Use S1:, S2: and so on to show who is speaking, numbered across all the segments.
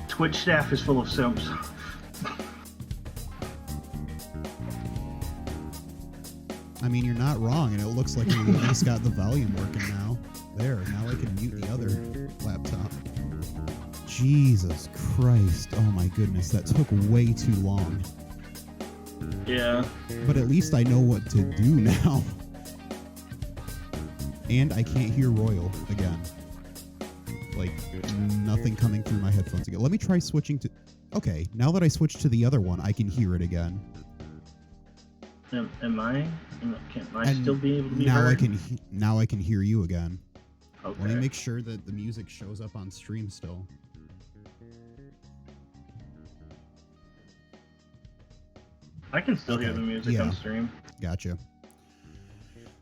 S1: Twitch staff is full of simps.
S2: I mean, you're not wrong, and it looks like we at least got the volume working now. There, now I can mute the other laptop. Jesus Christ. Oh my goodness, that took way too long.
S1: Yeah.
S2: But at least I know what to do now. And I can't hear Royal again. Like, nothing coming through my headphones again. Let me try switching to... Okay, now that I switched to the other one, I can hear it again.
S1: Can I still be able to be heard?
S2: Now I can hear you again.
S1: Okay.
S2: Let me make sure that the music shows up on stream still.
S1: I can still hear the music on stream.
S2: Gotcha.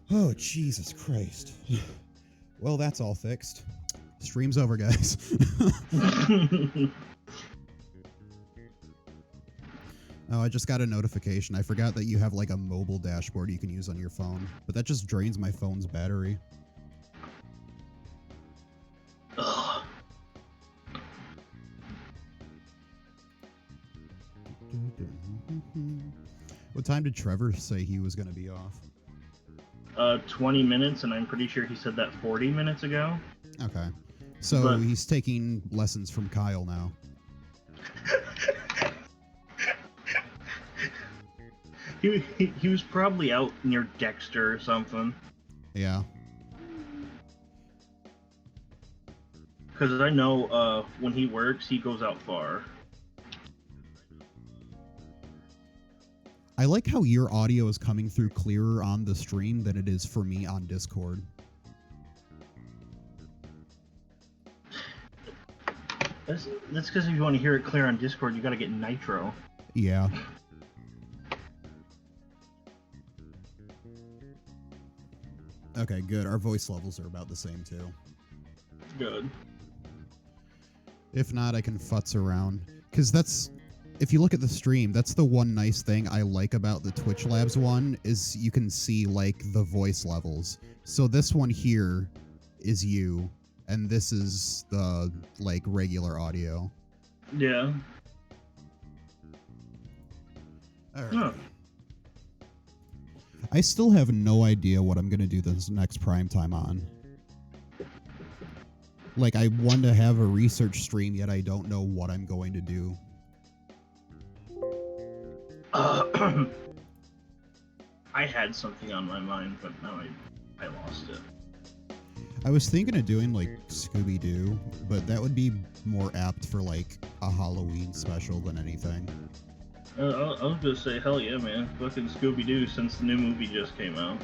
S2: Oh, Jesus Christ. Well, that's all fixed. Stream's over, guys. Oh, I just got a notification. I forgot that you have like a mobile dashboard you can use on your phone, but that just drains my phone's battery.
S1: Ugh.
S2: What time did Trevor say he was going to be off?
S1: 20 minutes, and I'm pretty sure he said that 40 minutes ago.
S2: Okay. So he's taking lessons from Kyle now.
S1: He was probably out near Dexter or something.
S2: Yeah.
S1: Because I know when he works, he goes out far.
S2: I like how your audio is coming through clearer on the stream than it is for me on Discord.
S1: That's because if you want to hear it clear on Discord, you gotta get Nitro.
S2: Yeah. Okay, good. Our voice levels are about the same, too.
S1: Good.
S2: If not, I can futz around. Because that's... If you look at the stream, that's the one nice thing I like about the Twitch Labs one, is you can see, like, the voice levels. So this one here is you, and this is the, like, regular audio.
S1: Yeah.
S2: Alright. Huh. I still have no idea what I'm going to do this next primetime on. Like, I want to have a research stream, yet I don't know what I'm going to do.
S1: I had something on my mind, but now I lost it.
S2: I was thinking of doing, like, Scooby-Doo, but that would be more apt for, like, a Halloween special than anything.
S1: I was gonna say, hell yeah, man. Fucking Scooby-Doo since the new movie just came out.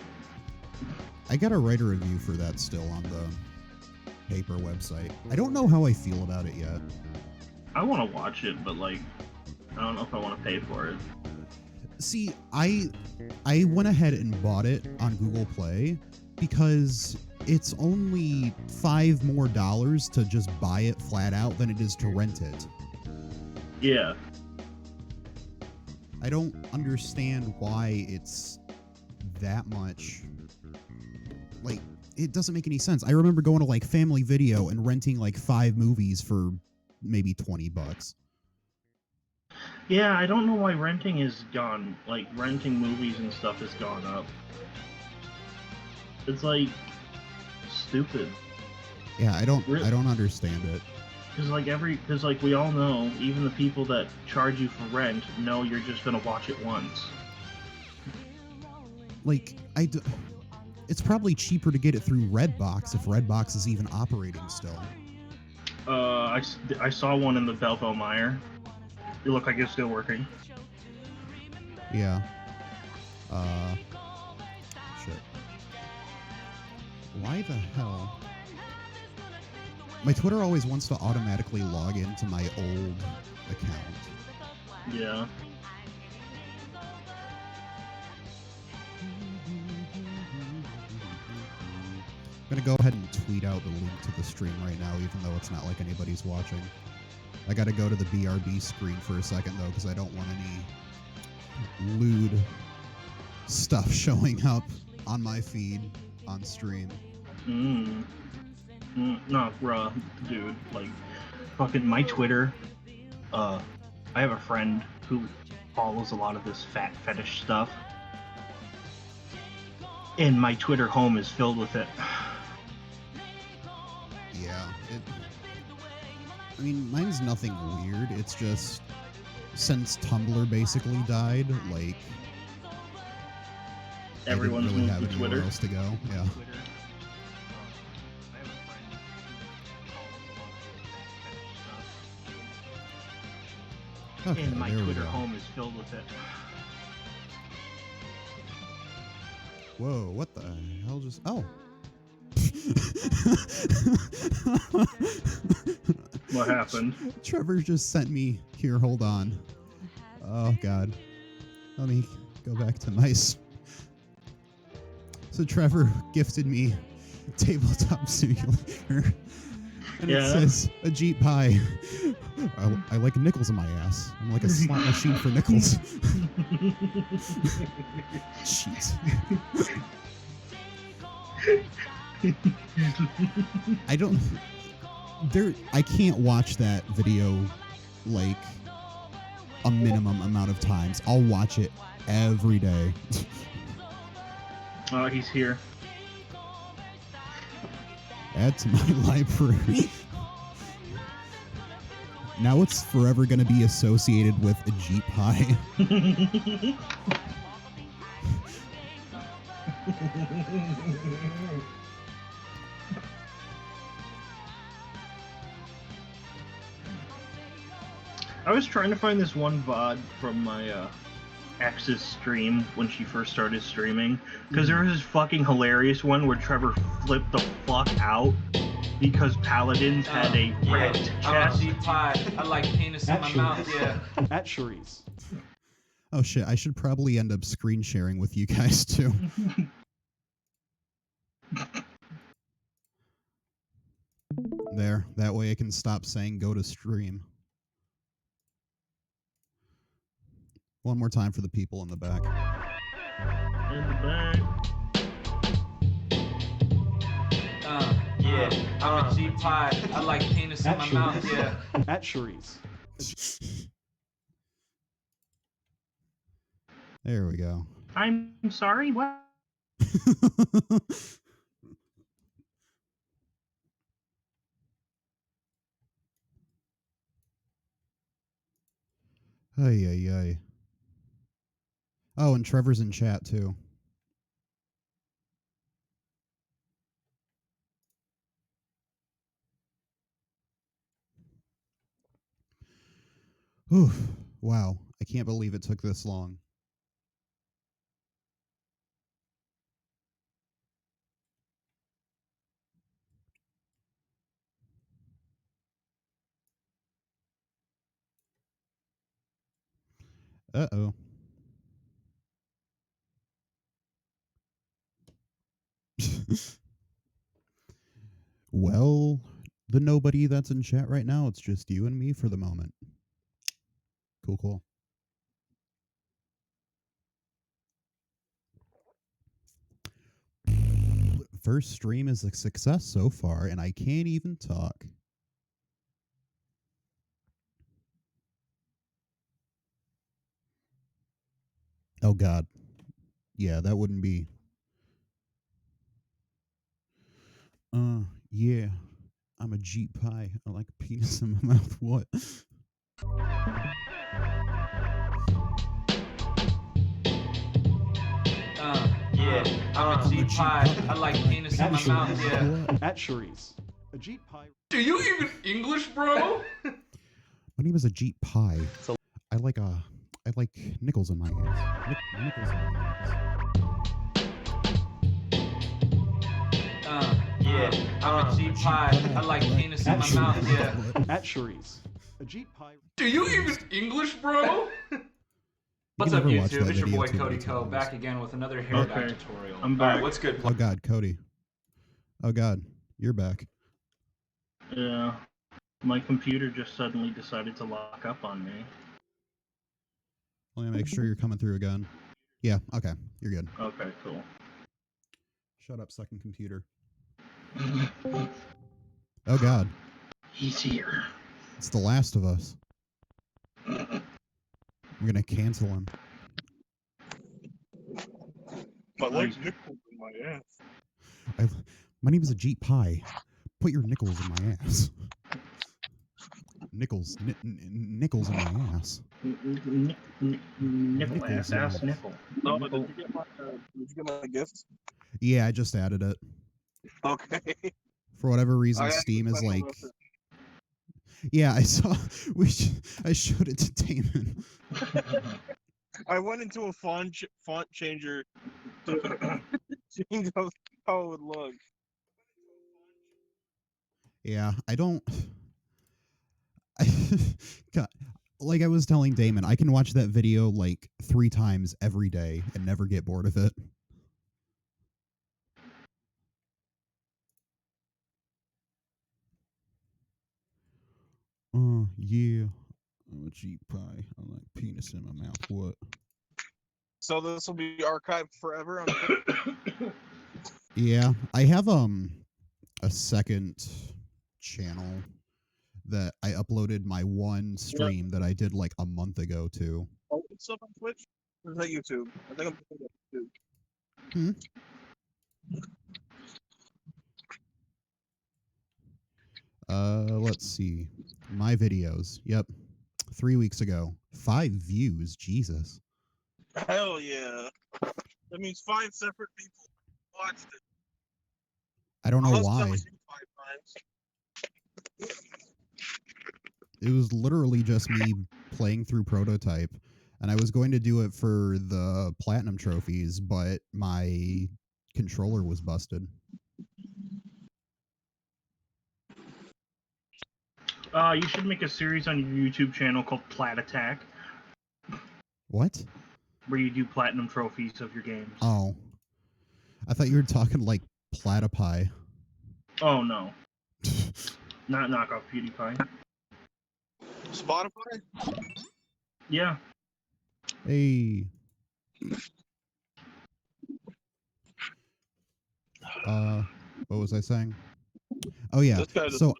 S2: I gotta write a review for that still on the paper website. I don't know how I feel about it yet.
S1: I want to watch it, but, like, I don't know if I want to pay for it.
S2: See, I went ahead and bought it on Google Play because it's only $5 more to just buy it flat out than it is to rent it.
S1: Yeah.
S2: I don't understand why it's that much. Like, it doesn't make any sense. I remember going to, like, Family Video and renting, like, 5 movies for maybe $20.
S1: Yeah, I don't know why renting is gone. Like, renting movies and stuff has gone up. It's, like, stupid.
S2: Yeah, I don't understand it.
S1: Because, like, we all know, even the people that charge you for rent know you're just gonna watch it once.
S2: Like, it's probably cheaper to get it through Redbox if Redbox is even operating still.
S1: I saw one in the Belleville Mire. It looked like it's still working.
S2: Yeah. Shit. Why the hell? My Twitter always wants to automatically log into my old account.
S1: Yeah.
S2: I'm gonna go ahead and tweet out the link to the stream right now, even though it's not like anybody's watching. I gotta go to the BRB screen for a second, though, because I don't want any lewd stuff showing up on my feed on stream.
S1: No, bruh, dude. Like, fucking my Twitter. I have a friend who follows a lot of this fat fetish stuff, and my Twitter home is filled with it.
S2: Yeah. I mean, mine's nothing weird. It's just since Tumblr basically died, like
S1: Everyone's
S2: they didn't really
S1: moved
S2: have
S1: to
S2: anywhere
S1: Twitter.
S2: else to go. Yeah. Okay,
S1: And my
S2: there we
S1: Twitter
S2: go.
S1: home is filled with it.
S2: Whoa, what the hell just... Oh.
S1: What happened?
S2: Trevor just sent me... Here, hold on. Oh, God. Let me go back to nice. So Trevor gifted me Tabletop Simulator. And it says, a Jeep pie. I like nickels in my ass. I'm like a slot machine for nickels. Jeez. I can't watch that video like a minimum amount of times. I'll watch it every day.
S1: Oh, he's here.
S2: Add to my library. Now it's forever going to be associated with a Jeep pie.
S1: I was trying to find this one VOD from my ex's stream when she first started streaming, because there was this fucking hilarious one where Trevor flipped the fuck out because Paladins had a wrapped chest.
S3: I like penis in my mouth, yeah.
S4: At Cherise.
S2: Oh shit, I should probably end up screen sharing with you guys too. There, that way I can stop saying go to stream. One more time for the people in the back.
S1: In the back.
S3: Yeah, I'm a G pie. I like penis in my mouth, yeah.
S4: At Cherise.
S2: There we go.
S1: I'm sorry, what? Ay, ay, ay. Oh, and Trevor's in chat too. Oof. Wow. I can't believe it took this long. Uh-oh. Well, the nobody that's in chat right now, it's just you and me for the moment. Cool, cool. First stream is a success so far, and I can't even talk. Oh, God. Yeah, that wouldn't be... Yeah. I'm a Jeep pie. I like a penis in my mouth. What?
S3: Yeah, I'm a G pie. I like penis in my mouth, yeah.
S4: At Cherise. A Jeep pie.
S3: Do you even English, bro?
S2: My name is a Jeep pie. I like nickels in my ass. Nickels in my ass.
S3: Yeah, I'm a G pie. I like penis in my mouth, yeah.
S4: At Cherise. A Jeep pie.
S3: Do you even English, bro? What's up, YouTube? It's your boy Cody Co. back again with another hair dye tutorial.
S1: I'm back.
S3: Alright, what's good?
S2: Oh, God, Cody. Oh, God, you're back.
S1: Yeah. My computer just suddenly decided to lock up on me.
S2: Let me make sure you're coming through again. Yeah, okay, you're good.
S1: Okay, cool.
S2: Shut up, second computer. Oh God,
S1: He's here.
S2: it's The Last of Us. I'm gonna cancel him.
S5: My legs nickels in my ass.
S2: My name is Ajit Pai. Put your nickels in my ass. Nickels in my ass.
S1: Nickel
S2: Nickels
S1: ass
S2: in my-
S1: nickel.
S5: No,
S1: Nickel.
S5: did you get my gift?
S2: Yeah, I just added it.
S5: Okay.
S2: For whatever reason,
S5: I
S2: Steam is
S5: special
S2: like.
S5: message.
S2: Yeah, I saw. I showed it to Damon.
S5: I went into a font changer to change how it would look.
S2: Yeah, I don't. God, like I was telling Damon, I can watch that video like 3 times every day and never get bored of it. Yeah. I'm a Jeep pie. I like penis in my mouth. What?
S5: So this will be archived forever.
S2: Yeah, I have a second channel that I uploaded my one stream that I did like a month ago to.
S5: Oh, it's up on Twitch? Or is that YouTube? I think I'm thinking of YouTube.
S2: Hmm? Let's see. My videos. Yep. 3 weeks ago. 5 views. Jesus.
S5: Hell yeah. That means 5 separate people watched it.
S2: I don't know
S5: Unless
S2: why.
S5: that was you 5 times.
S2: It was literally just me playing through Prototype, and I was going to do it for the platinum trophies, but my controller was busted.
S1: You should make a series on your YouTube channel called Plat Attack,
S2: What?
S1: where you do platinum trophies of your games.
S2: Oh. I thought you were talking like Platypie.
S1: Oh no, not knockoff PewDiePie.
S5: Spotify?
S1: Yeah.
S2: Hey. What was I saying? Oh yeah.
S5: This guy
S2: So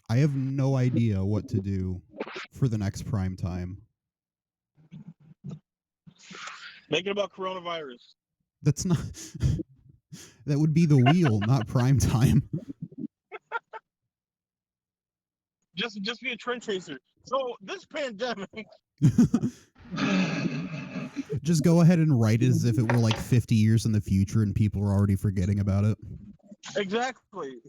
S2: I have no idea what to do for the next prime time.
S5: Make it about coronavirus.
S2: That's not that would be the wheel, not prime time.
S5: Just be a trend chaser. So this pandemic.
S2: Just go ahead and write as if it were like 50 years in the future and people are already forgetting about it.
S5: Exactly.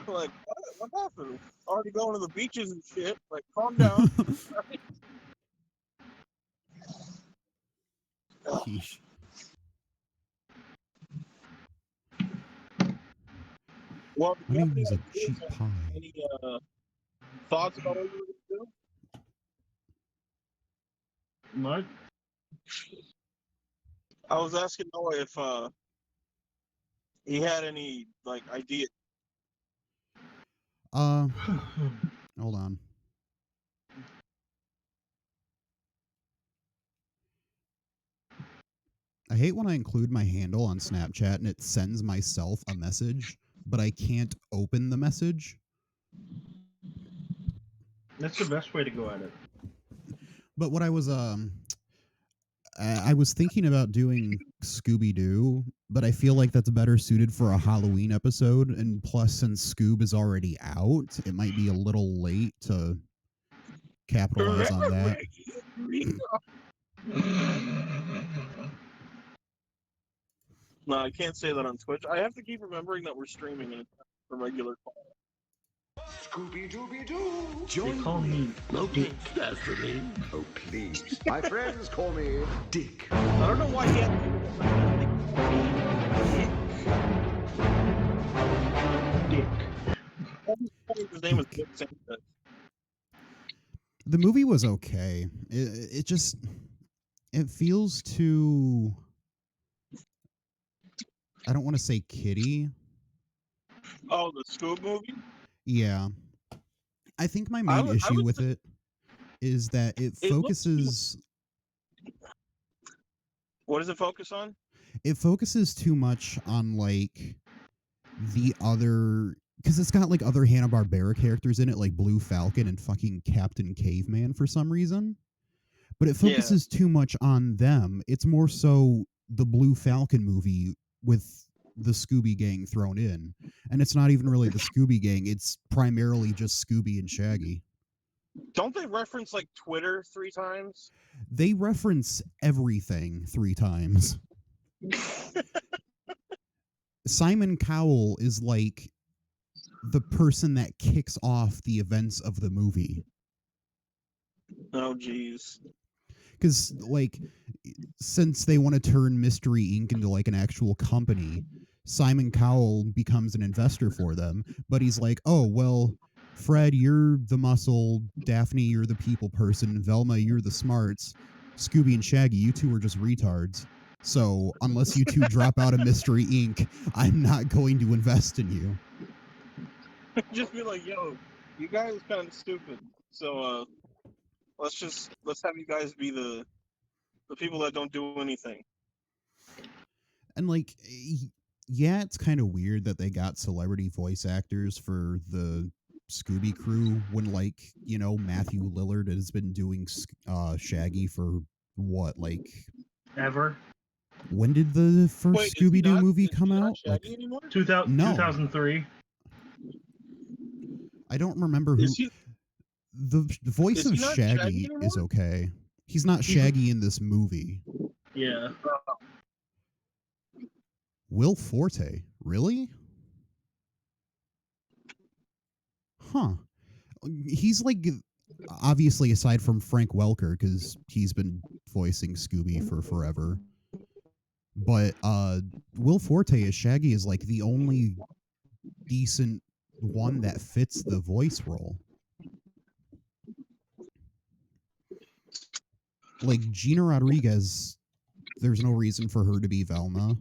S5: Like, what happened? Already going to the beaches and shit. Like, calm down.
S2: Yeesh.
S5: Well,
S2: My
S5: do you have
S2: name
S5: any
S2: is a
S5: ideas
S2: cheap
S5: or
S2: pie.
S5: any thoughts about what you were going to do?
S1: What?
S5: I was asking Noah if he had any like idea.
S2: Hold on. I hate when I include my handle on Snapchat and it sends myself a message, but I can't open the message.
S1: That's the best way to go at it.
S2: But what I was thinking about doing Scooby Doo, but I feel like that's better suited for a Halloween episode. And plus, since Scoob is already out, it might be a little late to capitalize on that.
S5: No, I can't say that on Twitch. I have to keep remembering that we're streaming and it's not a regular call.
S6: Scooby-Dooby-Doo!
S1: They call me Dick.
S6: Beverly. Oh, please. My friends call me Dick.
S5: I don't know why he had
S1: Dick.
S5: his name was Dick Sanchez.
S2: The movie was okay. It just it feels too. I don't want to say kiddie.
S5: Oh, the Scoob movie?
S2: Yeah. I think my main issue with it is that it focuses.
S5: What does it focus on?
S2: It focuses too much on like the other, because it's got like other Hanna-Barbera characters in it, like Blue Falcon and fucking Captain Caveman for some reason. But it focuses too much on them. It's more so the Blue Falcon movie with the Scooby Gang thrown in. And it's not even really the Scooby Gang. It's primarily just Scooby and Shaggy.
S5: Don't they reference like Twitter 3 times?
S2: They reference everything 3 times. Simon Cowell is like the person that kicks off the events of the movie.
S5: Oh, jeez.
S2: Because, like, since they want to turn Mystery Inc. into, like, an actual company, Simon Cowell becomes an investor for them. But he's like, oh, well, Fred, you're the muscle. Daphne, you're the people person. Velma, you're the smarts. Scooby and Shaggy, you two are just retards. So, unless you two drop out of Mystery Inc., I'm not going to invest in you.
S5: Just be like, yo, you guys are kind of stupid. So, let's have you guys be the people that don't do anything.
S2: And like, yeah, it's kind of weird that they got celebrity voice actors for the Scooby crew when, like, you know, Matthew Lillard has been doing Shaggy for what, like,
S1: Ever?
S2: when did the first Scooby-Doo movie come out? Like,
S1: 2003.
S2: I don't remember who. The voice of Shaggy is okay. He's not Shaggy in this movie.
S1: Yeah.
S2: Will Forte, really? Huh. He's like, obviously, aside from Frank Welker, because he's been voicing Scooby for forever. But Will Forte as Shaggy is like the only decent one that fits the voice role. Like, Gina Rodriguez, there's no reason for her to be Velma.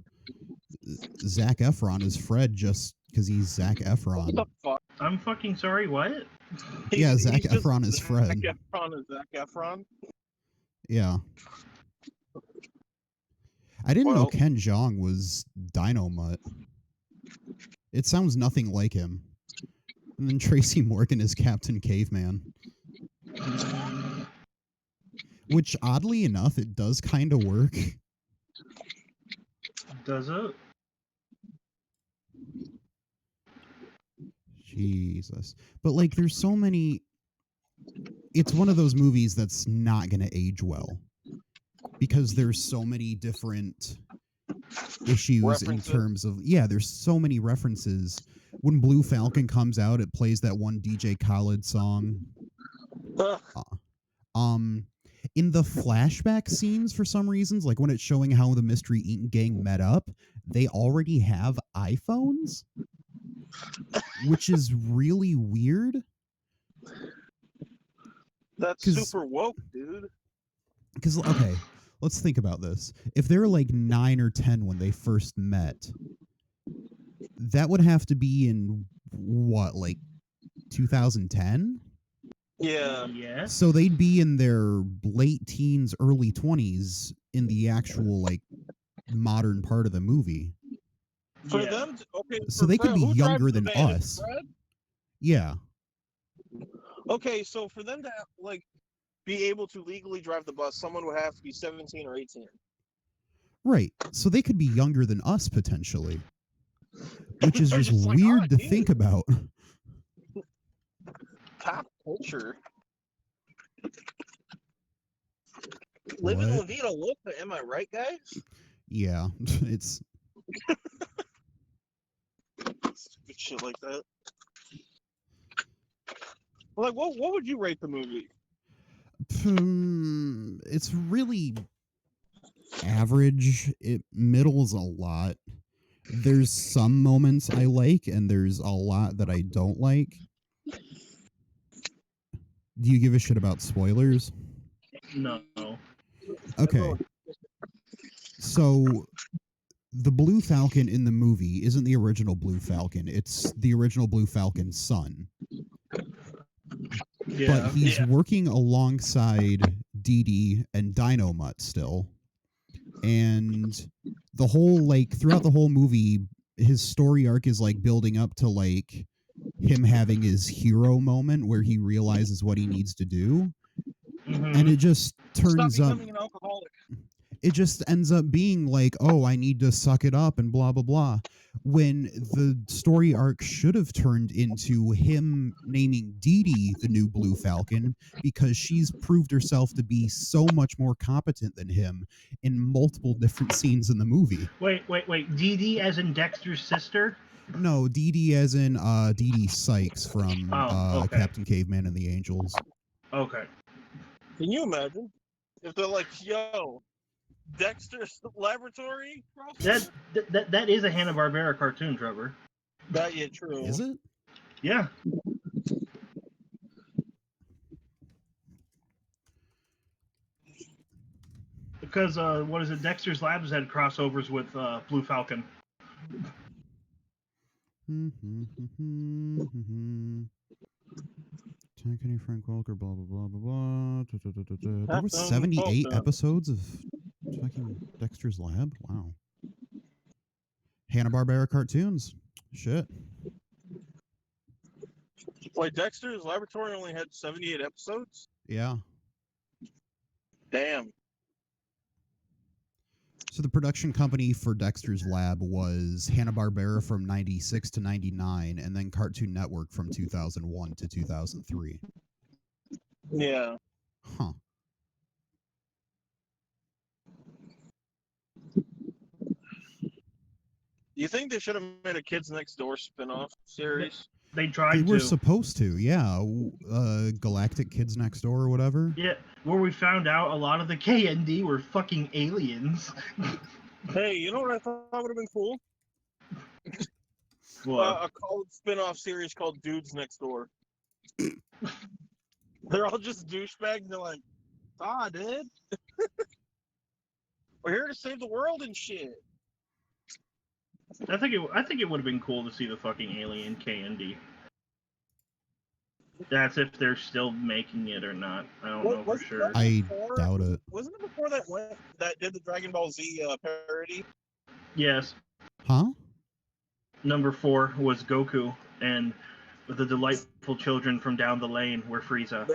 S2: Zac Efron is Fred just because he's Zac Efron.
S5: What the fuck?
S1: I'm fucking sorry, what?
S2: Yeah, Zac Efron is Fred.
S5: Zac Efron is Zac Efron?
S2: Yeah. I didn't know Ken Jeong was Dynamut. It sounds nothing like him. And then Tracy Morgan is Captain Caveman. Which, oddly enough, it does kind of work.
S1: Does it?
S2: Jesus. But, like, there's so many... It's one of those movies that's not going to age well. Because there's so many different issues in terms of... Yeah, there's so many references. When Blue Falcon comes out, it plays that one DJ Khaled song. In the flashback scenes, for some reasons, like when it's showing how the Mystery Inc. gang met up, they already have iPhones, which is really weird.
S5: That's super woke, dude.
S2: Because, okay, let's think about this. If they're like 9 or 10 when they first met, that would have to be in, what, like 2010?
S5: Yeah.
S1: Yes.
S2: So they'd be in their late teens, early 20s in the actual, like, modern part of the movie.
S5: For them,
S2: so they could be younger than us. Yeah.
S5: Okay, so for them to, like, be able to legally drive the bus, someone would have to be 17 or 18.
S2: Right. So they could be younger than us, potentially. Which is just weird to think about.
S5: Pop culture. Living La Vida Loca, am I right, guys?
S2: Yeah, it's...
S5: Stupid shit like that. Like, what would you rate the movie?
S2: It's really average. It middles a lot. There's some moments I like, and there's a lot that I don't like. Do you give a shit about spoilers?
S1: No.
S2: Okay. So, the Blue Falcon in the movie isn't the original Blue Falcon. It's the original Blue Falcon's son.
S1: Yeah.
S2: But he's working alongside Dee Dee and Dynamut still. And the whole, like, throughout the whole movie, his story arc is like building up to like him having his hero moment where he realizes what he needs to do, and it just
S5: Stop
S2: turns up.
S5: becoming an alcoholic.
S2: It just ends up being like, oh, I need to suck it up and blah blah blah. When the story arc should have turned into him naming Dee Dee the new Blue Falcon because she's proved herself to be so much more competent than him in multiple different scenes in the movie.
S1: Wait. Dee Dee as in Dexter's sister?
S2: No, Dee Dee as in Dee Dee Sykes from
S1: Okay.
S2: Captain Caveman and the Angels.
S1: Okay.
S5: Can you imagine if they're like, yo, Dexter's Laboratory?
S1: That is a Hanna-Barbera cartoon, Trevor.
S5: That yeah, true.
S2: Is it?
S1: Yeah. Because what is it? Dexter's Labs had crossovers with Blue Falcon.
S2: Kenny Frank Welker, blah blah blah blah blah. There was 78 episodes of fucking Dexter's Lab. Wow. Hanna-Barbera cartoons. Shit.
S5: Wait, Dexter's Laboratory only had 78 episodes?
S2: Yeah.
S5: Damn.
S2: So the production company for Dexter's Lab was Hanna-Barbera from 96 to 99, and then Cartoon Network from 2001 to 2003.
S5: Yeah.
S2: Huh.
S5: You think they should have made a Kids Next Door spin-off series?
S1: They tried
S2: They
S1: to.
S2: were supposed to, yeah. Galactic Kids Next Door or whatever.
S1: Yeah, where we found out a lot of the KND were fucking aliens.
S5: Hey, you know what I thought would have been cool?
S1: What?
S5: A college spin-off series called Dudes Next Door. They're all just douchebags, and they're like, dude. We're here to save the world and shit.
S1: I think it would have been cool to see the fucking alien KND. That's if they're still making it or not. I don't know for sure.
S2: I doubt it.
S5: Wasn't it before that did the Dragon Ball Z parody?
S1: Yes.
S2: Huh?
S1: Number 4 was Goku, and the delightful children from down the lane were Frieza.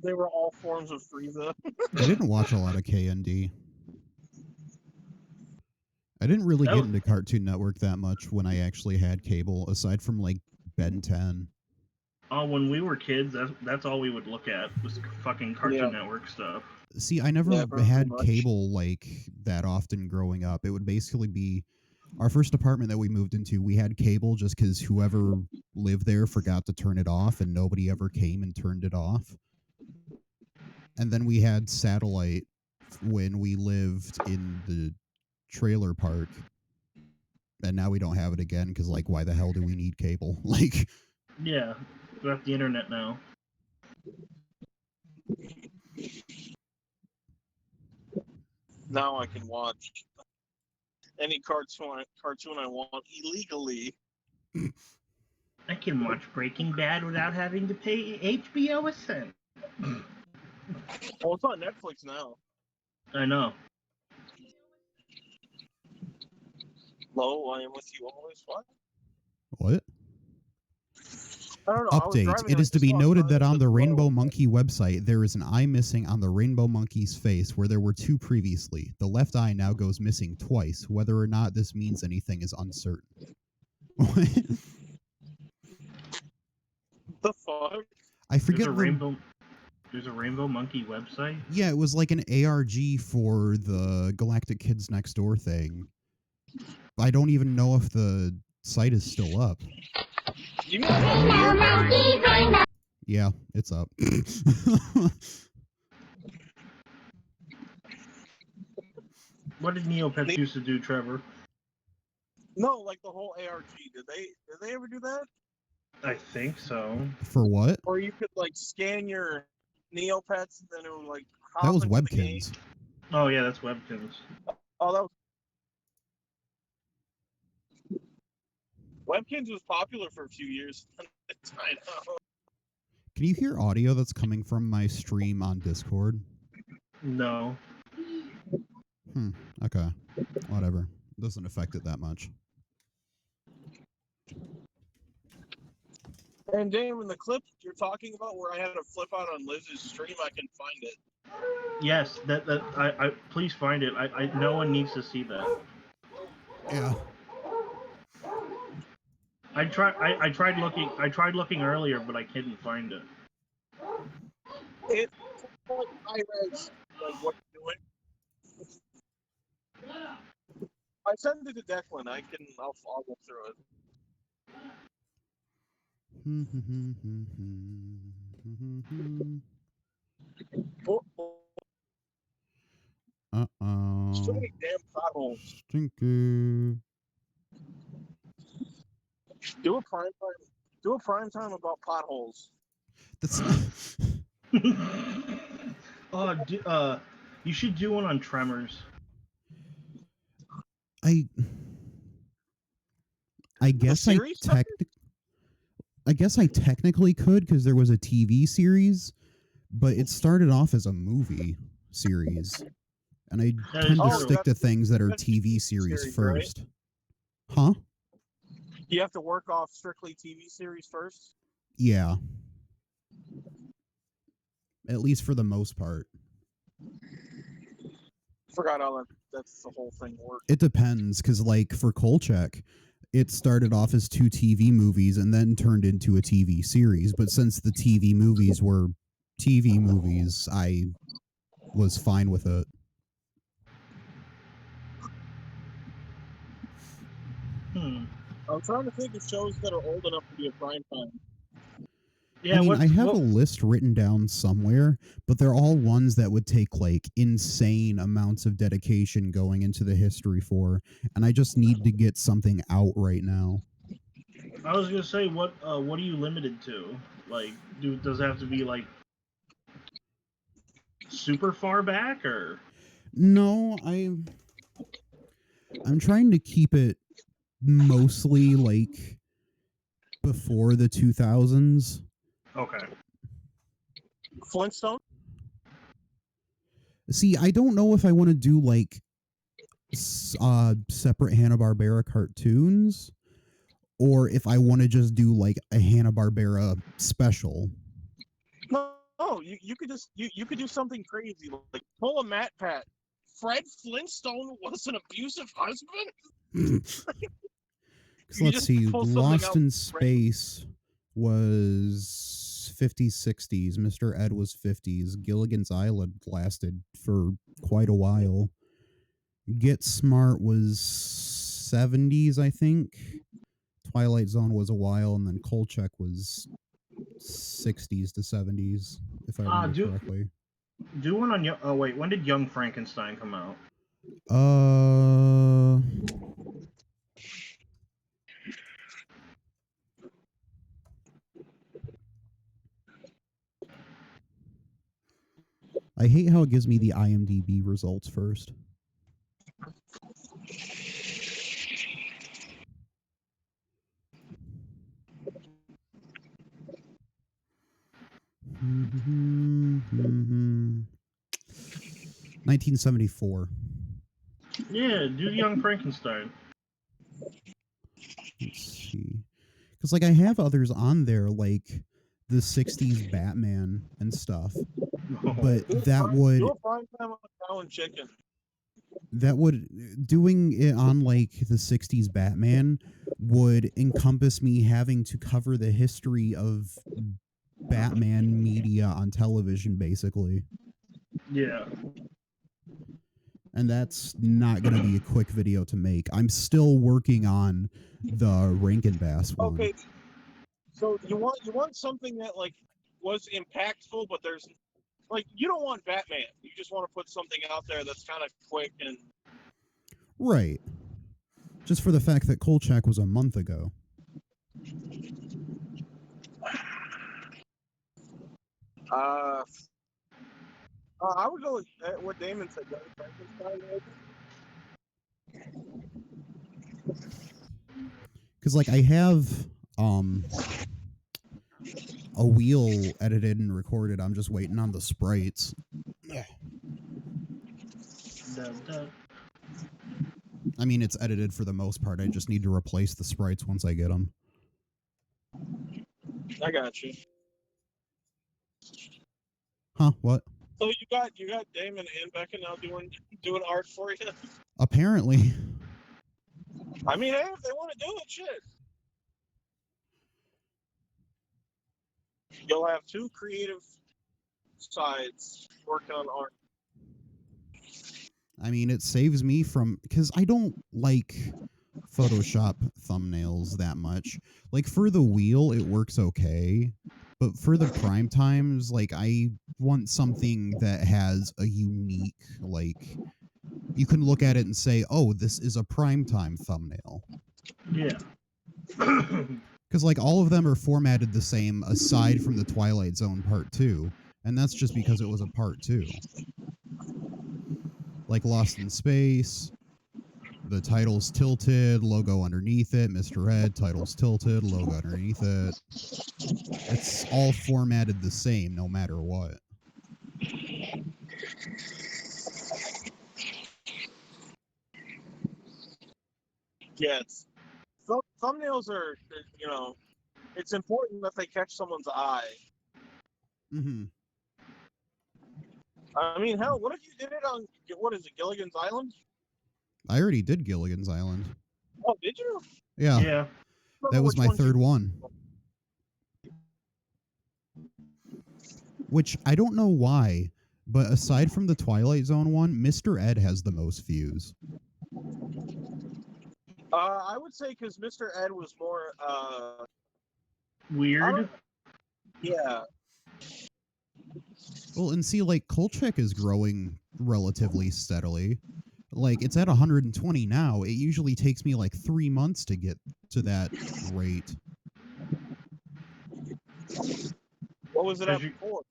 S5: They were all forms of Frieza.
S2: I didn't watch a lot of KND. I didn't really get into Cartoon Network that much when I actually had cable, aside from like Ben 10.
S1: Oh, when we were kids, that's all we would look at was fucking Cartoon Network stuff.
S2: See, I never had cable like that often growing up. It would basically be our first apartment that we moved into. We had cable just because whoever lived there forgot to turn it off, and nobody ever came and turned it off. And then we had satellite when we lived in the trailer park, and now we don't have it again because, like, why the hell do we need cable? Like,
S1: yeah, we have the internet now.
S5: Now I can watch any cartoon I want illegally.
S1: I can watch Breaking Bad without having to pay HBO a cent.
S5: Well, it's on Netflix now.
S1: I know.
S5: Hello, I am with you always. What?
S2: what?
S5: I don't know.
S2: Update. It is to be noted that on the Rainbow Monkey website, there is an eye missing on the Rainbow Monkey's face where there were 2 previously. The left eye now goes missing twice. Whether or not this means anything is uncertain.
S5: The fuck?
S2: I forget.
S1: There's a Rainbow Monkey website?
S2: Yeah, it was like an ARG for the Galactic Kids Next Door thing. I don't even know if the site is still up.
S5: You mean
S2: Yeah, it's up.
S1: What did Neopets used to do, Trevor?
S5: No, like the whole ARG. Did they ever do that?
S1: I think so.
S2: For what?
S5: Or you could like scan your Neopets and then it would like hop
S2: That was
S5: into the
S2: Webkins.
S5: game.
S1: Oh yeah, that's Webkins.
S5: Oh, that was Webkins was popular for a few years. I know.
S2: Can you hear audio that's coming from my stream on Discord?
S1: No.
S2: Okay. Whatever. Doesn't affect it that much.
S5: And Damon, the clip you're talking about where I had to flip out on Liz's stream, I can find it.
S1: Yes, I please find it. No one needs to see that.
S2: Yeah.
S1: I tried looking earlier, but I couldn't find it.
S5: It's like high-res, like what you're doing. I sent it to Declan. I'll go through it. Oh,
S2: Uh-oh.
S5: so many damn potholes.
S2: Stinky.
S5: Do a prime time. Do a prime time about potholes.
S2: That's
S1: You should do one on Tremors.
S2: I guess I guess I technically could because there was a TV series, but it started off as a movie series, and I tend to stick to things that are TV series first. Right? Huh?
S5: You have to work off strictly TV series first?
S2: Yeah. At least for the most part.
S5: Forgot how that's the whole thing works.
S2: It depends, because like for Kolchak, it started off as 2 TV movies and then turned into a TV series. But since the TV movies were TV movies, I was fine with it.
S5: I'm trying to think of shows that are old enough to be a prime time.
S2: Yeah, I mean, I have a list written down somewhere, but they're all ones that would take like insane amounts of dedication going into the history for, and I just need to get something out right now.
S1: I was gonna say, what are you limited to? Like, does it have to be like super far back, or?
S2: No, I'm trying to keep it mostly like before the 2000s.
S1: Okay.
S5: Flintstone?
S2: See, I don't know if I want to do like separate Hanna-Barbera cartoons, or if I want to just do like a Hanna-Barbera special.
S5: No, you could just you could do something crazy, like pull a Matt Pat. Fred Flintstone was an abusive husband?
S2: Let's see, Lost in Space was 50s, 60s. Mr. Ed was 50s. Gilligan's Island lasted for quite a while. Get Smart was 70s, I think. Twilight Zone was a while, and then Kolchak was 60s to 70s, if I remember correctly.
S1: Do one on oh wait, when did Young Frankenstein come out?
S2: I hate how it gives me the IMDb results first. Mm-hmm. 1974.
S1: Yeah, do Young Frankenstein.
S2: Let's see. Because, like, I have others on there, like the 60s Batman and stuff. But that would...
S5: Do a prime time on Cow and Chicken.
S2: That would... Doing it on, like, the 60s Batman would encompass me having to cover the history of Batman media on television, basically.
S1: Yeah.
S2: And that's not going to be a quick video to make. I'm still working on the Rankin Bass one.
S5: Okay. So you want something that like was impactful, but there's like you don't want Batman. You just want to put something out there that's kind of quick and
S2: right. Just for the fact that Kolchak was a month ago.
S5: I would go with what Damon said.
S2: Because, like, I have a wheel edited and recorded. I'm just waiting on the sprites. I mean, it's edited for the most part. I just need to replace the sprites once I get them.
S5: I got you.
S2: Huh? What?
S5: So you got Damon and Becca now doing art for you.
S2: Apparently.
S5: I mean, hey, if they want to do it, shit. You'll have two creative sides working on art.
S2: I mean, it saves me from, because I don't like Photoshop thumbnails that much. Like, for the wheel, it works okay, but for the prime times, like, I want something that has a unique, like, you can look at it and say, oh, this is a primetime thumbnail.
S1: Yeah.
S2: Because, like, all of them are formatted the same aside from the Twilight Zone Part 2, and that's just because it was a Part 2. Like Lost in Space, the title's tilted, logo underneath it, Mr. Ed, title's tilted, logo underneath it. It's all formatted the same no matter what.
S5: Yeah, thumbnails are, it's important that they catch someone's eye.
S2: Mm-hmm.
S5: I mean, hell, what if you did it on, what is it, Gilligan's Island?
S2: I already did Gilligan's Island.
S5: Oh, did you?
S2: Yeah.
S1: Yeah.
S2: That was my third one. Which, I don't know why, but aside from the Twilight Zone one, Mr. Ed has the most views.
S5: I would say because Mr. Ed was more,
S1: Weird.
S5: Yeah.
S2: Well, and see, like, Kolchak is growing relatively steadily. Like, it's at 120 now. It usually takes me like 3 months to get to that rate.
S5: What was it at before?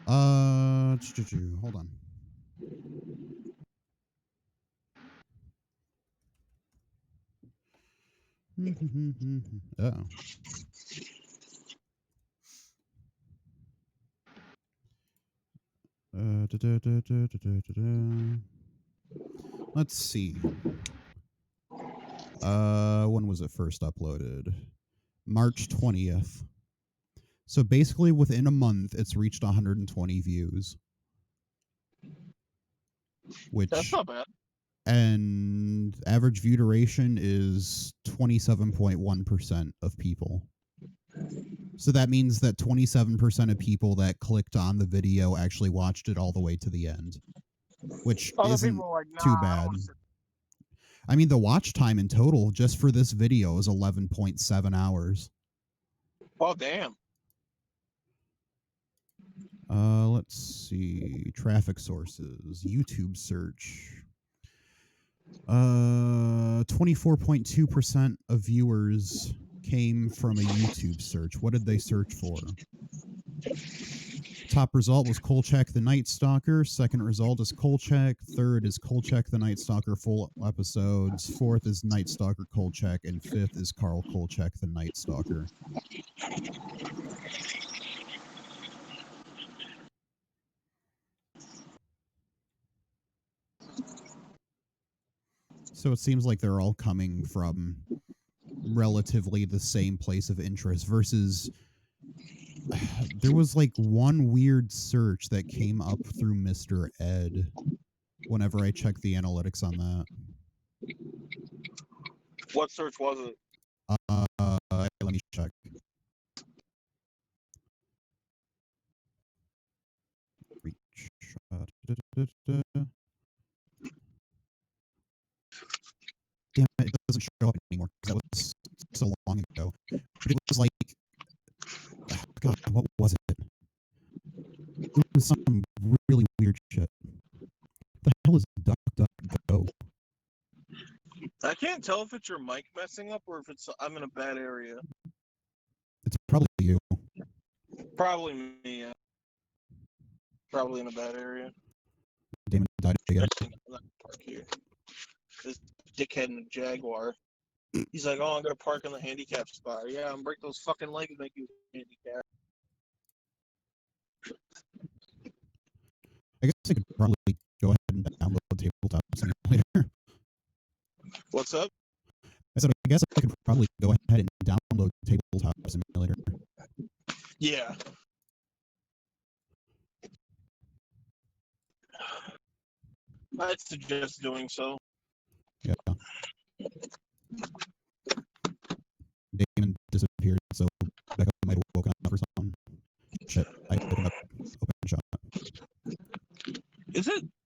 S2: Hold on. Oh. Let's see. When was it first uploaded? March 20th. So basically within a month, it's reached 120 views. Which,
S5: that's not bad.
S2: And average view duration is 27.1% of people. So that means that 27% of people that clicked on the video actually watched it all the way to the end, which
S5: Other
S2: isn't
S5: people are like, nah,
S2: too bad. I mean, the watch time in total just for this video is 11.7 hours.
S5: Oh, damn.
S2: Let's see. Traffic sources. YouTube search. 24.2% of viewers came from a YouTube search. What did they search for? Top result was Kolchak the Night Stalker. Second result is Kolchak. Third is Kolchak the Night Stalker full episodes. Fourth is Night Stalker Kolchak. And fifth is Carl Kolchak the Night Stalker. So it seems like they're all coming from relatively the same place of interest versus there was like one weird search that came up through Mr. Ed whenever I checked the analytics on that.
S5: What search was it?
S2: Let me check. Damn it doesn't show up anymore because that was so long ago. But it was like, God, what was it? It was some really weird shit. The hell is DuckDuckGo?
S5: I can't tell if it's your mic messing up or if it's I'm in a bad area.
S2: It's probably you.
S5: Probably me, yeah. Probably in a bad area.
S2: Damon died again.
S5: This dickhead in a Jaguar. He's like, oh, I'm going to park in the handicap spot. Yeah, I'm break those fucking legs make you handicap.
S2: I guess I could probably go ahead and download Tabletop Simulator.
S5: What's up?
S2: I said, I guess I could probably go ahead and download Tabletop Simulator.
S5: Yeah. I'd suggest doing so.
S2: Yeah. Damon disappeared, so Becca might have woken up or something. Shit, I opened up open shop.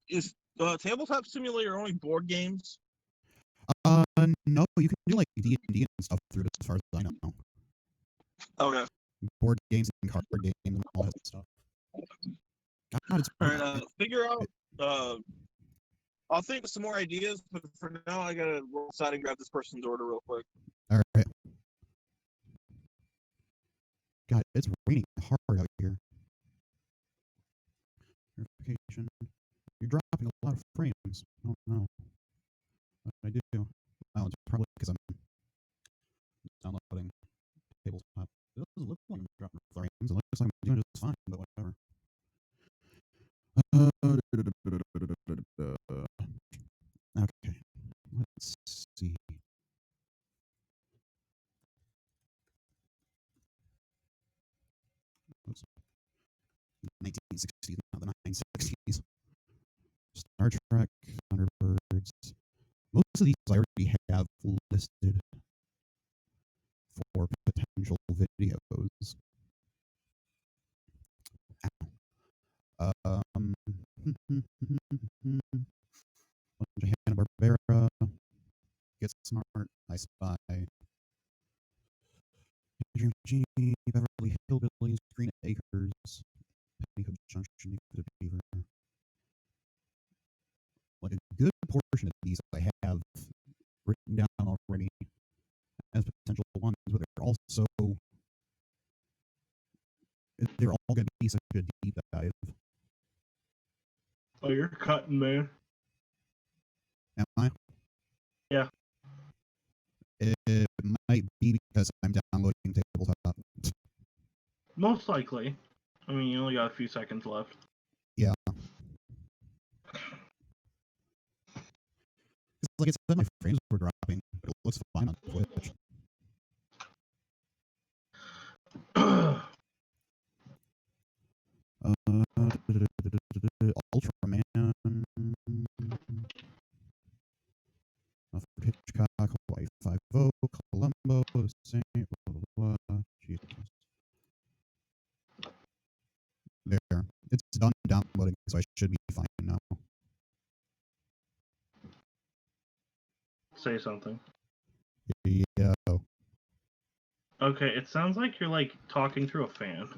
S5: Is Tabletop Simulator only board games?
S2: No, you can do like D&D and stuff through it as far as I know.
S5: Okay.
S2: Board games and card games and all that stuff. God, it's
S5: All right. Figure out. I'll think of some more ideas, but for now, I gotta roll aside and grab this person's order real quick.
S2: all right. God, it's raining hard out here. Verification. You're dropping a lot of frames. Oh no. What did I do? Oh, it's probably because I'm downloading tabletop. It doesn't look like I'm dropping frames. It looks like I'm doing just fine, but whatever. Okay, let's see. Oops. 1960s, not the 960s. Star Trek, Thunderbirds. Most of these I already have listed for potential videos. Bunch of Hanna-Barbera, Get Smart, I Spy, Adrian Genie, Beverly Hillbillies, Green Acres, Petticoat Junction, Nick the Beaver. Like a good portion of these I have written down already as potential ones, but they're all going to be such a deep dive.
S1: Oh, you're cutting, man.
S2: Am I?
S1: Yeah.
S2: It might be because I'm downloading tabletop.
S1: Most likely. I mean, you only got a few seconds left.
S2: Yeah. Like I said, my frames were dropping, but it looks fine on Twitch. Ultraman, Alfred Hitchcock, Hawaii Five-0, Columbo, the same, blah, blah, blah. Jesus. There. It's done downloading, so I should be fine now.
S1: Say something.
S2: Yeah.
S1: Okay, it sounds like you're like talking through a fan.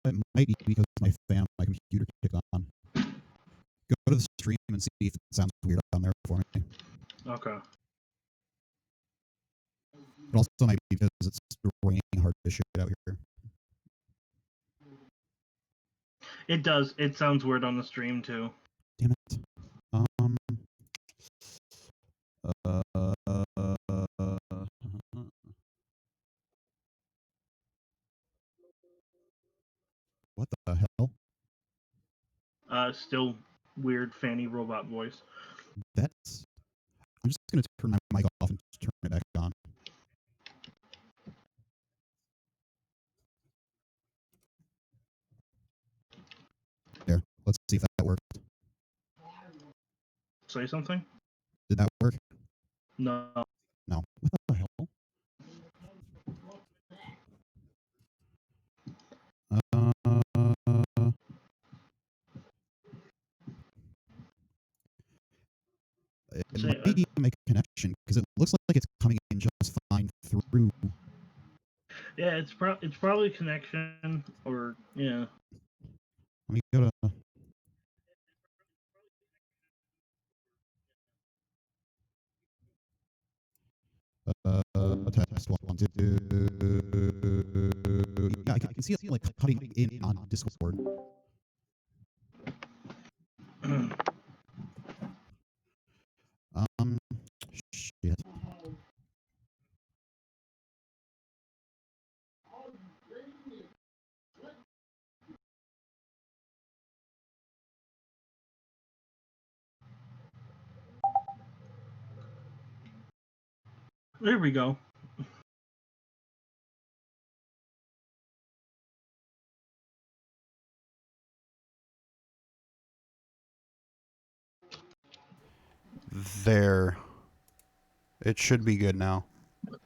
S2: It might be because my computer kicked on. Go to the stream and see if it sounds weird on there for me.
S1: Okay.
S2: It also might be because it's raining hard as shit out here.
S1: It does. It sounds weird on the stream too.
S2: Damn it. What the hell?
S1: Still weird fanny robot voice.
S2: I'm just gonna turn my mic off and turn it back on. There. Let's see if that worked.
S1: Say something?
S2: Did that work?
S1: No.
S2: No. What the hell? It might be my connection because it looks like it's coming in just fine through.
S1: Yeah, it's probably connection or yeah.
S2: Let me go to. Test 1, 2. Yeah, I can see it like cutting in on Discord. Shit.
S1: There we go.
S2: There. It should be good now.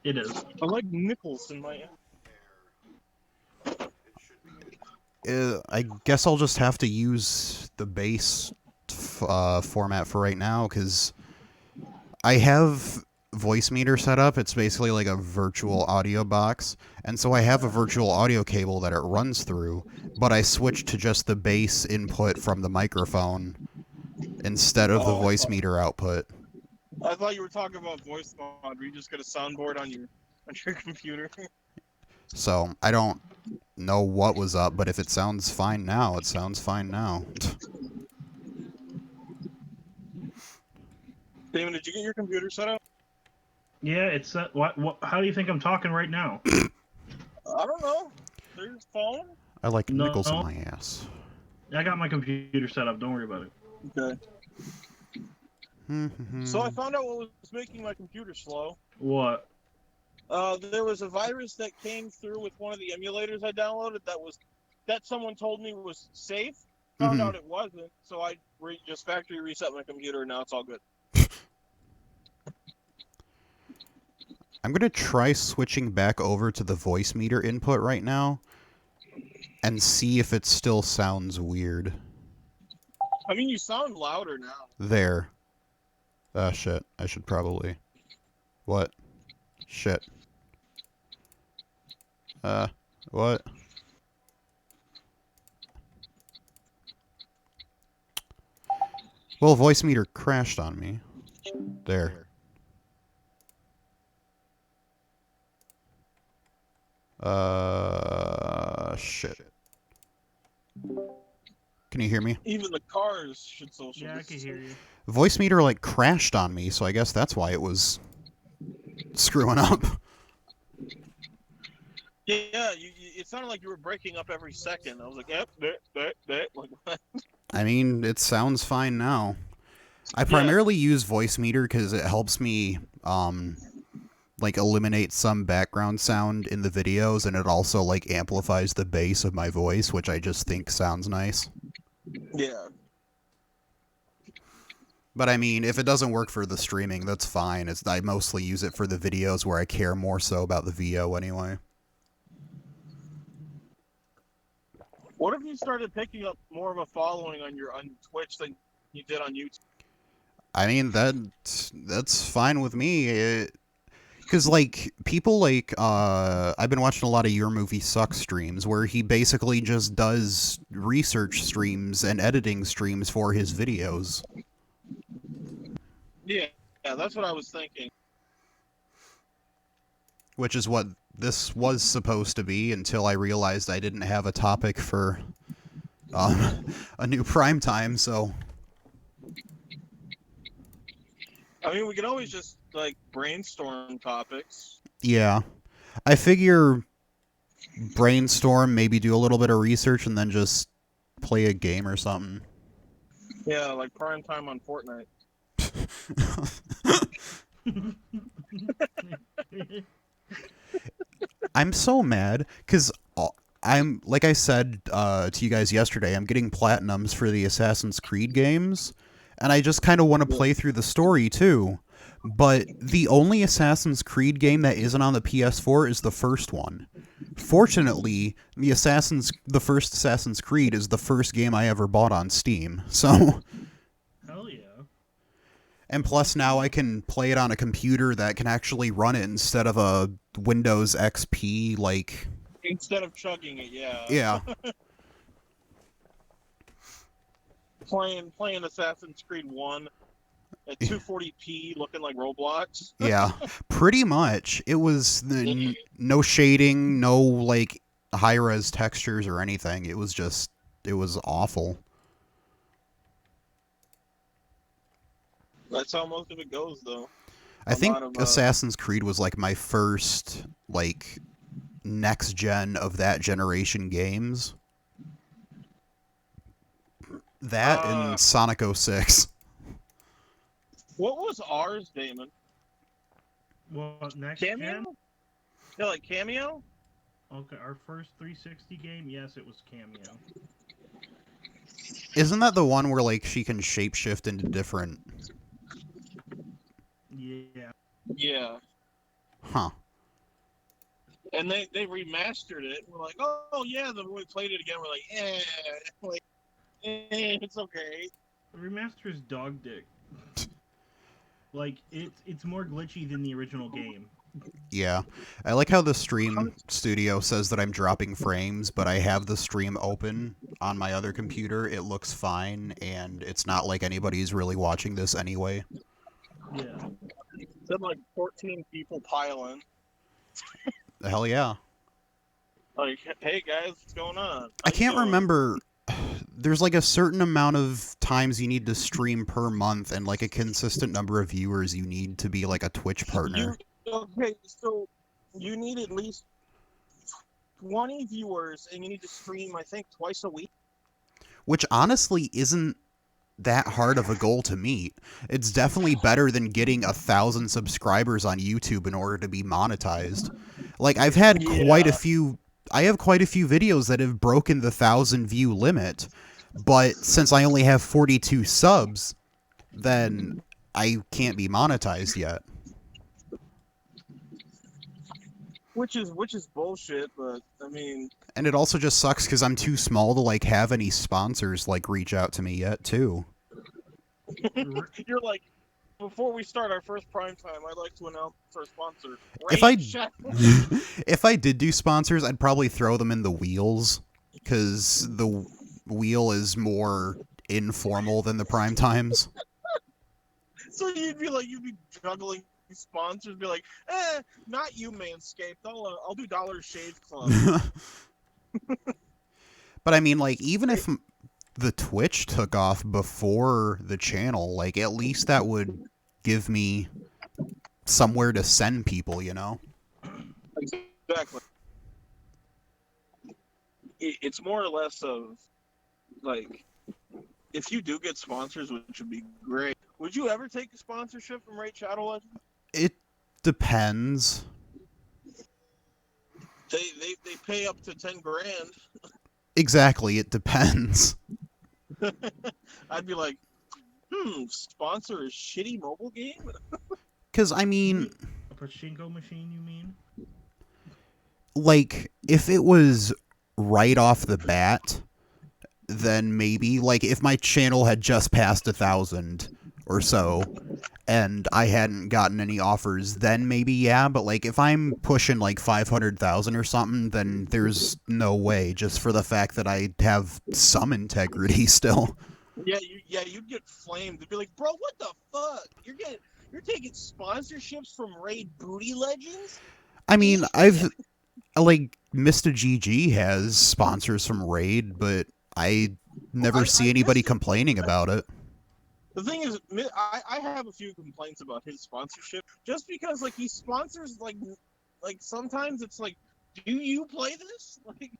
S1: It is.
S5: I like nipples in my.
S2: I guess I'll just have to use the base format for right now, because I have voice meter set up. It's basically like a virtual audio box, and so I have a virtual audio cable that it runs through, but I switched to just the bass input from the microphone instead of the voice meter output.
S5: I thought you were talking about voice mod, where you just get a soundboard on your computer.
S2: So I don't know what was up, but if it sounds fine now, it sounds fine now.
S5: Damon, did you get your computer set up?
S1: Yeah, it's set. What? How do you think I'm talking right now?
S5: I don't know. Their phone?
S2: I like
S1: No.
S2: nickels in my ass.
S1: I got my computer set up. Don't worry about it.
S5: Okay. So I found out what was making my computer slow.
S1: What?
S5: There was a virus that came through with one of the emulators I downloaded that someone told me was safe. Found out it wasn't, so I just factory reset my computer, and now it's all good.
S2: I'm going to try switching back over to the voice meter input right now and see if it still sounds weird.
S5: I mean, you sound louder now.
S2: There. Ah, shit. I should probably... What? Shit. What? Well, voice meter crashed on me. There. Shit. Can you hear me?
S5: Even the cars should social.
S1: Yeah, I can hear you.
S2: Voice meter, like, crashed on me, so I guess that's why it was screwing up.
S5: Yeah, it sounded like you were breaking up every second. I was like, yep, like,
S2: I mean, it sounds fine now. I primarily use voice meter because it helps me, like, eliminate some background sound in the videos, and it also, like, amplifies the bass of my voice, which I just think sounds nice.
S5: Yeah.
S2: But, I mean, if it doesn't work for the streaming, that's fine. I mostly use it for the videos where I care more so about the VO anyway.
S5: What if you started picking up more of a following on Twitch than you did on YouTube?
S2: I mean, that's fine with me. Because, like, people like, I've been watching a lot of Your Movie Sucks streams where he basically just does research streams and editing streams for his videos.
S5: Yeah, that's what I was thinking.
S2: Which is what this was supposed to be until I realized I didn't have a topic for a new primetime, so...
S5: I mean, we can always just, like, brainstorm topics.
S2: Yeah. I figure brainstorm, maybe do a little bit of research, and then just play a game or something.
S5: Yeah, like prime time on Fortnite.
S2: I'm so mad, because I'm, like I said to you guys yesterday, I'm getting platinums for the Assassin's Creed games, and I just kind of want to play through the story, too. But the only Assassin's Creed game that isn't on the PS4 is the first one. Fortunately, the first Assassin's Creed is the first game I ever bought on Steam, so...
S1: Hell yeah.
S2: And plus now I can play it on a computer that can actually run it instead of a Windows XP, like...
S5: Instead of chugging it, yeah.
S2: Yeah.
S5: Playing Assassin's Creed 1 at 240p looking like Roblox.
S2: Yeah, pretty much. It was no shading, no, like, high-res textures or anything. It was awful.
S5: That's how most of it goes, though.
S2: I think Assassin's Creed was, like, my first, like, next-gen of that generation games. That and Sonic 06.
S5: What was ours, Damon?
S1: What, next
S5: Cameo?
S1: gen?
S5: Yeah, like Cameo?
S1: Okay, our first 360 game, yes, it was Cameo.
S2: Isn't that the one where, like, she can shapeshift into different...
S1: Yeah.
S5: Yeah.
S2: Huh.
S5: And they remastered it. We're like, oh yeah. Then when we played it again, we're like, like, it's okay.
S1: The remaster is dog dick. Like it's more glitchy than the original game.
S2: Yeah. I like how the stream studio says that I'm dropping frames, but I have the stream open on my other computer. It looks fine, and it's not like anybody's really watching this anyway.
S1: Yeah.
S5: Then like 14 people pile in.
S2: Hell yeah.
S5: Like, hey guys, what's going on?
S2: I can't remember. There's like a certain amount of times you need to stream per month, and like a consistent number of viewers you need to be like a Twitch partner.
S5: Okay, so you need at least 20 viewers, and you need to stream, I think, twice a week.
S2: Which honestly isn't that hard of a goal to meet. It's definitely better than getting 1,000 subscribers on YouTube in order to be monetized. Like, I've had quite a few... I have quite a few videos that have broken the 1,000 view limit, but since I only have 42 subs, then I can't be monetized yet.
S5: Which is bullshit, but I mean...
S2: And it also just sucks because I'm too small to like have any sponsors like reach out to me yet too.
S5: You're like, before we start our first prime time, I'd like to announce our sponsor.
S2: If I did do sponsors, I'd probably throw them in the wheels, because the wheel is more informal than the prime times.
S5: So you'd be juggling sponsors, be like, not you, Manscaped. I'll do Dollar Shave Club.
S2: But I mean, like, even if the Twitch took off before the channel, like, at least that would give me somewhere to send people, you know?
S5: Exactly. It's more or less of, like, if you do get sponsors, which would be great, would you ever take a sponsorship from Raid Shadow Legends?
S2: It depends.
S5: They pay up to 10 grand.
S2: Exactly, it depends.
S5: I'd be like, sponsor a shitty mobile game?
S2: Because, I mean...
S1: A pachinko machine, you mean?
S2: Like, if it was right off the bat, then maybe. Like, if my channel had just passed 1,000 or so, and I hadn't gotten any offers, then maybe, yeah. But, like, if I'm pushing, like, 500,000 or something, then there's no way, just for the fact that I have some integrity still.
S5: Yeah, you'd get flamed. They'd be like, bro, what the fuck? You're taking sponsorships from Raid Booty Legends?
S2: I mean, like, Mr. GG has sponsors from Raid, but I never see anybody complaining about it.
S5: The thing is, I have a few complaints about his sponsorship, just because, like, he sponsors, like sometimes it's like, do you play this? Like,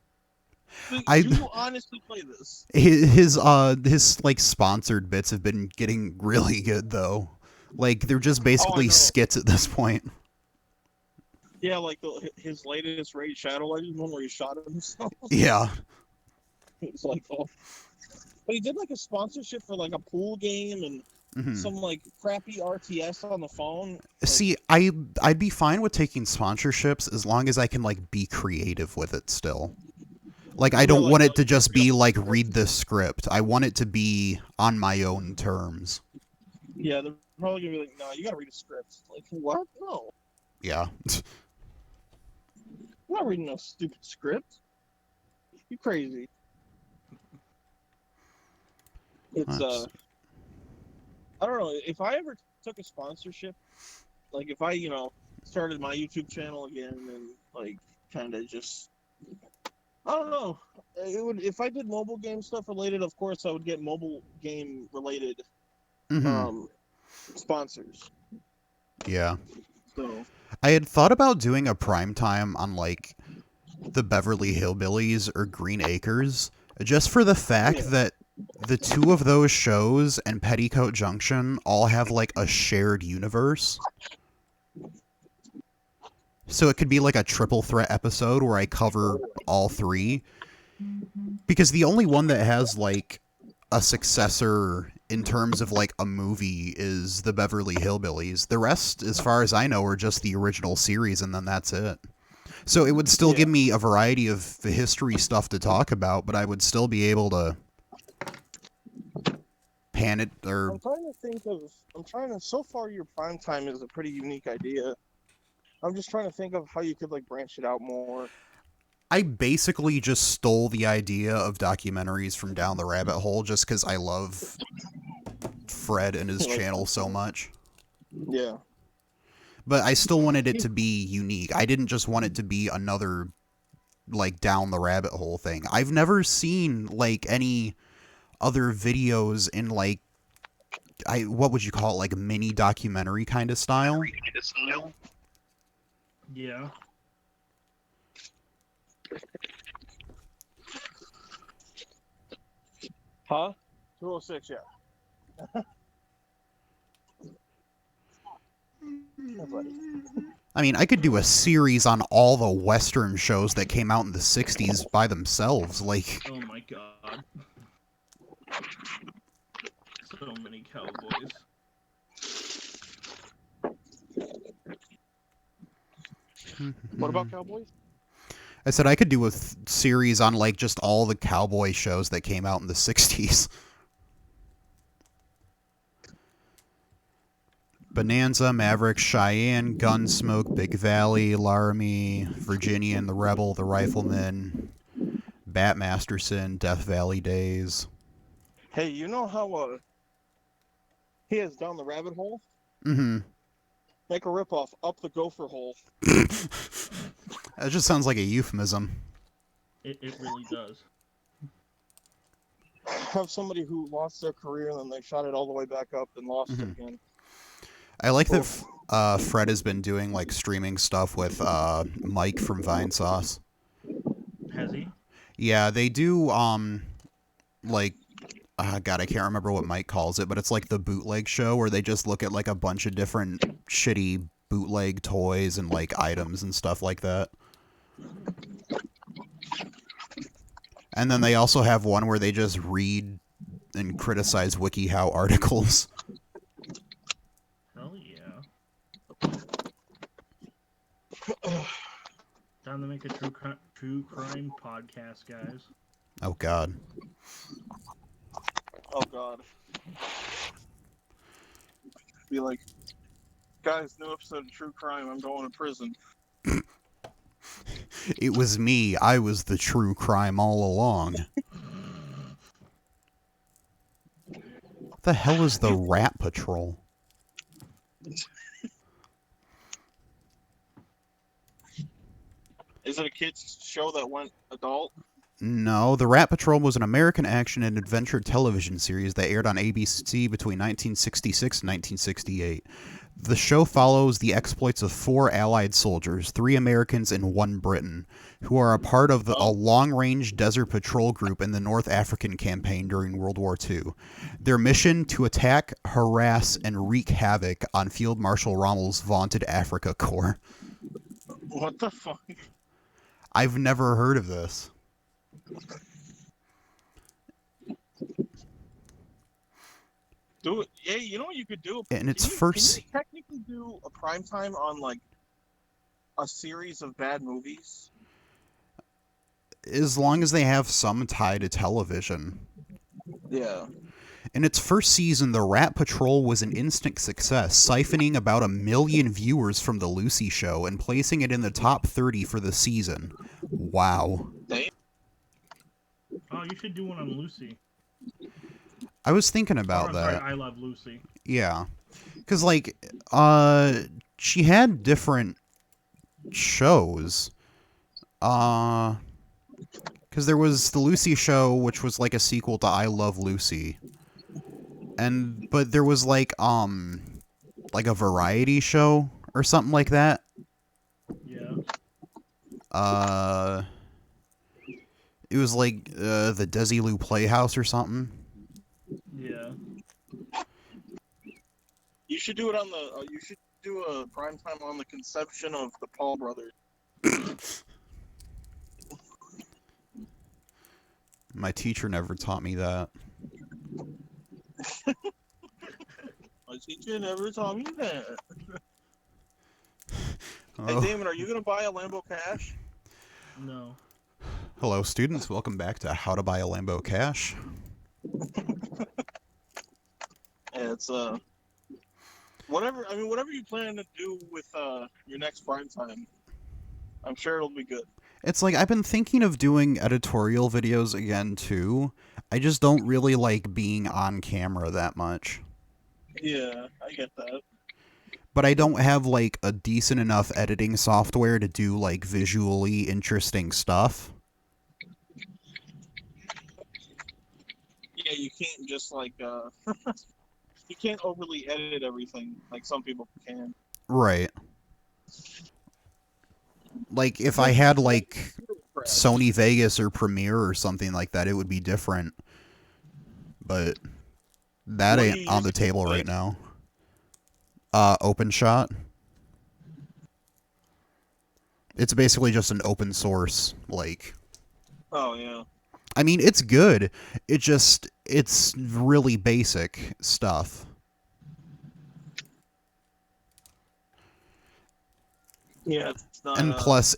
S5: do you honestly play this?
S2: His like sponsored bits have been getting really good though. Like, they're just basically skits at this point.
S5: Yeah, like his latest Raid Shadow Legends one where he shot himself.
S2: Yeah.
S5: It's like, oh. But he did like a sponsorship for like a pool game and some like crappy RTS on the phone. Like,
S2: see, I'd be fine with taking sponsorships as long as I can like be creative with it still. Like, I don't want it to just be like, read this script. I want it to be on my own terms.
S5: Yeah, they're probably gonna be like, no, you gotta read a script. Like, what? No.
S2: Yeah.
S5: I'm not reading no stupid script. You crazy. It's I don't know, if I ever took a sponsorship, like if I, started my YouTube channel again and like kinda just, I don't know. It would, if I did mobile game stuff related, of course I would get mobile game related sponsors.
S2: Yeah.
S5: So
S2: I had thought about doing a primetime on like the Beverly Hillbillies or Green Acres, just for the fact that the two of those shows and Petticoat Junction all have like a shared universe. So it could be like a triple threat episode where I cover all three. Because the only one that has like a successor in terms of like a movie is the Beverly Hillbillies. The rest, as far as I know, are just the original series, and then that's it. So it would still give me a variety of history stuff to talk about, but I would still be able to pan it or.
S5: I'm trying to think of. So far, your prime time is a pretty unique idea. I'm just trying to think of how you could like branch it out more.
S2: I basically just stole the idea of documentaries from Down the Rabbit Hole just because I love Fred and his channel so much.
S5: Yeah.
S2: But I still wanted it to be unique. I didn't just want it to be another, like, Down the Rabbit Hole thing. I've never seen, like, any other videos in, like, what would you call it, like, mini documentary kind of style?
S1: Yeah.
S5: Huh? 206, yeah. Yeah, buddy.
S2: I mean, I could do a series on all the Western shows that came out in the 60s by themselves. Like,
S1: Oh my god. So many cowboys.
S5: What about cowboys?
S2: I said I could do a series on, like, just all the cowboy shows that came out in the 60s. Bonanza, Maverick, Cheyenne, Gunsmoke, Big Valley, Laramie, Virginia and the Rebel, The Rifleman, Bat Masterson, Death Valley Days.
S5: Hey, you know how he has Down the Rabbit Hole?
S2: Mm-hmm.
S5: Make a ripoff, Up the Gopher Hole.
S2: That just sounds like a euphemism.
S1: It really does.
S5: Have somebody who lost their career and then they shot it all the way back up and lost it again.
S2: I like that Fred has been doing, like, streaming stuff with Mike from Vinesauce.
S1: Has he?
S2: Yeah, they do, like, God, I can't remember what Mike calls it, but it's like the bootleg show where they just look at, like, a bunch of different shitty bootleg toys and, like, items and stuff like that. And then they also have one where they just read and criticize WikiHow articles.
S1: Hell yeah. Time to make a true crime podcast, guys.
S2: Oh, God.
S5: Oh, God. Be like, guys, new episode of True Crime, I'm going to prison.
S2: It was me. I was the true crime all along. What the hell is the Rat Patrol?
S5: Is it a kid's show that went adult?
S2: No, the Rat Patrol was an American action and adventure television series that aired on ABC between 1966 and 1968. The show follows the exploits of 4 Allied soldiers, 3 Americans and 1 Briton, who are a part of a long-range desert patrol group in the North African campaign during World War II. Their mission, to attack, harass, and wreak havoc on Field Marshal Rommel's vaunted Africa Corps.
S5: What the fuck?
S2: I've never heard of this.
S5: Do it. Yeah, you know what you could do?
S2: And it's
S5: Can you technically do a primetime on, like, a series of bad movies?
S2: As long as they have some tie to television.
S5: Yeah.
S2: In its first season, the Rat Patrol was an instant success, siphoning about 1 million viewers from The Lucy Show and placing it in the top 30 for the season. Wow.
S1: Oh, you should do one on Lucy.
S2: I was thinking about that.
S1: Sorry, I Love Lucy.
S2: Yeah. Because, like, she had different shows. Because there was The Lucy Show, which was, like, a sequel to I Love Lucy. But there was, like a variety show or something like that.
S1: Yeah.
S2: It was, like, the Desilu Playhouse or something.
S1: Yeah.
S5: You should do it on the. You should do a primetime on the conception of the Paul brothers.
S2: My teacher never taught me that.
S5: I teach you every time you can. Hey,
S2: Oh.
S5: Damon, are you going to buy a Lambo Cash?
S1: No.
S2: Hello, students. Welcome back to How to Buy a Lambo Cash.
S5: Yeah, it's, whatever you plan to do with, your next prime time, I'm sure it'll be good.
S2: It's like, I've been thinking of doing editorial videos again, too. I just don't really like being on camera that much.
S5: Yeah, I get that.
S2: But I don't have, like, a decent enough editing software to do, like, visually interesting stuff.
S5: Yeah, you can't just, like, you can't overly edit everything like some people can.
S2: Right. Like, if I had, like, Sony Vegas or Premiere or something like that, it would be different. But that
S5: What do
S2: ain't
S5: you
S2: on the
S5: use
S2: table
S5: for
S2: right now. OpenShot. It's basically just an open source, like...
S5: Oh, yeah.
S2: I mean, it's good. It's really basic stuff.
S5: Yeah, it's not,
S2: And plus,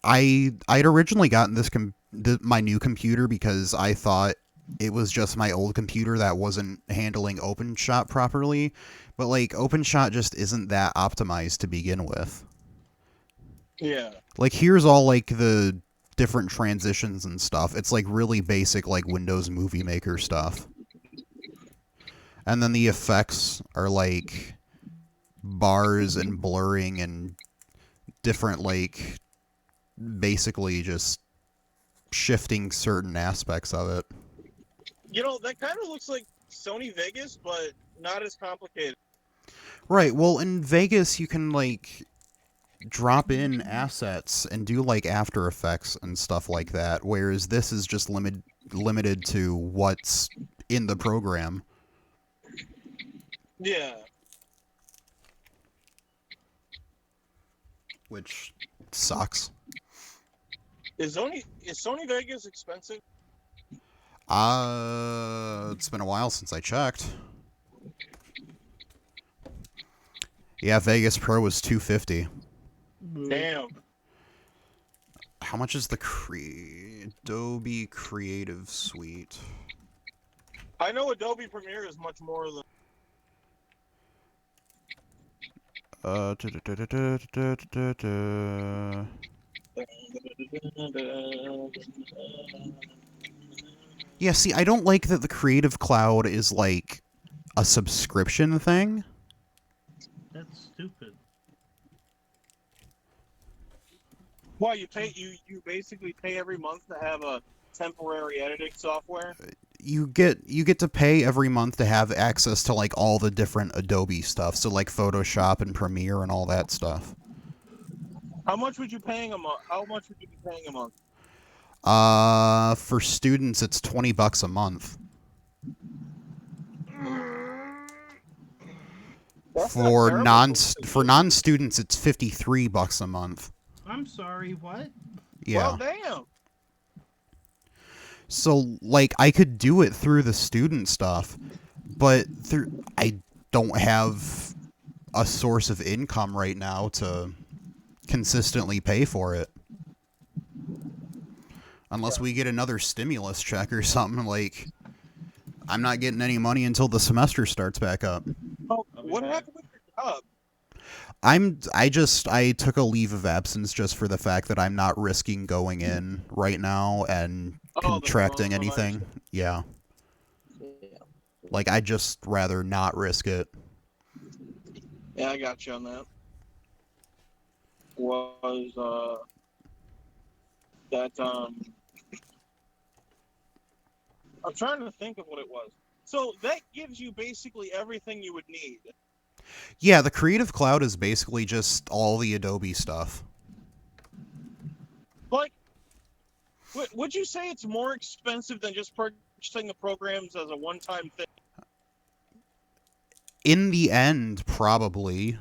S2: I'd originally gotten my new computer because I thought it was just my old computer that wasn't handling OpenShot properly. But, like, OpenShot just isn't that optimized to begin with.
S5: yeah.
S2: Like, here's all, like, the different transitions and stuff. It's, like, really basic, like, Windows Movie Maker stuff. And then the effects are, like, bars and blurring and different, like, basically just shifting certain aspects of it.
S5: You know, that kind of looks like Sony Vegas, but not as complicated.
S2: Right, well, in Vegas, you can, like, drop in assets and do, like, After Effects and stuff like that, whereas this is just limited to what's in the program.
S5: Yeah.
S2: Which sucks.
S5: Is Sony Vegas expensive?
S2: It's been a while since I checked. Yeah, Vegas Pro was $250.
S5: Damn.
S2: How much is the Adobe Creative Suite?
S5: I know Adobe Premiere is much more than.
S2: Yeah, see, I don't like that the Creative Cloud is, like, a subscription thing.
S1: That's stupid.
S5: Why you basically pay every month to have a temporary editing software?
S2: You get to pay every month to have access to, like, all the different Adobe stuff, so, like, Photoshop and Premiere and all that stuff.
S5: How much would you be paying a month?
S2: For students, it's $20 a month.
S5: That's
S2: For
S5: not terrible.
S2: non-students, it's $53 a month.
S1: I'm sorry, what?
S2: Yeah.
S5: Well, damn.
S2: So, like, I could do it through the student stuff, but I don't have a source of income right now to consistently pay for it. Unless we get another stimulus check or something, like, I'm not getting any money until the semester starts back up.
S5: Oh, what happened with your job?
S2: I took a leave of absence just for the fact that I'm not risking going in right now and contracting anything. Yeah. Like, I'd just rather not risk it.
S5: Yeah, I got you on that. I'm trying to think of what it was. So that gives you basically everything you would need.
S2: Yeah, the Creative Cloud is basically just all the Adobe stuff.
S5: Like, would you say it's more expensive than just purchasing the programs as a one-time thing?
S2: In the end, probably.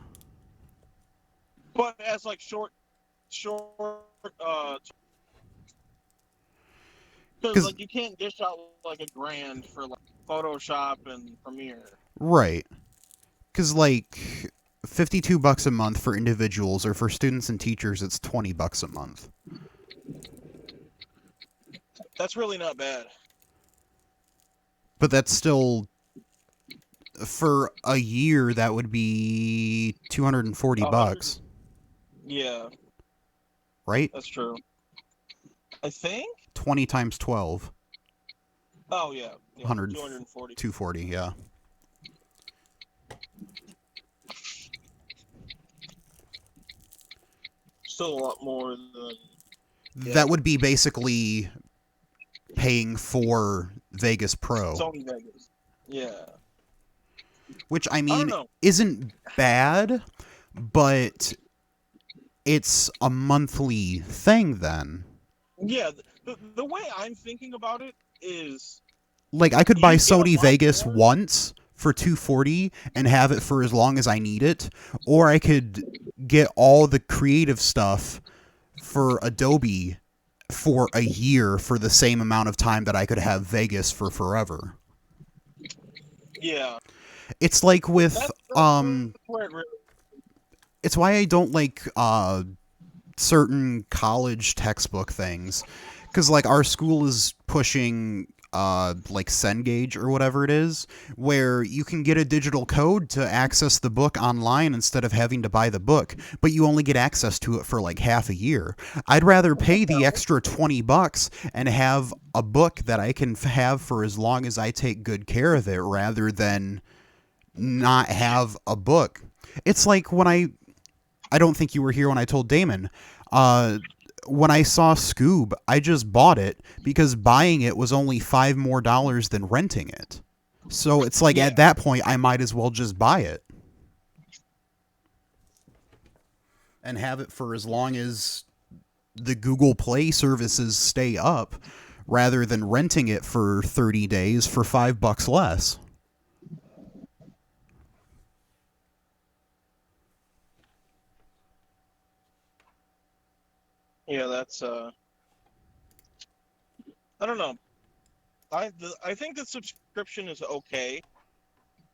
S5: But as like short, because like you can't dish out like $1,000 for like Photoshop and Premiere.
S2: Right. Because, like, $52 a month for individuals, or for students and teachers, it's $20 a month.
S5: That's really not bad.
S2: But that's still, for a year, that would be $240.
S5: Yeah,
S2: Right?
S5: that's true. I think?
S2: 20 times 12.
S5: Oh, yeah. 240.
S2: 240, yeah.
S5: Still a lot more than...
S2: That would be basically paying for Vegas Pro.
S5: Sony Vegas. Yeah.
S2: Which, I
S5: I
S2: mean,
S5: don't know.
S2: isn't bad, but it's a monthly thing then.
S5: Yeah, the way I'm thinking about it is...
S2: Like, I could buy
S5: You get a
S2: Sony
S5: lot
S2: Vegas
S5: more.
S2: once for $240 and have it for as long as I need it, or I could get all the creative stuff for Adobe for a year for the same amount of time that I could have Vegas for forever.
S5: Yeah.
S2: It's like with
S5: That's where it really...
S2: it's why I don't like certain college textbook things, because like our school is pushing like Cengage or whatever it is, where you can get a digital code to access the book online instead of having to buy the book, but you only get access to it for like half a year. I'd rather pay the extra $20 and have a book that I can have for as long as I take good care of it, rather than not have a book. It's like when I don't think you were here when I told Damon, when I saw Scoob, I just bought it because buying it was only $5 more than renting it. So it's like, at that point, I might as well just buy it and have it for as long as the Google Play services stay up, rather than renting it for 30 days for $5 less.
S5: Yeah, that's I don't know. I think the subscription is okay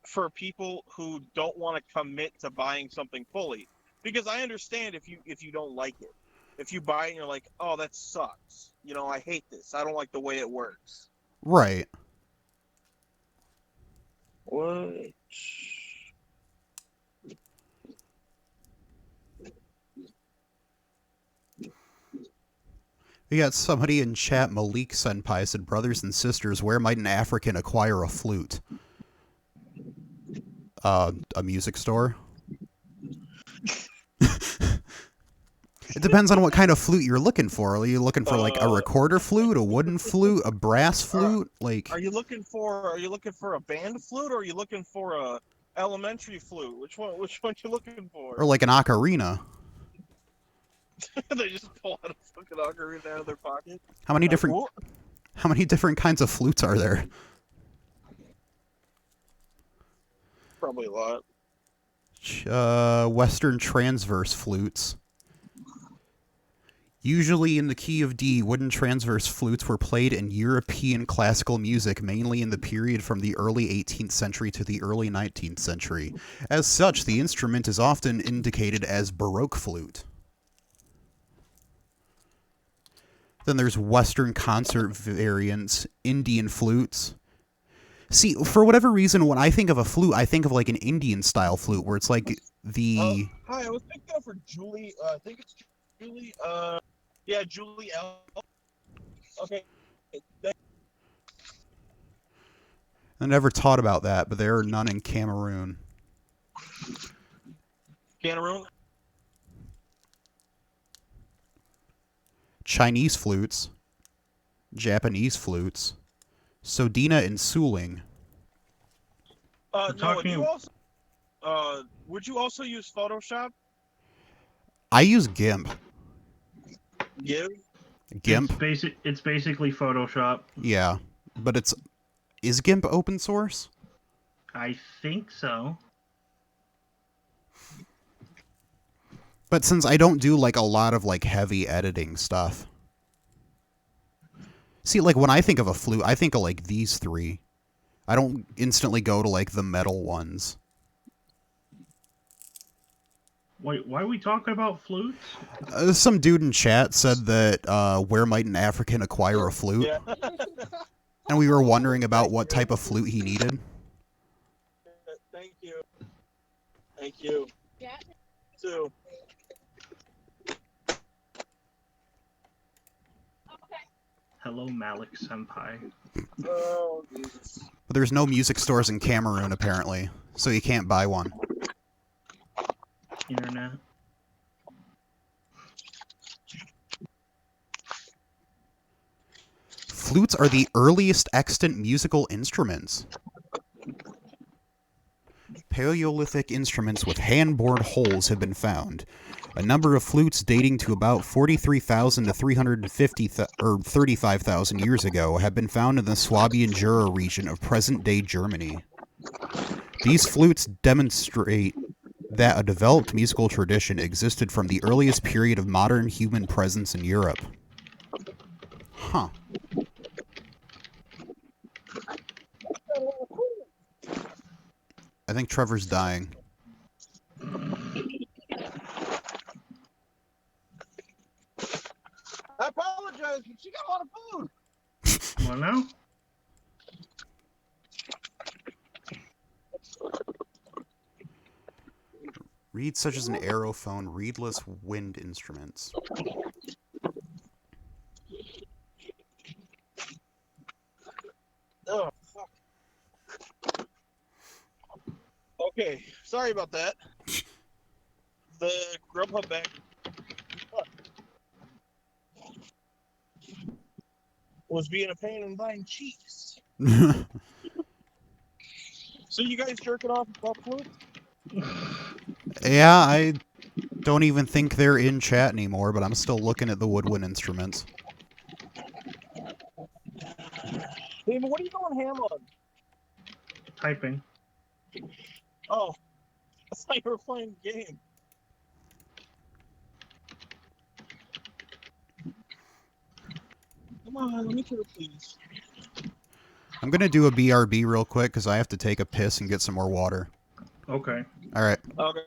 S5: for people who don't want to commit to buying something fully, because I understand if you don't like it. If you buy it and you're like, "Oh, that sucks. You know, I hate this. I don't like the way it works."
S2: Right.
S5: What?
S2: We got somebody in chat, Malik Senpai, said, brothers and sisters, where might an African acquire a flute? A music store? It depends on what kind of flute you're looking for. Are you looking for like a recorder flute, a wooden flute, a brass flute? Like,
S5: Are you looking for a band flute, or are you looking for a elementary flute? Which one you looking for?
S2: or like an ocarina?
S5: They just pull out a fucking ocarina out of their pocket.
S2: How many different kinds of flutes are there?
S5: Probably a lot.
S2: Western transverse flutes. Usually in the key of D, wooden transverse flutes were played in European classical music, mainly in the period from the early 18th century to the early 19th century. As such, the instrument is often indicated as Baroque flute. Then there's Western concert variants, Indian flutes. See, for whatever reason, when I think of a flute, I think of like an Indian-style flute, where it's like the...
S5: Hi, I was thinking of for Julie, I think it's Julie, yeah, Julie L. Okay.
S2: I never taught about that, but there are none in Cameroon.
S5: Cameroon?
S2: Chinese flutes, Japanese flutes, Sodina and Suling.
S5: Would you also use Photoshop?
S2: I use GIMP.
S5: GIMP?
S2: GIMP?
S1: It's basically Photoshop.
S2: Yeah, but is GIMP open source?
S1: I think so.
S2: But since I don't do like a lot of like heavy editing stuff. See, like when I think of a flute, I think of like these three. I don't instantly go to, like, the metal ones.
S1: Wait, why are we talking about flutes?
S2: Some dude in chat said that, where might an African acquire a flute?
S5: Yeah.
S2: And we were wondering about what type of flute he needed.
S5: Thank you. Thank you. Yeah. Too.
S1: Hello, Malik Senpai.
S5: Oh, Jesus.
S2: But there's no music stores in Cameroon, apparently, so you can't buy one.
S1: Internet.
S2: Flutes are the earliest extant musical instruments. Paleolithic instruments with hand-bored holes have been found. A number of flutes dating to about 43,000 to 35,000 years ago have been found in the Swabian Jura region of present-day Germany. These flutes demonstrate that a developed musical tradition existed from the earliest period of modern human presence in Europe. Huh. I think Trevor's dying.
S5: I apologize, but she got a lot of food.
S1: Well, now?
S2: Reeds such as an aerophone, reedless wind instruments.
S5: Oh, fuck. Okay, sorry about that. The Grubhub bag. Was being a pain in buying cheeks. So you guys jerking off about flutes?
S2: Yeah, I don't even think they're in chat anymore, but I'm still looking at the woodwind instruments.
S5: David, what are you going ham on?
S1: Typing.
S5: Oh, I thought you were playing a game. Come on, let me hear it, please.
S2: I'm going to do a BRB real quick because I have to take a piss and get some more water.
S1: Okay.
S2: All right.
S5: Okay.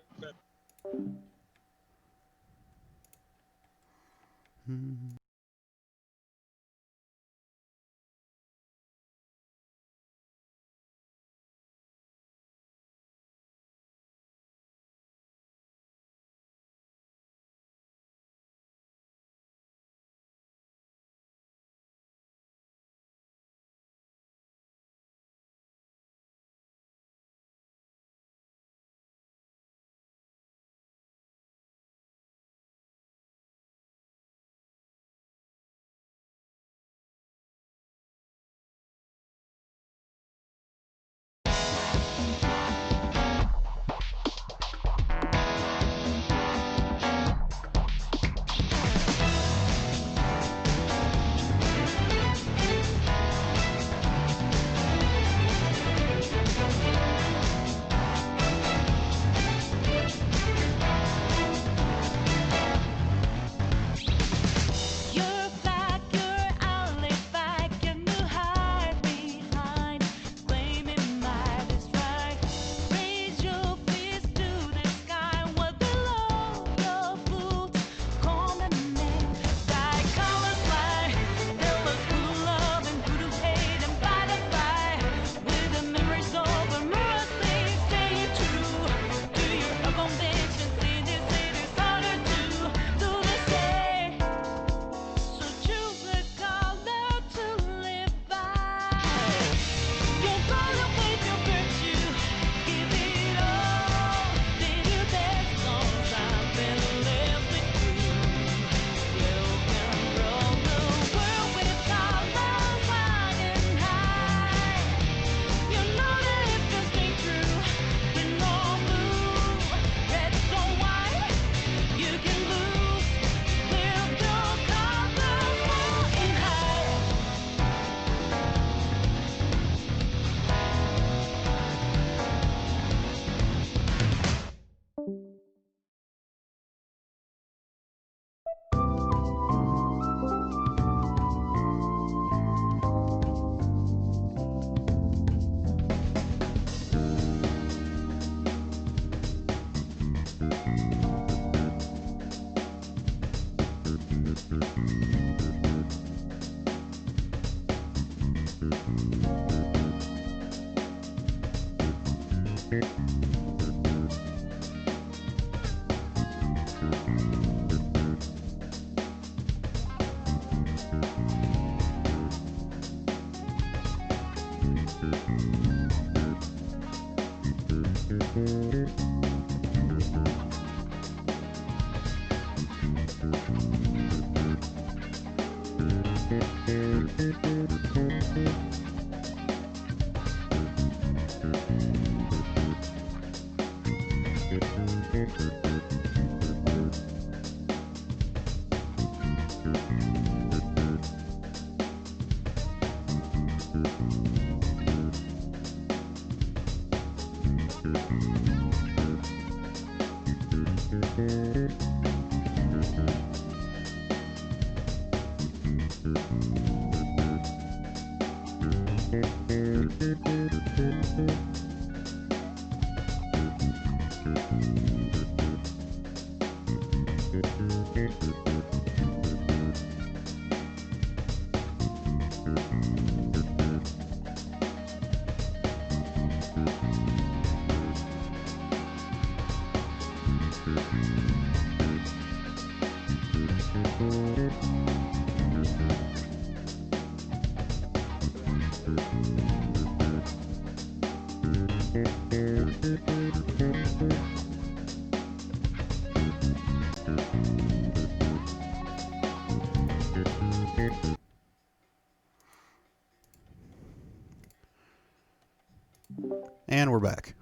S2: And we're back.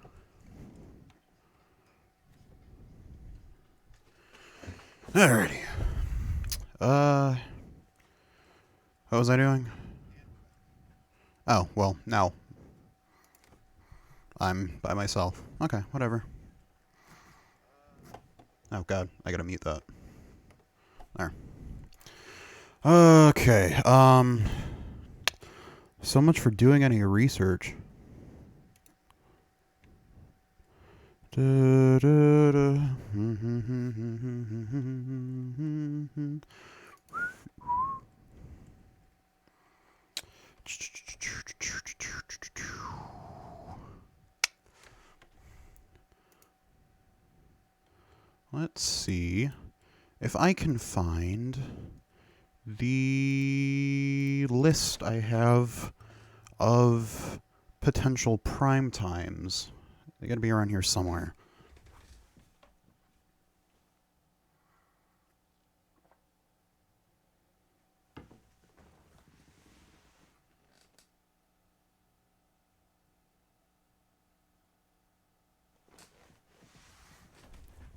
S2: Alrighty. What was I doing? Oh, well, now I'm by myself. Okay, whatever. Oh god, I gotta mute that. There. Okay, so much for doing any research. Let's see if I can find the list I have of potential prime times. They gotta be around here somewhere.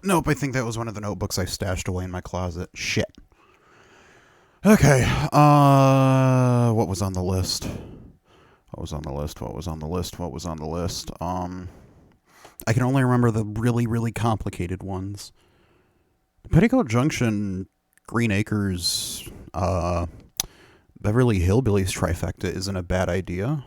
S2: Nope, I think that was one of the notebooks I stashed away in my closet. Shit. Okay, what was on the list? What was on the list? What was on the list? What was on the list? I can only remember the really, really complicated ones. Petticoat Junction, Green Acres, Beverly Hillbillies trifecta isn't a bad idea.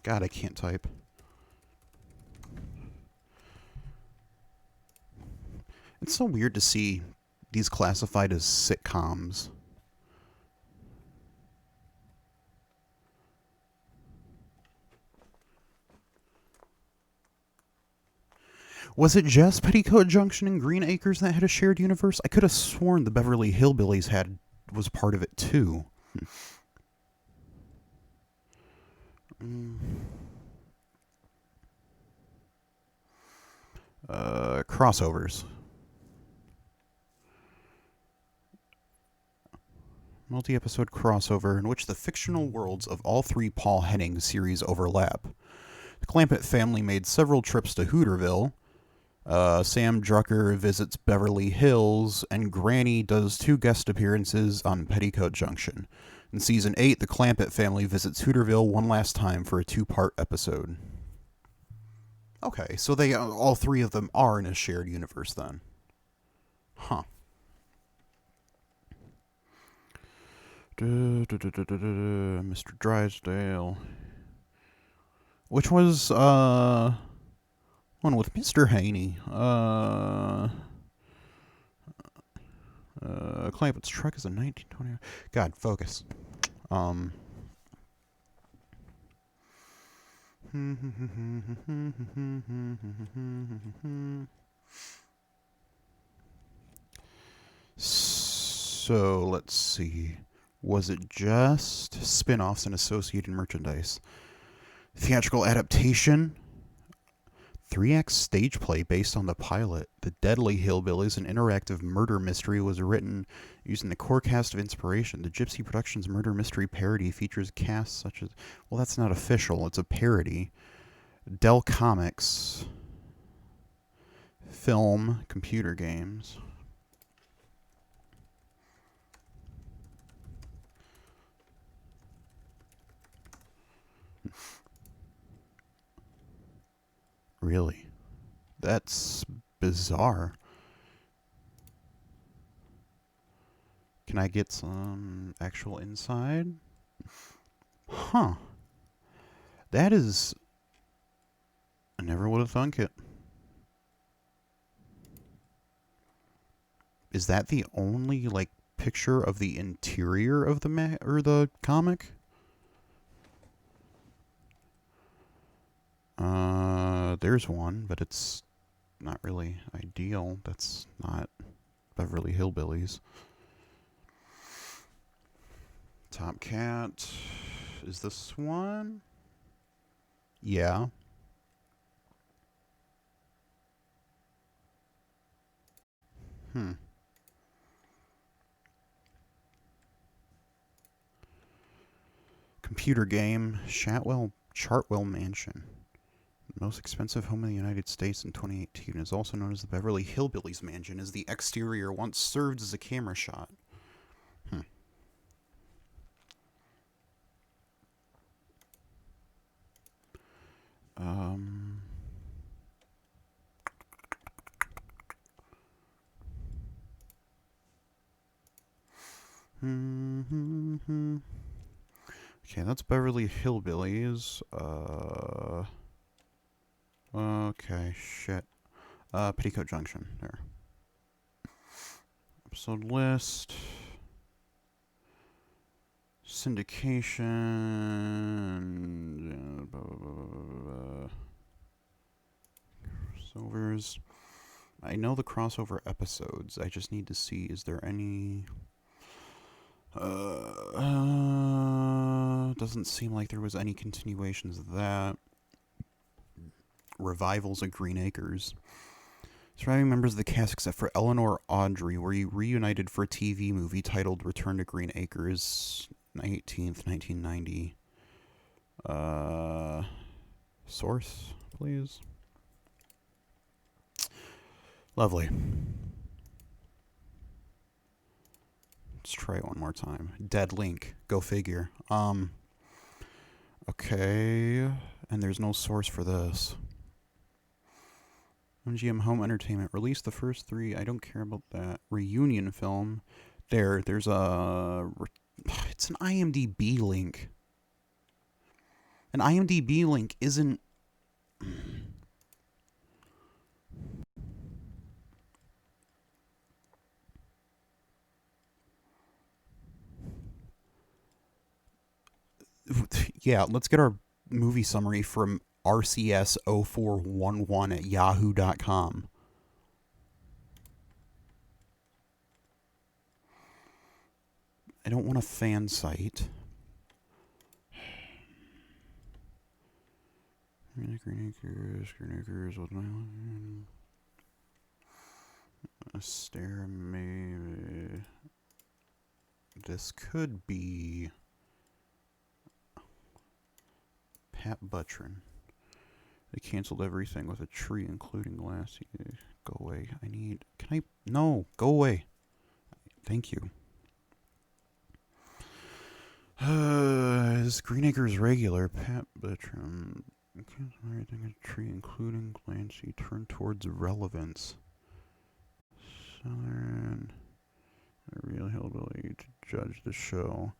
S2: God, I can't type. It's so weird to see these classified as sitcoms. Was it just Petticoat Junction and Green Acres that had a shared universe? I could have sworn the Beverly Hillbillies was part of it too. Crossovers. Multi-episode crossover in which the fictional worlds of all three Paul Henning series overlap. The Clampett family made several trips to Hooterville. Sam Drucker visits Beverly Hills, and Granny does 2 guest appearances on Petticoat Junction. In Season 8, the Clampett family visits Hooterville one last time for a 2-part episode. Okay, so they all 3 of them are in a shared universe then. Huh. Mr. Drysdale. Which was, One with Mr. Haney. Clampet's truck is a 1920. God, focus. So, let's see. Was it just spin-offs and associated merchandise? Theatrical adaptation? 3-act stage play based on the pilot. The Deadly Hillbillies, an interactive murder mystery, was written using the core cast of inspiration. The Gypsy Productions murder mystery parody features casts such as... Well, that's not official. It's a parody. Dell Comics. Film. Computer games. Really? That's bizarre. Can I get some actual inside? Huh. That is... I never would have thunk it. Is that the only, like, picture of the interior of the the comic? There's one, but it's not really ideal. That's not Beverly Hillbillies. Top Cat. Is this one? Yeah. Computer game. Chartwell Mansion. The most expensive home in the United States in 2018 is also known as the Beverly Hillbillies Mansion, as the exterior once served as a camera shot. Okay, that's Beverly Hillbillies. Okay, shit. Petticoat Junction, there. Episode list. Syndication. Crossovers. I know the crossover episodes. I just need to see, is there any... doesn't seem like there was any continuations of that. Revivals of Green Acres. Surviving members of the cast, except for Eleanor Audrey, were reunited for a TV movie titled Return to Green Acres, 18th, 1990. Source, please. Lovely. Let's try it one more time. Dead Link. Go figure. Okay. And there's no source for this. MGM Home Entertainment released the first 3. I don't care about that. Reunion film. There's a... It's an IMDb link. An IMDb link isn't... Yeah, let's get our movie summary from rcs0411@yahoo.com. I don't want a fan site. Green Acres, what's my line? A stare, maybe. This could be Pat Buttrin. They canceled everything with a tree, including glass. Go away. No, go away. Thank you. Is Green Acres regular? Pat Buttrin. Canceled everything with a tree, including Clancy. Turned towards relevance. Southern. A real hillbilly to judge the show.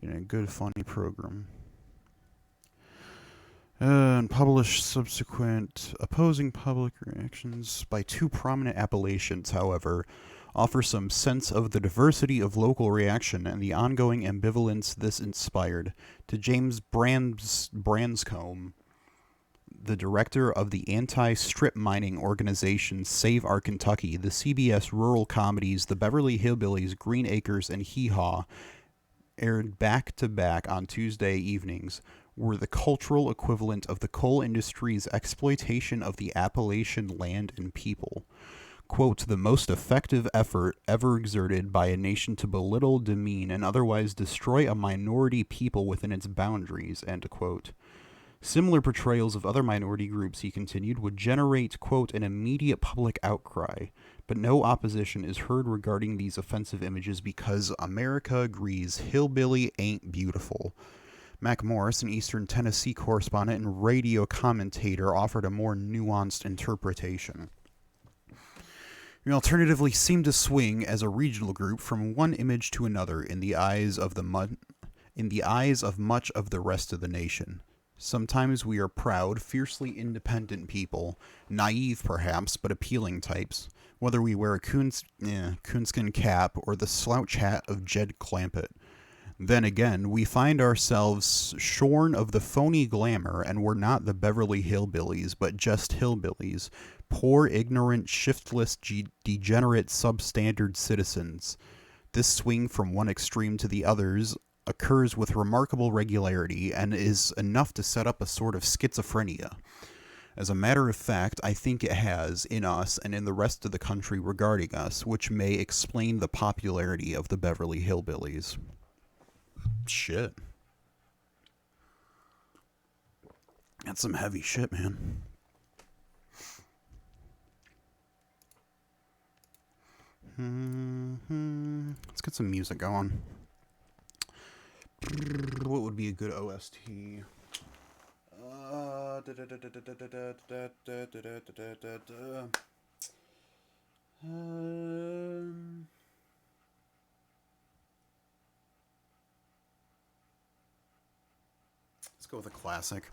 S2: In a good, funny program. And published subsequent opposing public reactions by two prominent appellations, however, offer some sense of the diversity of local reaction and the ongoing ambivalence this inspired. To James Branscombe, the director of the anti-strip mining organization Save Our Kentucky, the CBS rural comedies The Beverly Hillbillies, Green Acres, and Hee Haw, aired back-to-back on Tuesday evenings, were the cultural equivalent of the coal industry's exploitation of the Appalachian land and people. Quote, the most effective effort ever exerted by a nation to belittle, demean, and otherwise destroy a minority people within its boundaries, end quote. Similar portrayals of other minority groups, he continued, would generate, quote, an immediate public outcry, but no opposition is heard regarding these offensive images because America agrees hillbilly ain't beautiful. Mac Morris, an Eastern Tennessee correspondent and radio commentator, offered a more nuanced interpretation. We alternatively seem to swing as a regional group from one image to another in the eyes of much of the rest of the nation. Sometimes we are proud, fiercely independent people, naive perhaps, but appealing types, whether we wear a coonskin cap or the slouch hat of Jed Clampett. Then again, we find ourselves shorn of the phony glamour, and we're not the Beverly Hillbillies, but just hillbillies, poor, ignorant, shiftless, degenerate, substandard citizens. This swing from one extreme to the others occurs with remarkable regularity and is enough to set up a sort of schizophrenia. As a matter of fact, I think it has, in us and in the rest of the country regarding us, which may explain the popularity of the Beverly Hillbillies. Shit. That's some heavy shit, man. Let's get some music going. What would be a good OST? Let's go with a classic.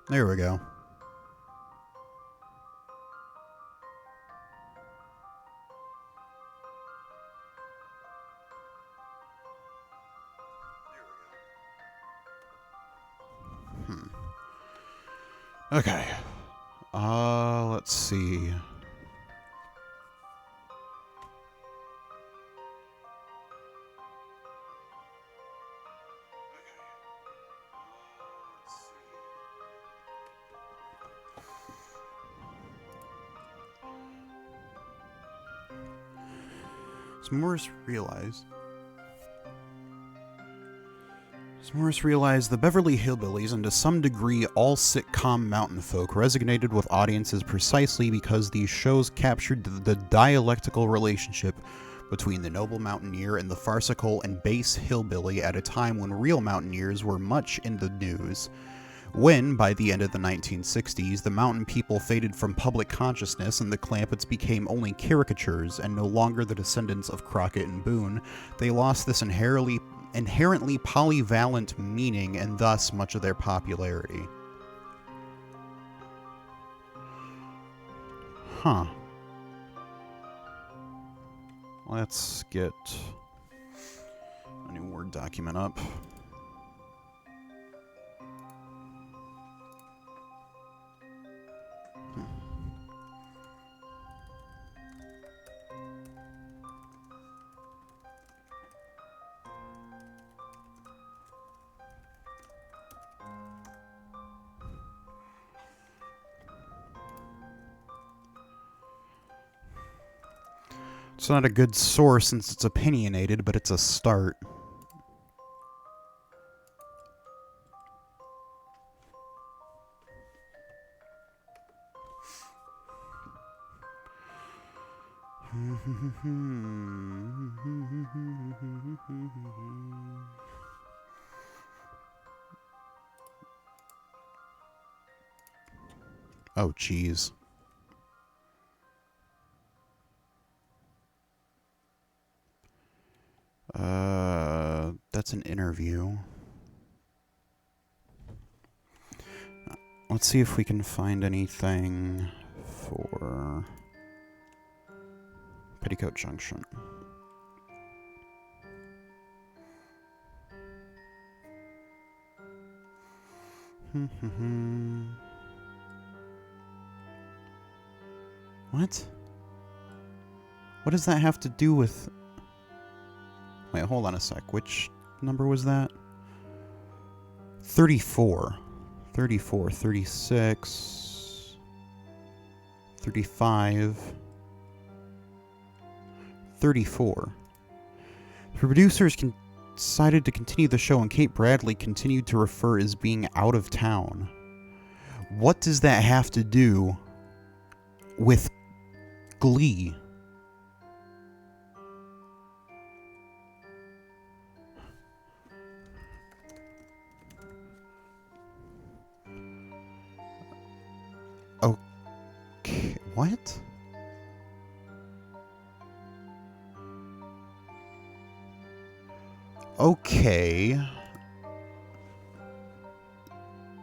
S2: There we go. Okay. Let's see. Morris realized the Beverly Hillbillies, and to some degree all sitcom mountain folk, resonated with audiences precisely because these shows captured the dialectical relationship between the noble mountaineer and the farcical and base hillbilly at a time when real mountaineers were much in the news. When, by the end of the 1960s, the mountain people faded from public consciousness and the Clampetts became only caricatures and no longer the descendants of Crockett and Boone, they lost this inherently polyvalent meaning and thus much of their popularity. Huh. Let's get a new Word document up. It's not a good source since it's opinionated, but it's a start. Oh, jeez. That's an interview. Let's see if we can find anything for Petticoat Junction. What? What does that have to do with... Wait, hold on a sec. Which number was that? 34. 34, 36, 35, 34. The producers decided to continue the show, and Kate Bradley continued to refer as being out of town. What does that have to do with Glee? Okay, what? Okay.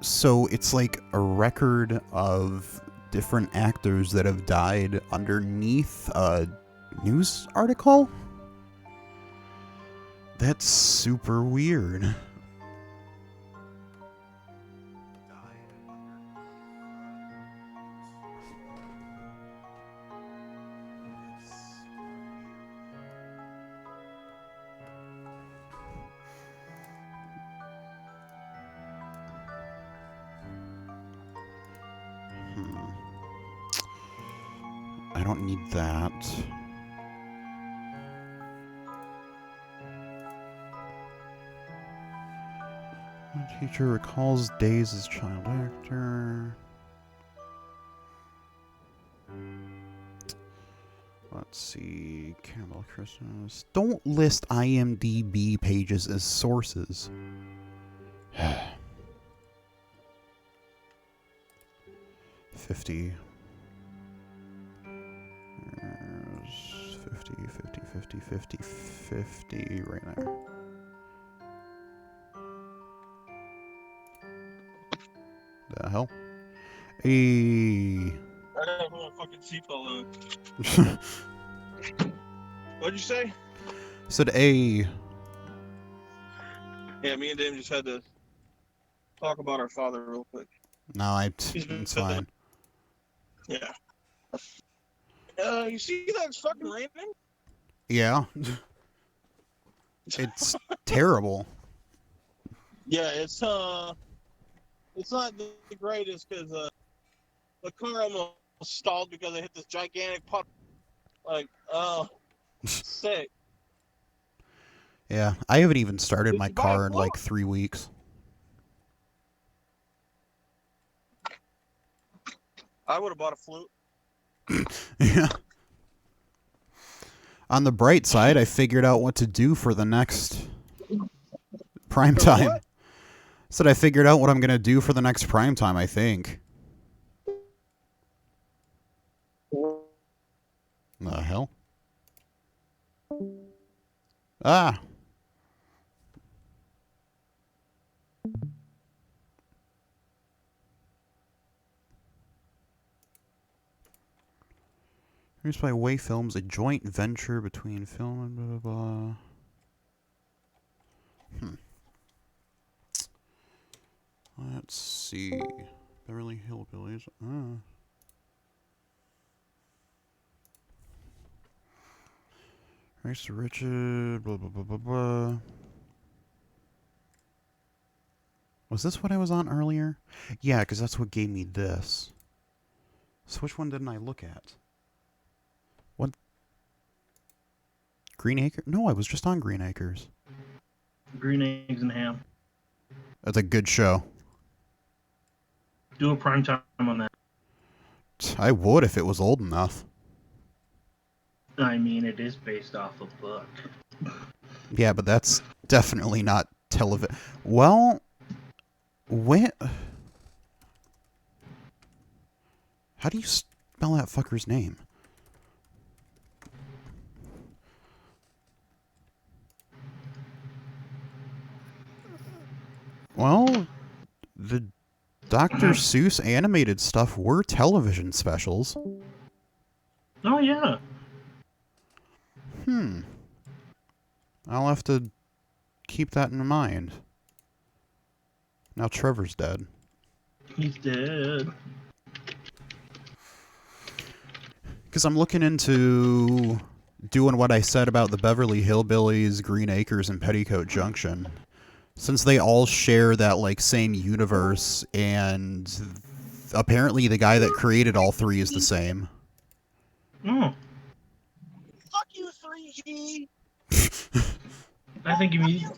S2: So it's like a record of different actors that have died underneath a news article? That's super weird. I don't need that. A teacher recalls days as child actor. Let's see. Campbell Christmas. Don't list IMDb pages as sources. 50. 50 right there. The hell? Hey.
S5: I gotta put my fucking seatbelt on. What'd you say?
S2: Said A.
S5: Yeah, me and Dave just had to talk about our father real quick.
S2: No, it's fine.
S5: Yeah. You see that it's fucking raining?
S2: Yeah. It's terrible.
S5: Yeah, it's not the greatest because the car almost stalled because I hit this gigantic puddle. Like, oh, sick.
S2: Yeah, I haven't even started
S5: Did
S2: my
S5: you buy
S2: car
S5: a
S2: in
S5: flute?
S2: like 3 weeks.
S5: I would have bought a flute.
S2: Yeah. On the bright side, I figured out what to do for the next prime time.
S5: What?
S2: Said I figured out what I'm going to do for the next prime time, I think. The hell? Ah. Produced by Way Films, a joint venture between film and blah, blah, blah. Let's see. Beverly Hillbillies. Race to Richard. Blah, blah, blah, blah, blah. Was this what I was on earlier? Yeah, because that's what gave me this. So which one didn't I look at? What? Green Acres? No, I was just on Green Acres.
S1: Green Eggs and Ham.
S2: That's a good show.
S1: Do a prime time on that.
S2: I would if it was old enough.
S1: I mean, it is based off a book.
S2: Yeah, but that's definitely not television. Well, when? How do you spell that fucker's name? Well, the Dr. Seuss animated stuff were television specials.
S1: Oh, yeah.
S2: I'll have to keep that in mind. Now Trevor's dead.
S1: He's dead.
S2: Because I'm looking into doing what I said about the Beverly Hillbillies, Green Acres, and Petticoat Junction. Since they all share that, like, same universe, and apparently the guy that created all three is the same.
S1: Oh.
S5: Fuck you, 3G.
S1: I think you mean...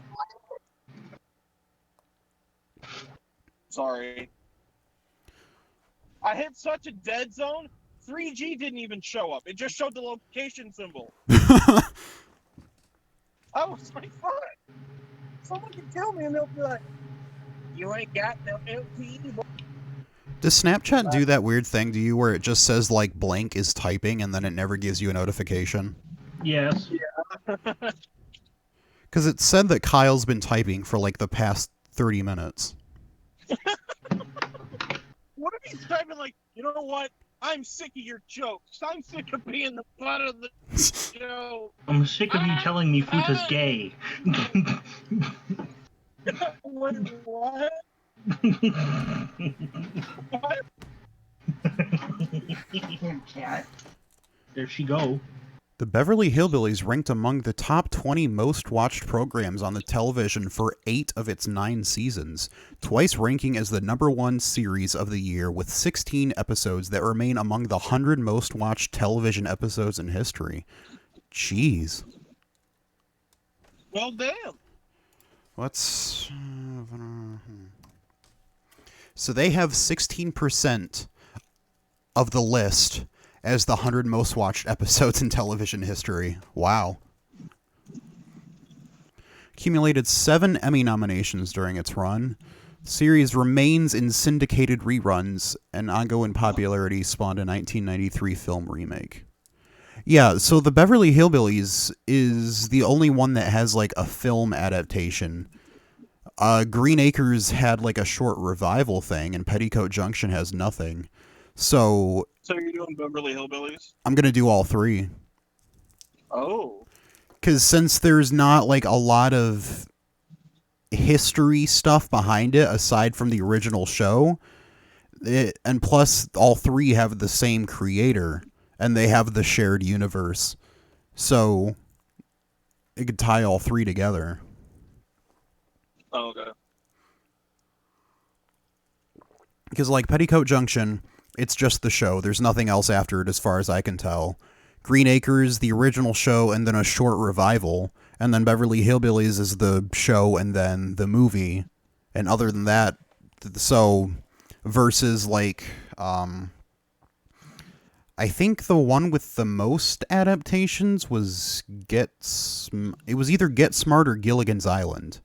S5: Sorry. I hit such a dead zone, 3G didn't even show up. It just showed the location symbol. I was like, fuck. Someone can kill me and they'll be like, you ain't got no LTE.
S2: Does Snapchat do that weird thing to you where it just says, like, blank is typing and then it never gives you a notification?
S1: Yes.
S2: Because it said that Kyle's been typing for, like, the past 30 minutes.
S5: What if he's typing like, you know what? I'm sick of your jokes. I'm sick of being the butt of the joke.
S1: I'm sick of you telling me Futa's gay.
S5: Wait, what? What?
S1: There she go.
S2: The Beverly Hillbillies ranked among the top 20 most watched programs on the television for 8 of its 9 seasons, twice ranking as the #1 series of the year with 16 episodes that remain among the 100 most watched television episodes in history. Jeez.
S5: Well, damn.
S2: Let's... So they have 16% of the list as the 100 most watched episodes in television history. Wow. Accumulated 7 Emmy nominations during its run. The series remains in syndicated reruns, and ongoing popularity spawned a 1993 film remake. Yeah, so the Beverly Hillbillies is the only one that has, like, a film adaptation. Green Acres had, like, a short revival thing, and Petticoat Junction has nothing. So
S5: you're doing Beverly Hillbillies?
S2: I'm going to do all 3.
S5: Oh.
S2: Because since there's not, like, a lot of history stuff behind it, aside from the original show, and plus all 3 have the same creator, and they have the shared universe. So it could tie all 3 together.
S5: Oh, okay.
S2: Because, like, Petticoat Junction, it's just the show. There's nothing else after it as far as I can tell. Green Acres, the original show, and then a short revival. And then Beverly Hillbillies is the show and then the movie. And other than that, so versus, like, I think the one with the most adaptations was it was either Get Smart or Gilligan's Island.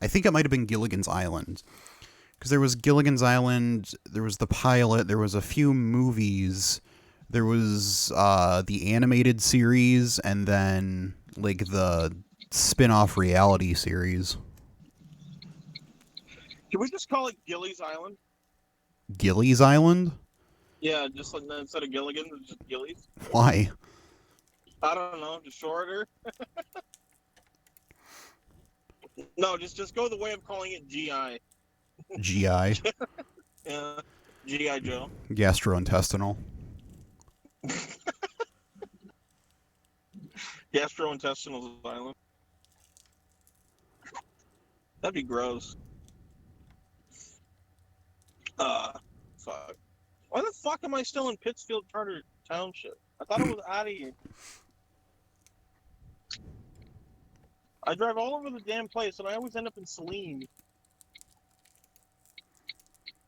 S2: I think it might have been Gilligan's Island. Because there was Gilligan's Island, there was the pilot, there was a few movies, there was the animated series, and then, like, the spin-off reality series.
S5: Can we just call it Gilly's Island?
S2: Gilly's Island?
S5: Yeah, just like instead of Gilligan, it's just Gilly's.
S2: Why?
S5: I don't know, just shorter. No, just go the way of calling it GI.
S2: GI.
S5: Yeah, G.I. Joe.
S2: Gastrointestinal.
S5: Gastrointestinal Island. That'd be gross. Fuck. Why the fuck am I still in Pittsfield Charter Township? I thought I was out of here. I drive all over the damn place, and I always end up in Saline.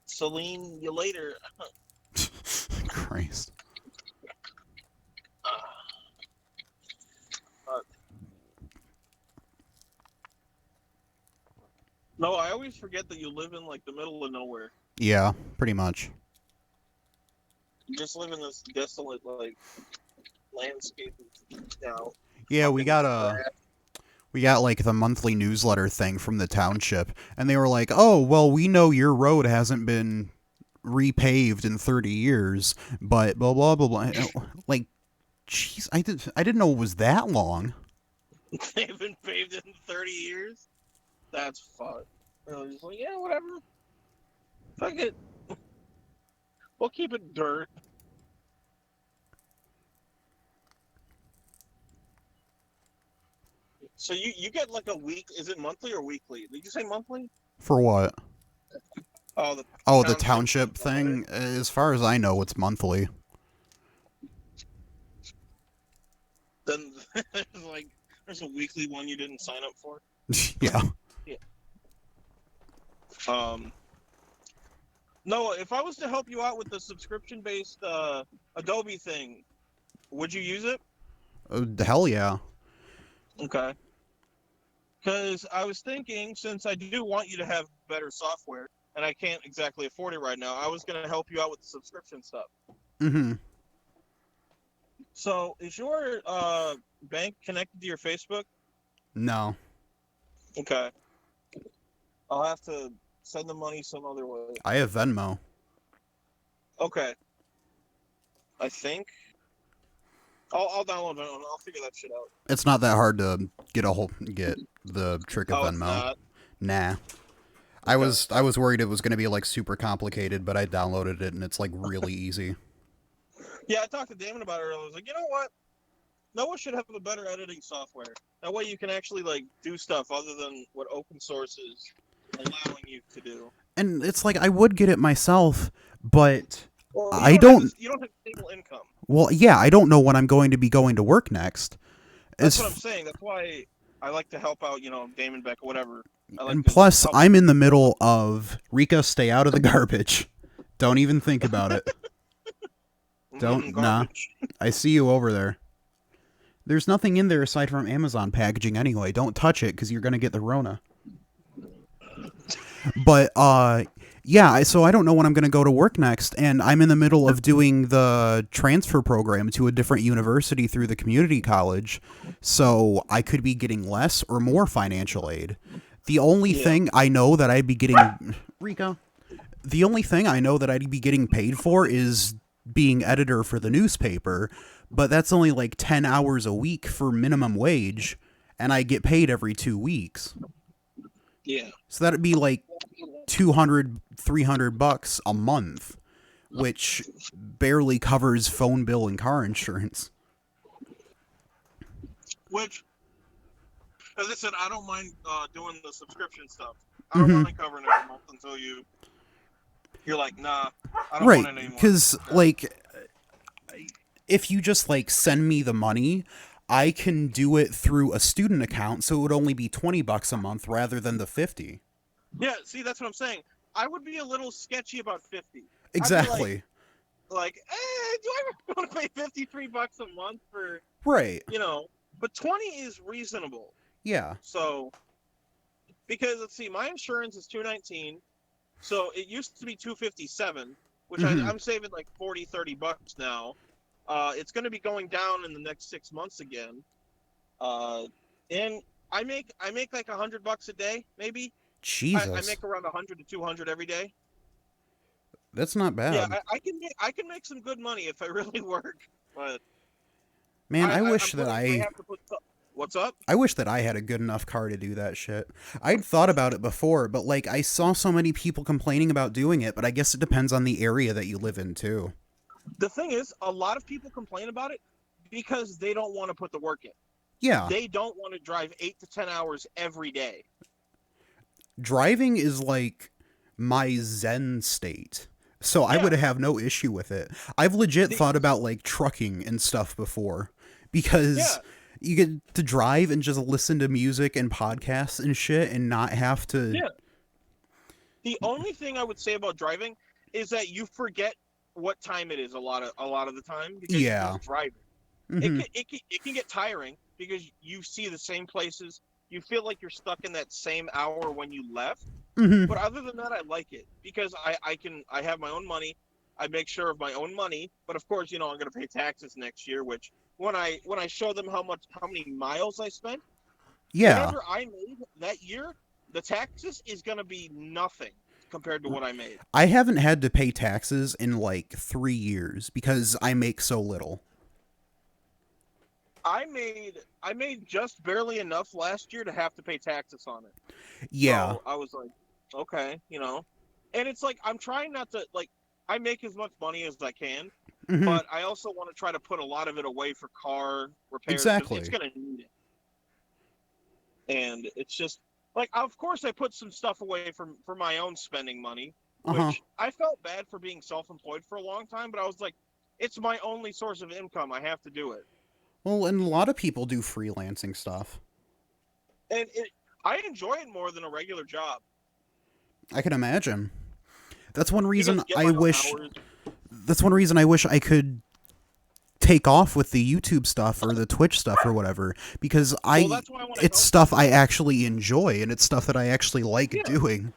S5: Saline, you later.
S2: Christ.
S5: No, I always forget that you live in like the middle of nowhere.
S2: Yeah, pretty much.
S5: You just live in this desolate like landscape now.
S2: Yeah, we got
S5: Grass.
S2: like the monthly newsletter thing from the township, and they were like, "Oh, well, we know your road hasn't been repaved in 30 years, but blah blah blah blah." Like, jeez, I didn't know it was that long.
S5: They've been paved in 30 years. That's fun. I was just like, yeah, whatever. Fuck it. We'll keep it dirt. So you get like a week? Is it monthly or weekly? Did you say monthly?
S2: For what?
S5: Oh,
S2: The township thing. As far as I know, it's monthly.
S5: Then there's a weekly one you didn't sign up for.
S2: Yeah.
S5: Yeah. No, if I was to help you out with the subscription-based Adobe thing, would you use it?
S2: Hell yeah.
S5: Okay. Because I was thinking, since I do want you to have better software, and I can't exactly afford it right now, I was going to help you out with the subscription stuff.
S2: Mm-hmm.
S5: So, is your bank connected to your Facebook?
S2: No.
S5: Okay. I'll have to send the money some other way.
S2: I have Venmo.
S5: Okay. I think. I'll download Venmo and I'll figure that shit out.
S2: It's not that hard to get the trick of
S5: Oh, it's
S2: Venmo.
S5: not?
S2: Nah.
S5: Okay.
S2: I was worried it was going to be like super complicated, but I downloaded it and it's like really easy.
S5: Yeah, I talked to Damon about it earlier. I was like, you know what? Noah should have a better editing software. That way you can actually like do stuff other than what open source is allowing you to do.
S2: And it's like I would get it myself, but
S5: Well,
S2: you don't
S5: have stable income.
S2: Well, yeah, I don't know when I'm going to be going to work next.
S5: That's what I'm saying. That's why I like to help out, Damon Beck, whatever.
S2: And plus, I'm in the middle of Rika, stay out of the garbage. Don't even think about it. Don't, nah. I see you over there. There's nothing in there aside from Amazon packaging anyway. Don't touch it because you're going to get the Rona. But, yeah, so I don't know when I'm going to go to work next, and I'm in the middle of doing the transfer program to a different university through the community college, so I could be getting less or more financial aid. The only thing I know that I'd be getting... Rika? The only thing I know that I'd be getting paid for is being editor for the newspaper, but that's only like 10 hours a week for minimum wage, and I get paid every 2 weeks.
S5: Yeah.
S2: So that'd be like $200, $300 a month, which barely covers phone bill and car insurance.
S5: Which, as I said, I don't mind doing the subscription stuff. I don't mind covering it a month until you're like, nah, I don't want it anymore.
S2: Because, like, if you just, like, send me the money, I can do it through a student account, so it would only be $20 a month rather than the $50.
S5: Yeah, see, that's what I'm saying. I would be a little sketchy about 50.
S2: Exactly.
S5: Like, do I really want to pay $53 a month for,
S2: right?
S5: But 20 is reasonable.
S2: Yeah.
S5: So, because let's see, my insurance is $219, so it used to be $257, which I'm saving like $40-$30 now. It's going to be going down in the next 6 months again. And I make like $100 a day, maybe.
S2: Jesus.
S5: I make around 100 to 200 every day.
S2: That's not bad.
S5: Yeah, I can make some good money if I really work. But
S2: man, I
S5: What's up?
S2: I wish that I had a good enough car to do that shit. I'd thought about it before, but like I saw so many people complaining about doing it, but I guess it depends on the area that you live in too.
S5: The thing is, a lot of people complain about it because they don't want to put the work in.
S2: Yeah.
S5: They don't want to drive 8 to 10 hours every day.
S2: Driving is like my Zen state. So I would have no issue with it. I've legit thought about like trucking and stuff before because you get to drive and just listen to music and podcasts and shit and not have to.
S5: Yeah. The only thing I would say about driving is that you forget what time it is a lot of the time because you're just driving. It can get tiring because you see the same places you feel like you're stuck in that same hour when you left.
S2: Mm-hmm.
S5: But other than that, I like it because I have my own money. I make sure of my own money. But of course, I'm going to pay taxes next year. Which when I show them how many miles I spent,
S2: Yeah.
S5: whatever I made that year, the taxes is going to be nothing compared to what I made.
S2: I haven't had to pay taxes in like 3 years because I make so little.
S5: I made just barely enough last year to have to pay taxes on it.
S2: Yeah.
S5: So I was like, okay, and it's like I'm trying not to I make as much money as I can,
S2: Mm-hmm.
S5: but I also want to try to put a lot of it away for car repairs.
S2: Exactly.
S5: It's gonna need it, and it's just of course I put some stuff away for my own spending money, which I felt bad for being self-employed for a long time, but I was like, it's my only source of income. I have to do it.
S2: Well, and a lot of people do freelancing stuff.
S5: And I enjoy it more than a regular job.
S2: I can imagine. That's one reason I wish.
S5: Hours.
S2: That's one reason I wish I could take off with the YouTube stuff or the Twitch stuff or whatever, because it's stuff I actually enjoy and it's stuff that I actually like doing.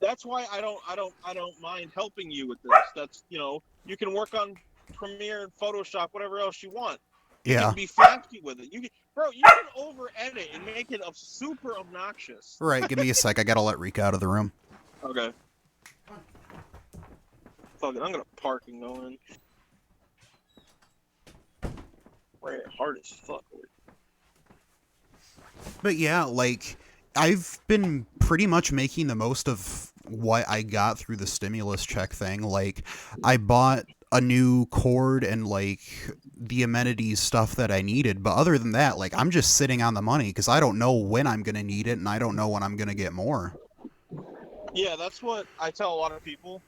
S5: That's why I don't mind helping you with this. That's you can work on Premiere, Photoshop, whatever else you want. You can be flashy with it. You can over edit and make it super obnoxious.
S2: Right, give me a sec. I gotta let Reek out of the room.
S5: Okay. Fuck it, I'm gonna park and go in. Right, hard as fuck.
S2: But yeah, I've been pretty much making the most of what I got through the stimulus check thing. I bought a new cord and the amenities stuff that I needed, but other than that, I'm just sitting on the money because I don't know when I'm gonna need it and I don't know when I'm gonna get more. Yeah,
S5: that's what I tell a lot of people.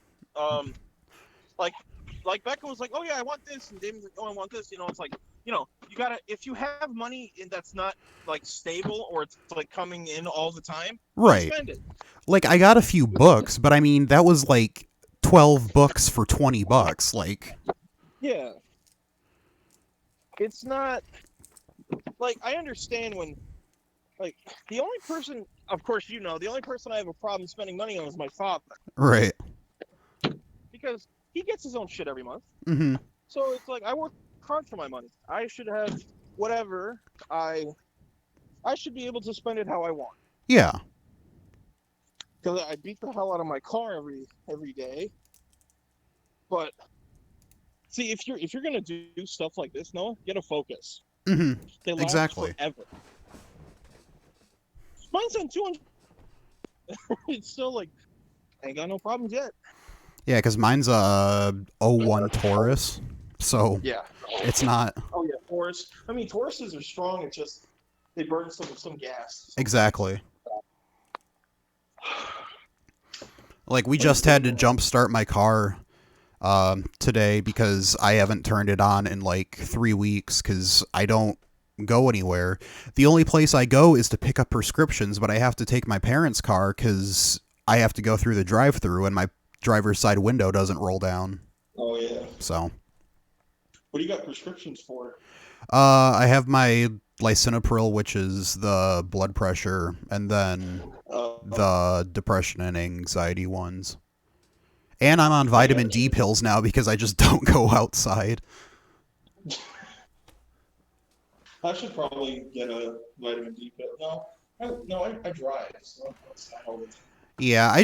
S5: Like Becca was like, oh yeah, I want this, and Damon's like, oh, I want this. It's like, you gotta, if you have money that's not stable or it's coming in all the time,
S2: right?
S5: Spend it.
S2: I got a few books, but I mean that was 12 books for $20.
S5: Yeah. It's not I understand when the only person, of course, the only person I have a problem spending money on is my father.
S2: Right.
S5: Because he gets his own shit every month.
S2: Mm-hmm.
S5: So it's I work hard for my money. I should have whatever I should be able to spend it how I want.
S2: Yeah.
S5: Because I beat the hell out of my car every day. But see, if you're gonna do stuff like this, Noah, get a Focus.
S2: Mm-hmm.
S5: They last
S2: exactly.
S5: forever. Mine's on 200. It's still ain't got no problems yet.
S2: Yeah, because mine's a 01 Taurus, so
S5: yeah,
S2: it's not.
S5: Oh yeah, Taurus. I mean, Tauruses are strong. It's just they burn some gas.
S2: Exactly. We just had to jump start my car today because I haven't turned it on in 3 weeks because I don't go anywhere. The only place I go is to pick up prescriptions, but I have to take my parents' car because I have to go through the drive-thru and my driver's side window doesn't roll down.
S5: Oh yeah.
S2: So.
S5: What do you got prescriptions for?
S2: I have my lisinopril, which is the blood pressure, and then the depression and anxiety ones. And I'm on vitamin D pills now because I just don't go outside.
S5: I should probably get a vitamin D pill. No, I drive. So that's not all the time.
S2: Yeah,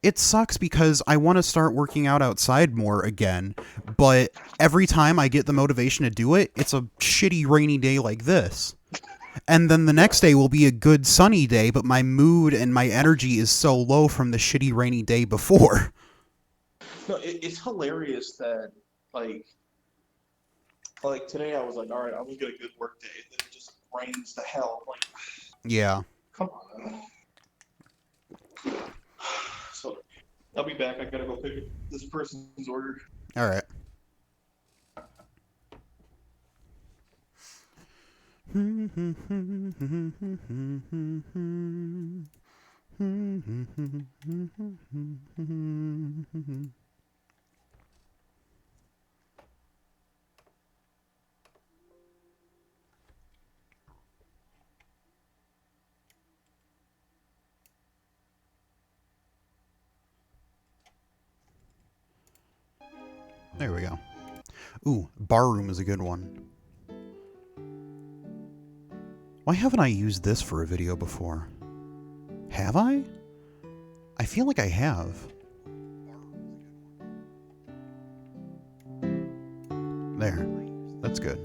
S2: it sucks because I want to start working out outside more again, but every time I get the motivation to do it, it's a shitty rainy day like this. And then the next day will be a good sunny day, but my mood and my energy is so low from the shitty rainy day before.
S5: No, it's hilarious that, today I was like, all right, I'm going to get a good work day, and then it just rains to hell.
S2: Yeah.
S5: Come on. So, I'll be back. I gotta go pick up this person's order.
S2: All right. There we go. Ooh, Barroom is a good one. Why haven't I used this for a video before? Have I? I feel like I have. There. That's good.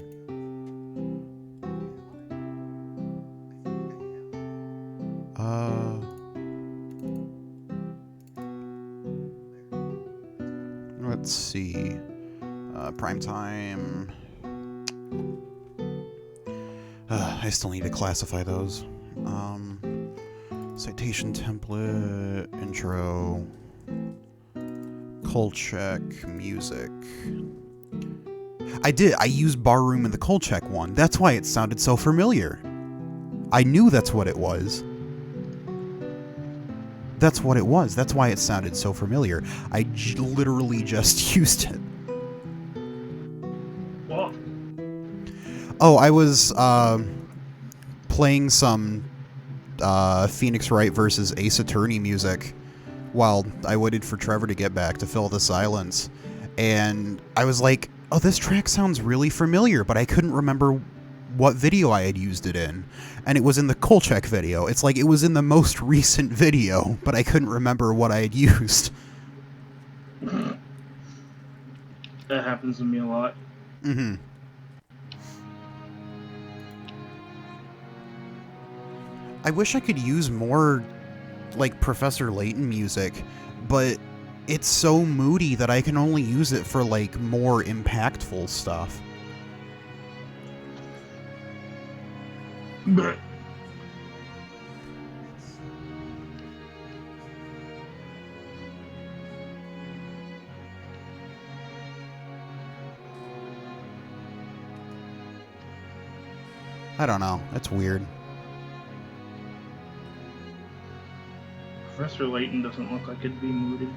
S2: Let's see. Prime time. I still need to classify those. Citation template, intro, Kolchak, music. I used Barroom in the Kolchak one. That's why it sounded so familiar. I knew that's what it was. That's what it was. That's why it sounded so familiar. I literally just used it.
S1: What?
S2: Oh, I was playing some Phoenix Wright versus Ace Attorney music while I waited for Trevor to get back to fill the silence. And I was like, oh, this track sounds really familiar, but I couldn't remember what video I had used it in. And it was in the Kolchak video. It's like it was in the most recent video, but I couldn't remember what I had used.
S1: That happens to me a lot.
S2: Mm-hmm. I wish I could use more, like, Professor Layton music, but it's so moody that I can only use it for, like, more impactful stuff.
S1: But
S2: I don't know. That's weird.
S1: Professor Layton doesn't look like it'd be moody.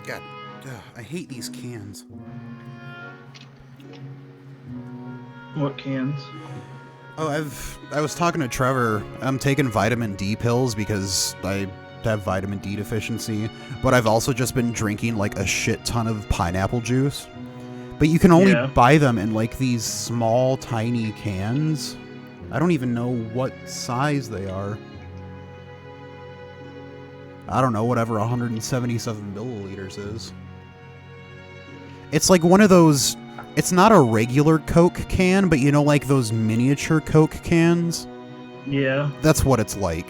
S1: God, I hate these cans. What cans?
S2: Oh, I was talking to Trevor. I'm taking vitamin D pills because I have vitamin D deficiency, but I've also just been drinking like a shit ton of pineapple juice. But you can only buy them in like these small, tiny cans. I don't even know what size they are. I don't know, whatever 177 milliliters is. It's like one of those... It's not a regular Coke can, but you know, like those miniature Coke cans?
S1: Yeah.
S2: That's what it's like.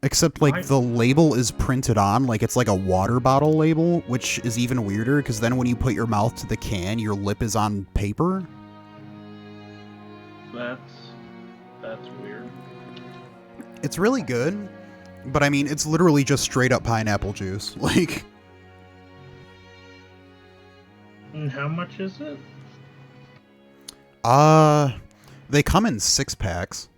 S2: Except, like, the label is printed on, like it's like a water bottle label, which is even weirder, because then when you put your mouth to the can, your lip is on paper.
S1: That's weird.
S2: It's really good, but I mean, it's literally just straight up pineapple juice. Like...
S1: And how much is it?
S2: They come in 6-packs.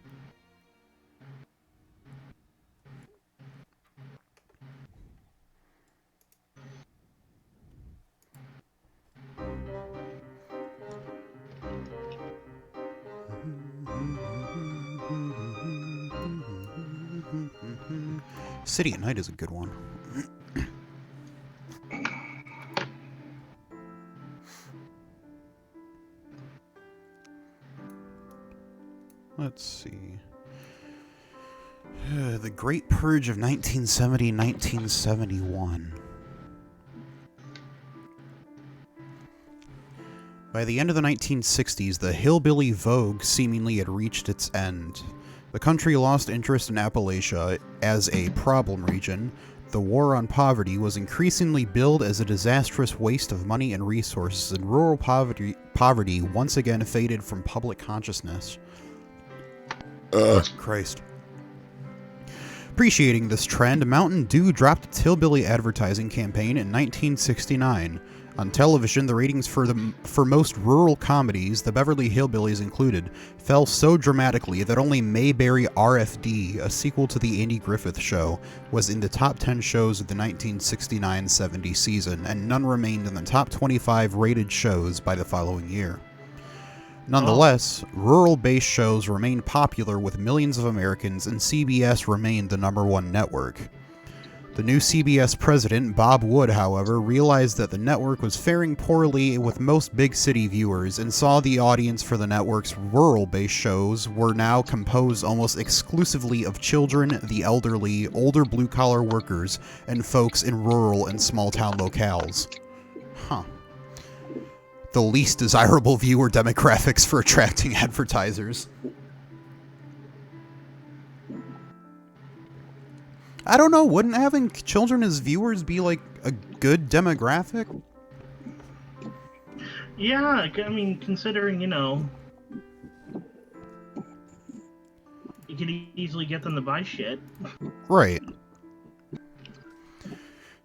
S2: City at Night is a good one. Let's see. The Great Purge of 1970-1971. By the end of the 1960s, the hillbilly vogue seemingly had reached its end. The country lost interest in Appalachia as a problem region. The war on poverty was increasingly billed as a disastrous waste of money and resources, and rural poverty once again faded from public consciousness. Christ. Appreciating this trend, Mountain Dew dropped its hillbilly advertising campaign in 1969. On television, the ratings for most rural comedies, the Beverly Hillbillies included, fell so dramatically that only Mayberry RFD, a sequel to the Andy Griffith Show, was in the top 10 shows of the 1969-70 season, and none remained in the top 25 rated shows by the following year. Nonetheless, rural-based shows remained popular with millions of Americans, and CBS remained the #1 network. The new CBS president, Bob Wood, however, realized that the network was faring poorly with most big city viewers and saw the audience for the network's rural-based shows were now composed almost exclusively of children, the elderly, older blue-collar workers, and folks in rural and small-town locales. Huh. The least desirable viewer demographics for attracting advertisers. I don't know, wouldn't having children as viewers be like a good demographic?
S1: Yeah, I mean, considering, you could easily get them to buy shit.
S2: Right.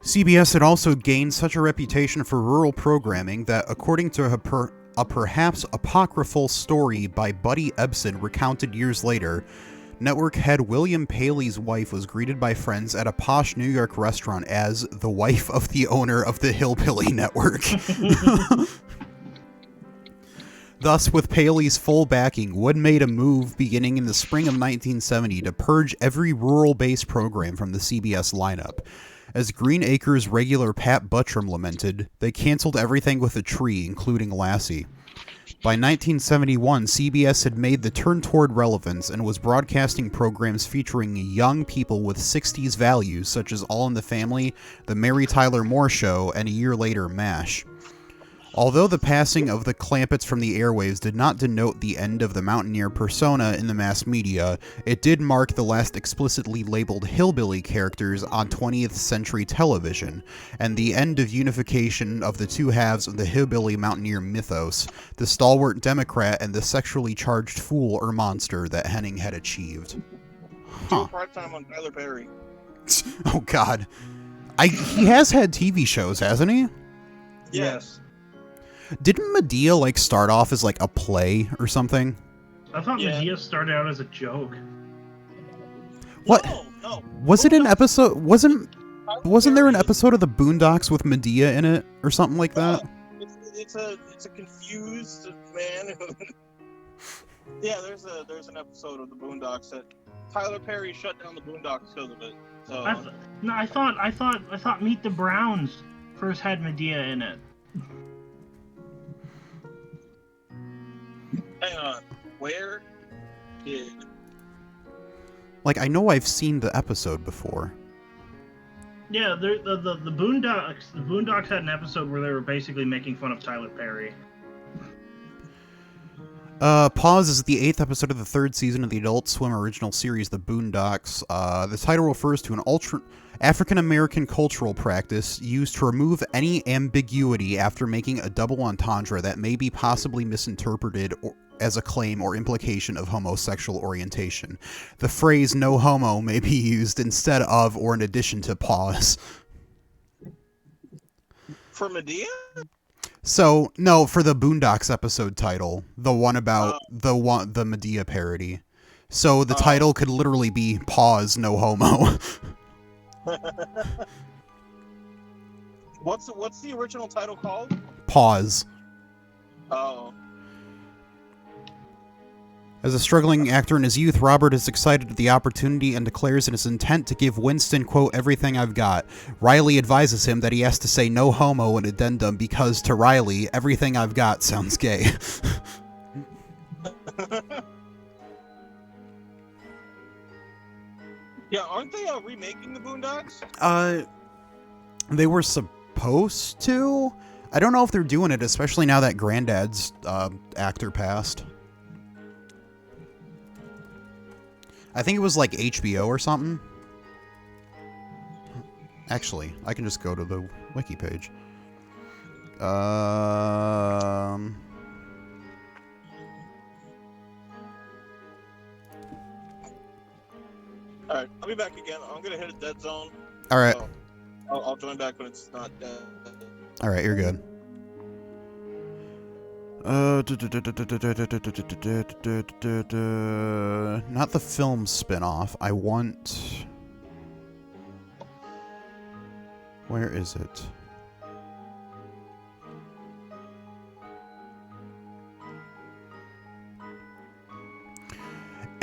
S2: CBS had also gained such a reputation for rural programming that, according to a perhaps apocryphal story by Buddy Ebsen recounted years later, network head William Paley's wife was greeted by friends at a posh New York restaurant as the wife of the owner of the Hillbilly Network. Thus, with Paley's full backing, Wood made a move beginning in the spring of 1970 to purge every rural-based program from the CBS lineup. As Green Acres regular Pat Buttram lamented, they canceled everything with a tree, including Lassie. By 1971, CBS had made the turn toward relevance and was broadcasting programs featuring young people with 60s values such as All in the Family, The Mary Tyler Moore Show, and a year later, MASH. Although the passing of the Clampetts from the airwaves did not denote the end of the mountaineer persona in the mass media, it did mark the last explicitly labeled hillbilly characters on 20th century television, and the end of unification of the two halves of the hillbilly mountaineer mythos, the stalwart Democrat and the sexually charged fool or monster that Henning had achieved.
S5: Huh. Part-time on Tyler Perry.
S2: Oh, God. He has had TV shows, hasn't he?
S5: Yes.
S2: Didn't Medea, like, start off as, like, a play or something?
S1: I thought Medea started out as a joke.
S2: What?
S5: No.
S2: Was it an episode? Wasn't there an episode of the Boondocks with Medea in it or something like that?
S5: It's a confused man. Yeah, there's an episode of the Boondocks that Tyler Perry shut down the Boondocks because of it. So
S1: I thought Meet the Browns first had Medea in it.
S5: Hang on. Where did...
S2: Like, I know I've seen the episode before.
S1: Yeah, the Boondocks. The Boondocks had an episode where they were basically making fun of Tyler Perry.
S2: Pause is the 8th episode of the 3rd season of the Adult Swim original series, The Boondocks. The title refers to an African-American cultural practice used to remove any ambiguity after making a double entendre that may be possibly misinterpreted as a claim or implication of homosexual orientation. The phrase "no homo" may be used instead of or in addition to pause.
S5: For Medea?
S2: So, no, for the Boondocks episode title, the one about the Medea parody. So the title could literally be "Pause, no homo."
S5: What's the original title called?
S2: Pause.
S5: Oh.
S2: As a struggling actor in his youth, Robert is excited at the opportunity and declares in his intent to give Winston, quote, "everything I've got." Riley advises him that he has to say "no homo" in addendum because, to Riley, everything I've got sounds gay.
S5: Yeah, aren't they remaking the Boondocks?
S2: They were supposed to. I don't know if they're doing it, especially now that Granddad's actor passed. I think it was like HBO or something. Actually, I can just go to the wiki page.
S5: Alright, I'll be back again. I'm gonna hit a dead zone.
S2: Alright.
S5: So I'll join back when it's not dead.
S2: Alright, you're good. Not the film spin-off. I want... Where is it?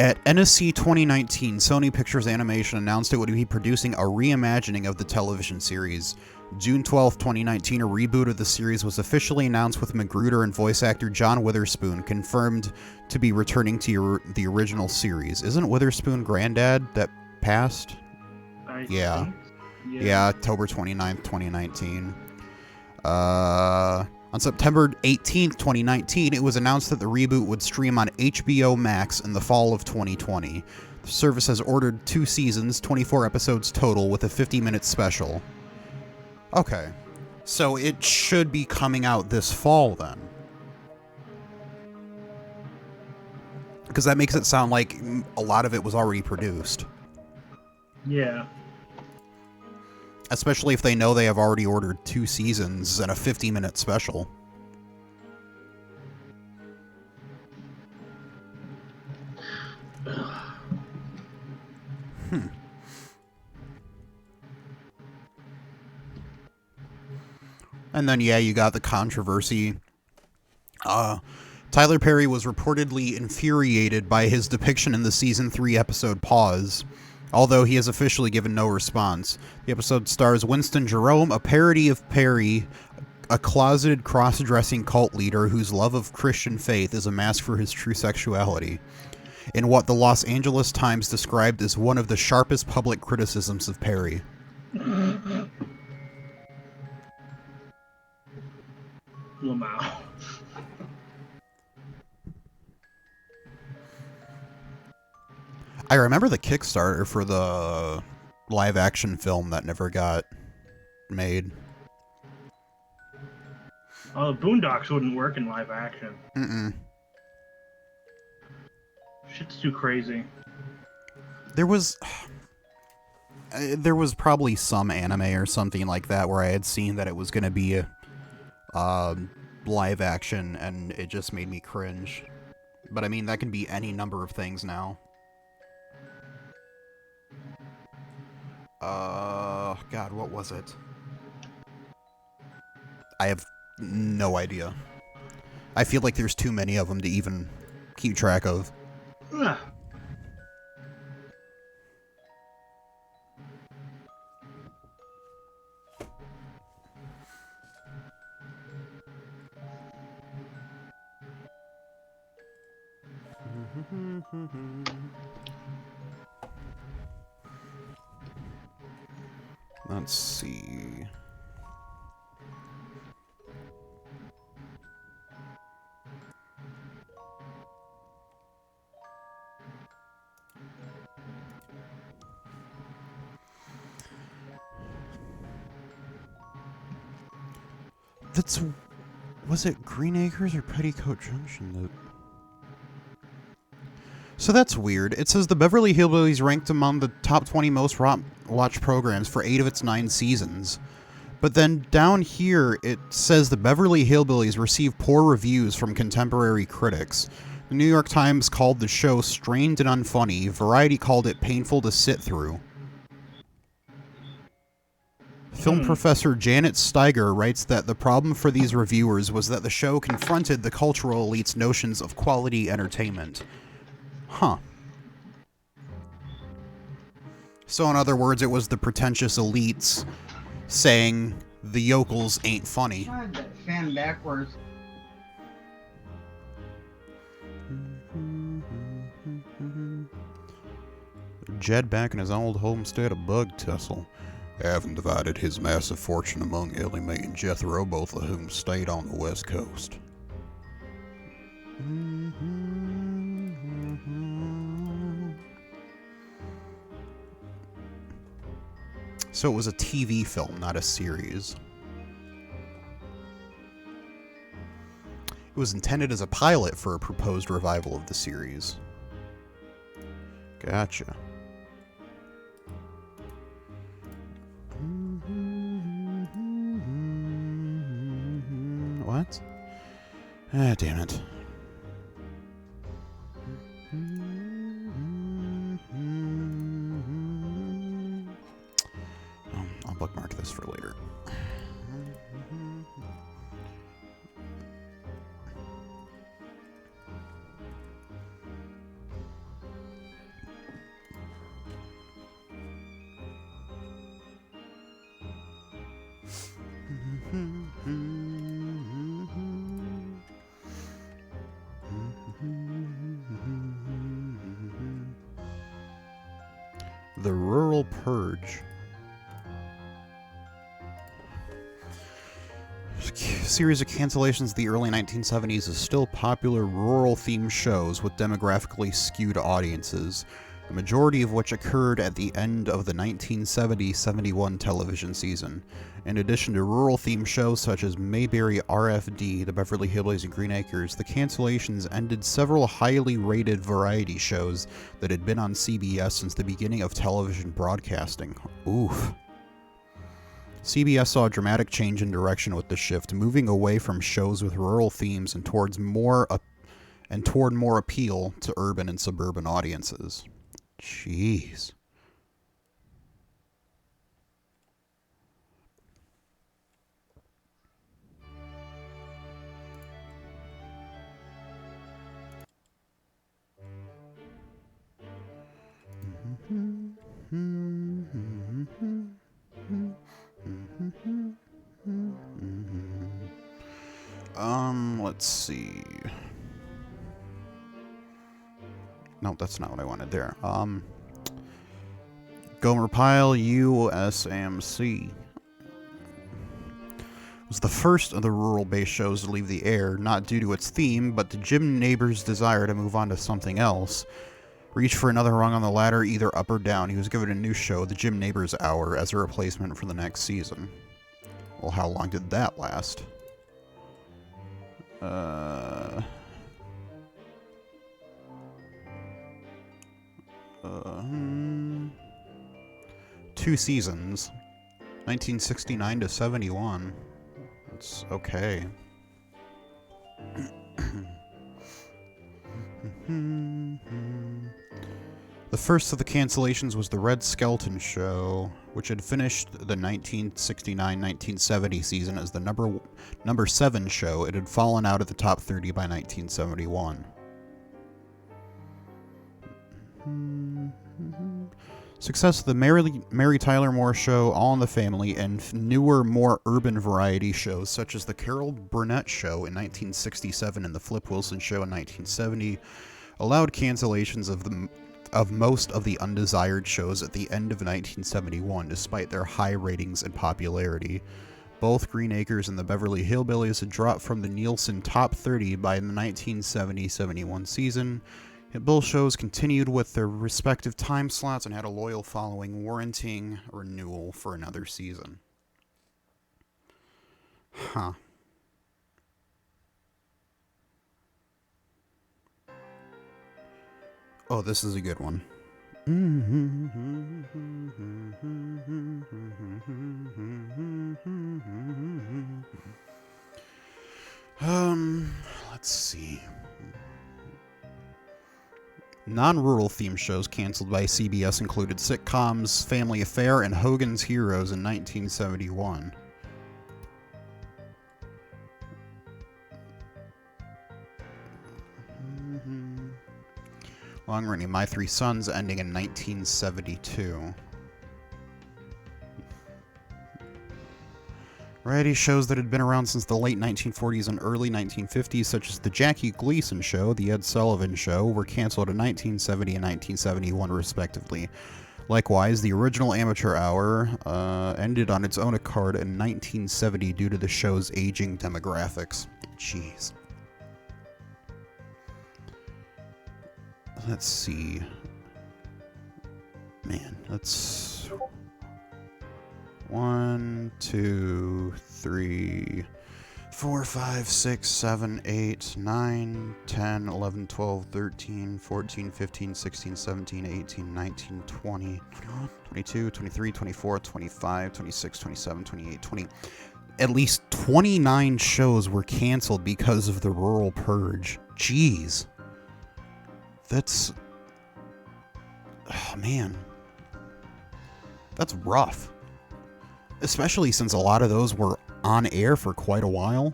S2: At NSC 2019, Sony Pictures Animation announced it would be producing a reimagining of the television series. June 12, 2019, a reboot of the series was officially announced with Magruder and voice actor John Witherspoon confirmed to be returning to the original series. Isn't Witherspoon Granddad that passed? Yeah. Yeah, October 29th, 2019. On September 18th, 2019, it was announced that the reboot would stream on HBO Max in the fall of 2020. The service has ordered 2 seasons, 24 episodes total, with a 50-minute special. Okay. So it should be coming out this fall, then. Because that makes it sound like a lot of it was already produced.
S1: Yeah.
S2: Especially if they know they have already ordered 2 seasons and a 50-minute special. And then, yeah, you got the controversy. Tyler Perry was reportedly infuriated by his depiction in the Season 3 episode Pause, although he has officially given no response. The episode stars Winston Jerome, a parody of Perry, a closeted cross-dressing cult leader whose love of Christian faith is a mask for his true sexuality, in what the Los Angeles Times described as one of the sharpest public criticisms of Perry.
S1: Lamau.
S2: I remember the Kickstarter for the live-action film that never got made.
S1: Oh, the Boondocks wouldn't work in live action.
S2: Mm-mm.
S1: Shit's too crazy.
S2: There was probably some anime or something like that where I had seen that it was going to be a live action, and it just made me cringe. But I mean, that can be any number of things now. God, what was it? I have no idea. I feel like there's too many of them to even keep track of.
S1: Ugh.
S2: Let's see. Was it Green Acres or Petticoat Junction? So that's weird. It says the Beverly Hillbillies ranked among the top 20 most watched programs for 8 of its 9 seasons. But then down here, it says the Beverly Hillbillies received poor reviews from contemporary critics. The New York Times called the show strained and unfunny. Variety called it painful to sit through. Film professor Janet Steiger writes that the problem for these reviewers was that the show confronted the cultural elite's notions of quality entertainment. Huh. So in other words, it was the pretentious elites saying the yokels ain't funny.
S7: Tried that fan backwards.
S2: Jed back in his old homestead of Bug Tussle, having divided his massive fortune among Ellie Mae and Jethro, both of whom stayed on the West Coast. So it was a TV film, not a series. It was intended as a pilot for a proposed revival of the series. Gotcha. What? Ah, damn it. I'll bookmark this for later. The Rural Purge. Series of cancellations of the early 1970s is still popular rural-themed shows with demographically skewed audiences, the majority of which occurred at the end of the 1970-71 television season. In addition to rural-themed shows such as Mayberry RFD, the Beverly Hillbillies, and Green Acres, the cancellations ended several highly rated variety shows that had been on CBS since the beginning of television broadcasting. Oof. CBS saw a dramatic change in direction with the shift, moving away from shows with rural themes and toward more appeal to urban and suburban audiences. Jeez. Let's see. No, that's not what I wanted there. Gomer Pyle, USMC. Was the first of the rural-based shows to leave the air, not due to its theme, but to Jim Nabors' desire to move on to something else. Reach for another rung on the ladder, either up or down. He was given a new show, The Jim Nabors Hour, as a replacement for the next season. Well, how long did that last? 2 seasons. 1969 to 71. That's okay. The first of the cancellations was The Red Skelton Show, which had finished the 1969-1970 season as the number 7 show. It had fallen out of the top 30 by 1971. Success of the Mary Tyler Moore Show, All in the Family, and newer, more urban variety shows such as The Carol Burnett Show in 1967 and The Flip Wilson Show in 1970 allowed cancellations of most of the undesired shows at the end of 1971, despite their high ratings and popularity. Both Green Acres and the Beverly Hillbillies had dropped from the Nielsen Top 30 by the 1970-71 season. Both shows continued with their respective time slots and had a loyal following, warranting renewal for another season. Huh. Oh, this is a good one. Let's see. Non-rural theme shows canceled by CBS included sitcoms Family Affair and Hogan's Heroes in 1971. Long-running My Three Sons ending in 1972. Variety shows that had been around since the late 1940s and early 1950s, such as The Jackie Gleason Show, The Ed Sullivan Show, were canceled in 1970 and 1971, respectively. Likewise, the original Amateur Hour ended on its own accord in 1970 due to the show's aging demographics. Jeez. Let's see. Man, let's... 1, 2, 3, 4, 5, 6, 7, 8, 9, 10, 11, 12, 13, 14, 15, 16, 17, 18, 19, 20, 22, 23, 24, 25, 26, 27, 28, 20. At least 29 shows were canceled because of the rural purge. Jeez. That's... Oh, man. That's rough. Especially since a lot of those were on air for quite a while.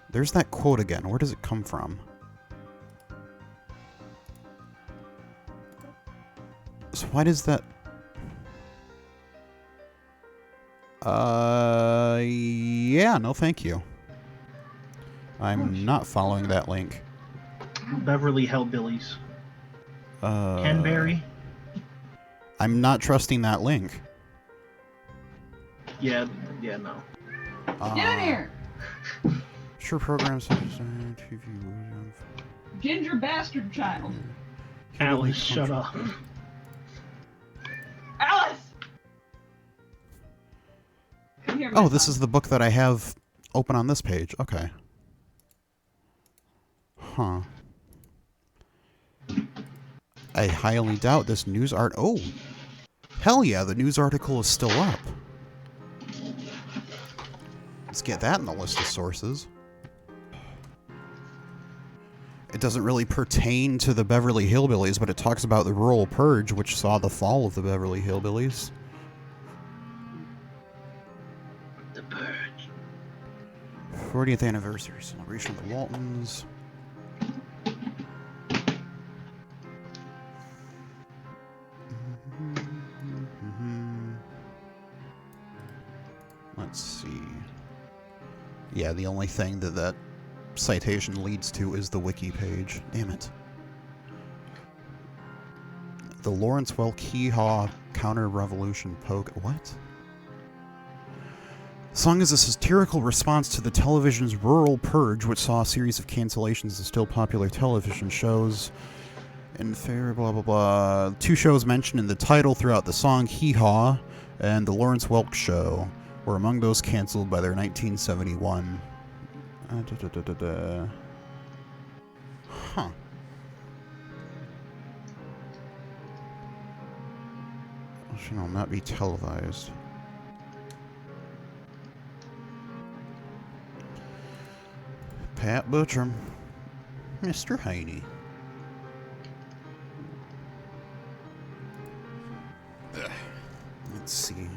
S2: There's that quote again. Where does it come from? So why does that... Yeah, no thank you. I'm not following that link.
S1: Beverly Hillbillies. Canberry.
S2: I'm not trusting that link.
S1: Yeah, no.
S8: Get in here!
S2: Sure programs such as TV.
S8: Ginger bastard child.
S1: Alice, shut up.
S8: Alice! Come here,
S2: Oh, this is the book that I have open on this page. Okay. Huh. I highly doubt this news art. Oh! Hell yeah, the news article is still up. Let's get that in the list of sources. It doesn't really pertain to the Beverly Hillbillies, but it talks about the rural purge, which saw the fall of the Beverly Hillbillies.
S1: The purge.
S2: 40th anniversary celebration of the Waltons. Let's see. Yeah, the only thing that citation leads to is the wiki page. Damn it. The Lawrence Welk Hee-Haw Counter-Revolution Poke... What? The song is a satirical response to the television's rural purge, which saw a series of cancellations of still popular television shows. In favor, blah, blah, blah. 2 shows mentioned in the title throughout the song, Hee-Haw and The Lawrence Welk Show, were among those canceled by their 1971. Huh. Should not be televised. Pat Butcher. Mr. Haney. Let's see.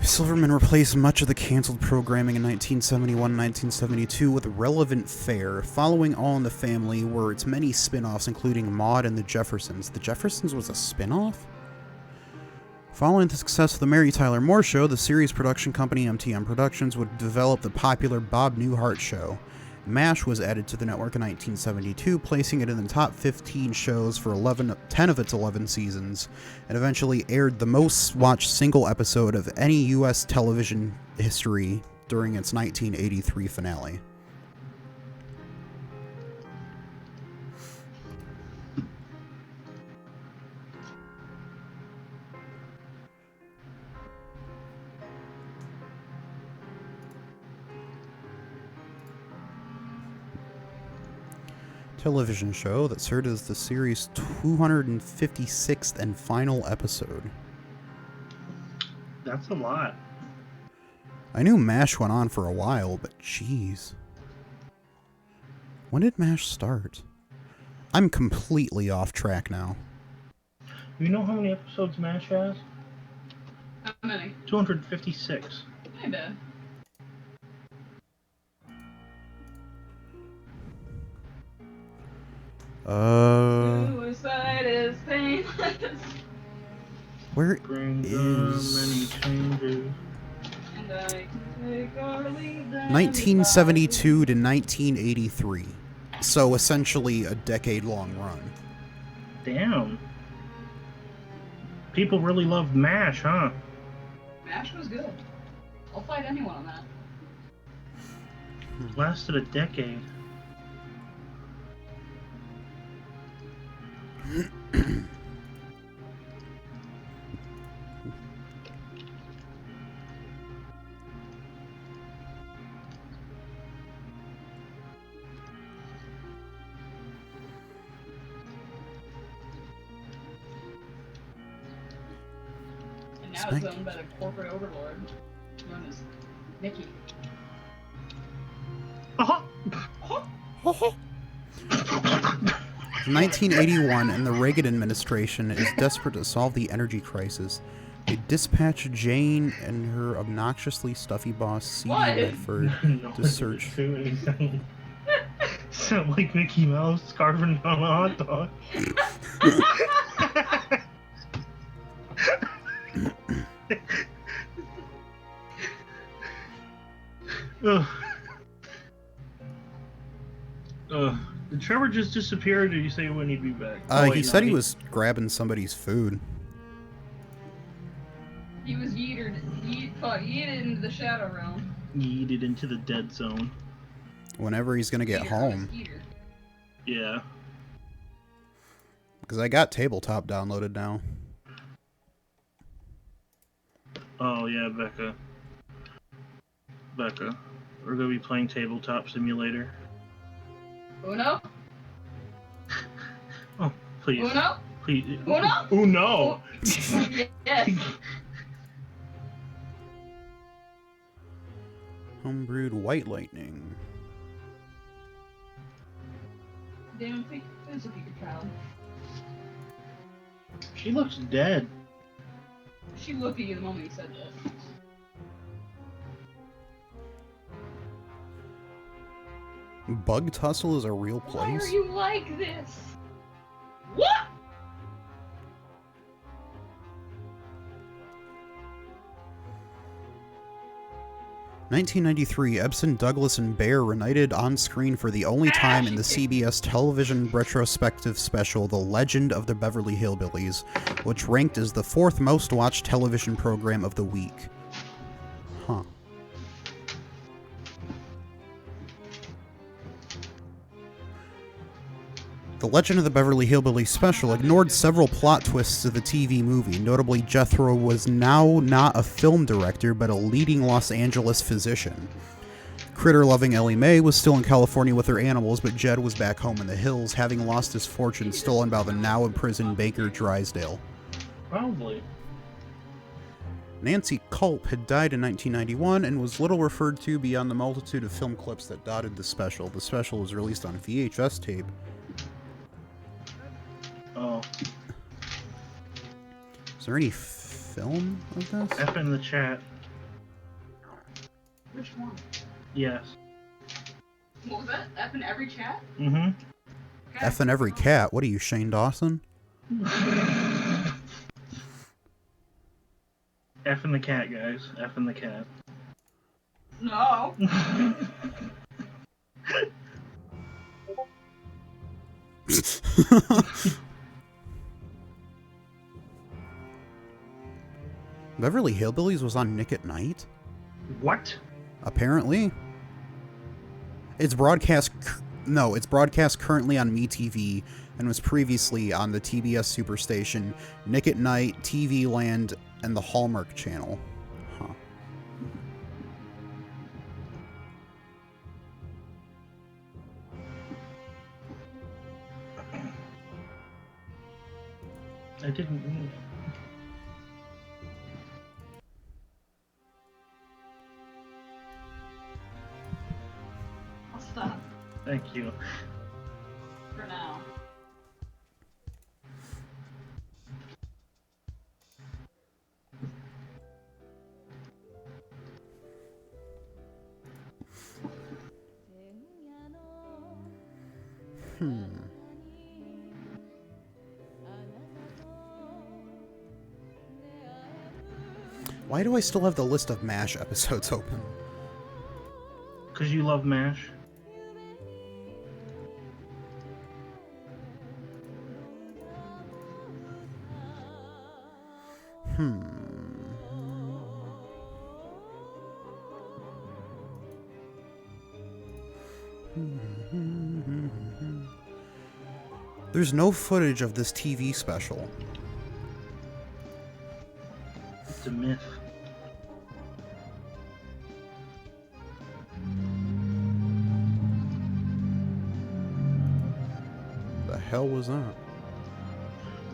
S2: Silverman replaced much of the canceled programming in 1971 and 1972 with relevant fare. Following All in the Family were its many spin-offs, including Maude and the Jeffersons. The Jeffersons was a spin-off? Following the success of the Mary Tyler Moore Show, the series production company MTM Productions would develop the popular Bob Newhart Show. MASH was added to the network in 1972, placing it in the top 15 shows for 10 of its 11 seasons, and eventually aired the most watched single episode of any U.S. television history during its 1983 finale. Television show that served as the series' 256th and final episode.
S1: That's a lot.
S2: I knew MASH went on for a while, but jeez. When did MASH start? I'm completely off track now.
S1: Do you know how many episodes MASH has?
S8: How many?
S1: 256.
S8: Kinda. Suicide is painless.
S2: Where
S1: Bring
S2: is...
S1: many changes.
S8: And I can take or leave them
S2: 1972 to 1983. So essentially a decade-long run.
S1: Damn. People really love MASH, huh?
S8: MASH was good. I'll fight anyone on that.
S1: Lasted a decade.
S8: And now it's owned by the corporate overlord known as Mickey.
S2: 1981, and the Reagan administration is desperate to solve the energy crisis. They dispatch Jane and her obnoxiously stuffy boss, C.D. Redford, to search.
S1: Sound like Mickey Mouse carving on a hot dog. Ugh. Did Trevor just disappear, or did you say when he'd be back?
S2: He said he was grabbing somebody's food.
S8: He was yeeted into the shadow realm.
S1: Yeeted into the dead zone.
S2: Whenever he's gonna get home.
S1: Yeah.
S2: Because I got Tabletop downloaded now.
S1: Oh yeah, Becca. We're gonna be playing Tabletop Simulator.
S8: Uno?
S1: Oh, please.
S8: Uno?
S1: Please.
S8: Uno?
S1: Uno!
S8: Yes.
S2: Homebrewed White Lightning.
S8: Damn, this will be your child.
S1: She looks dead.
S8: She looked at you the moment you said that.
S2: Bug Tussle is a real
S8: Why
S2: place?
S8: are you like this? What?
S2: (1993) Ebsen, Douglas, and Bear reunited on screen for the only time in the CBS television retrospective special The Legend of the Beverly Hillbillies, which ranked as the 4th most watched television program of the week. Huh. The Legend of the Beverly Hillbillies special ignored several plot twists of the TV movie. Notably, Jethro was now not a film director, but a leading Los Angeles physician. Critter-loving Ellie Mae was still in California with her animals, but Jed was back home in the hills, having lost his fortune stolen by the now-imprisoned Baker Drysdale.
S1: Probably.
S2: Nancy Culp had died in 1991 and was little referred to beyond the multitude of film clips that dotted the special. The special was released on VHS tape.
S1: Oh.
S2: Is there any film of this?
S1: F in the chat.
S8: Which one?
S1: Yes.
S8: What was that? F in every chat?
S1: Mm-hmm.
S2: F in every cat. What are you, Shane Dawson?
S1: F in the cat, guys. F in the cat.
S8: No.
S2: Beverly Hillbillies was on Nick at Night?
S1: What?
S2: Apparently. It's broadcast currently on MeTV and was previously on the TBS Superstation, Nick at Night, TV Land, and the Hallmark Channel. Huh.
S1: I didn't.
S8: I'll stop
S1: Thank you.
S8: for now.
S2: Why do I still have the list of MASH episodes open?
S1: Because you love MASH?
S2: There's no footage of this TV special.
S1: It's a myth.
S2: The hell was that?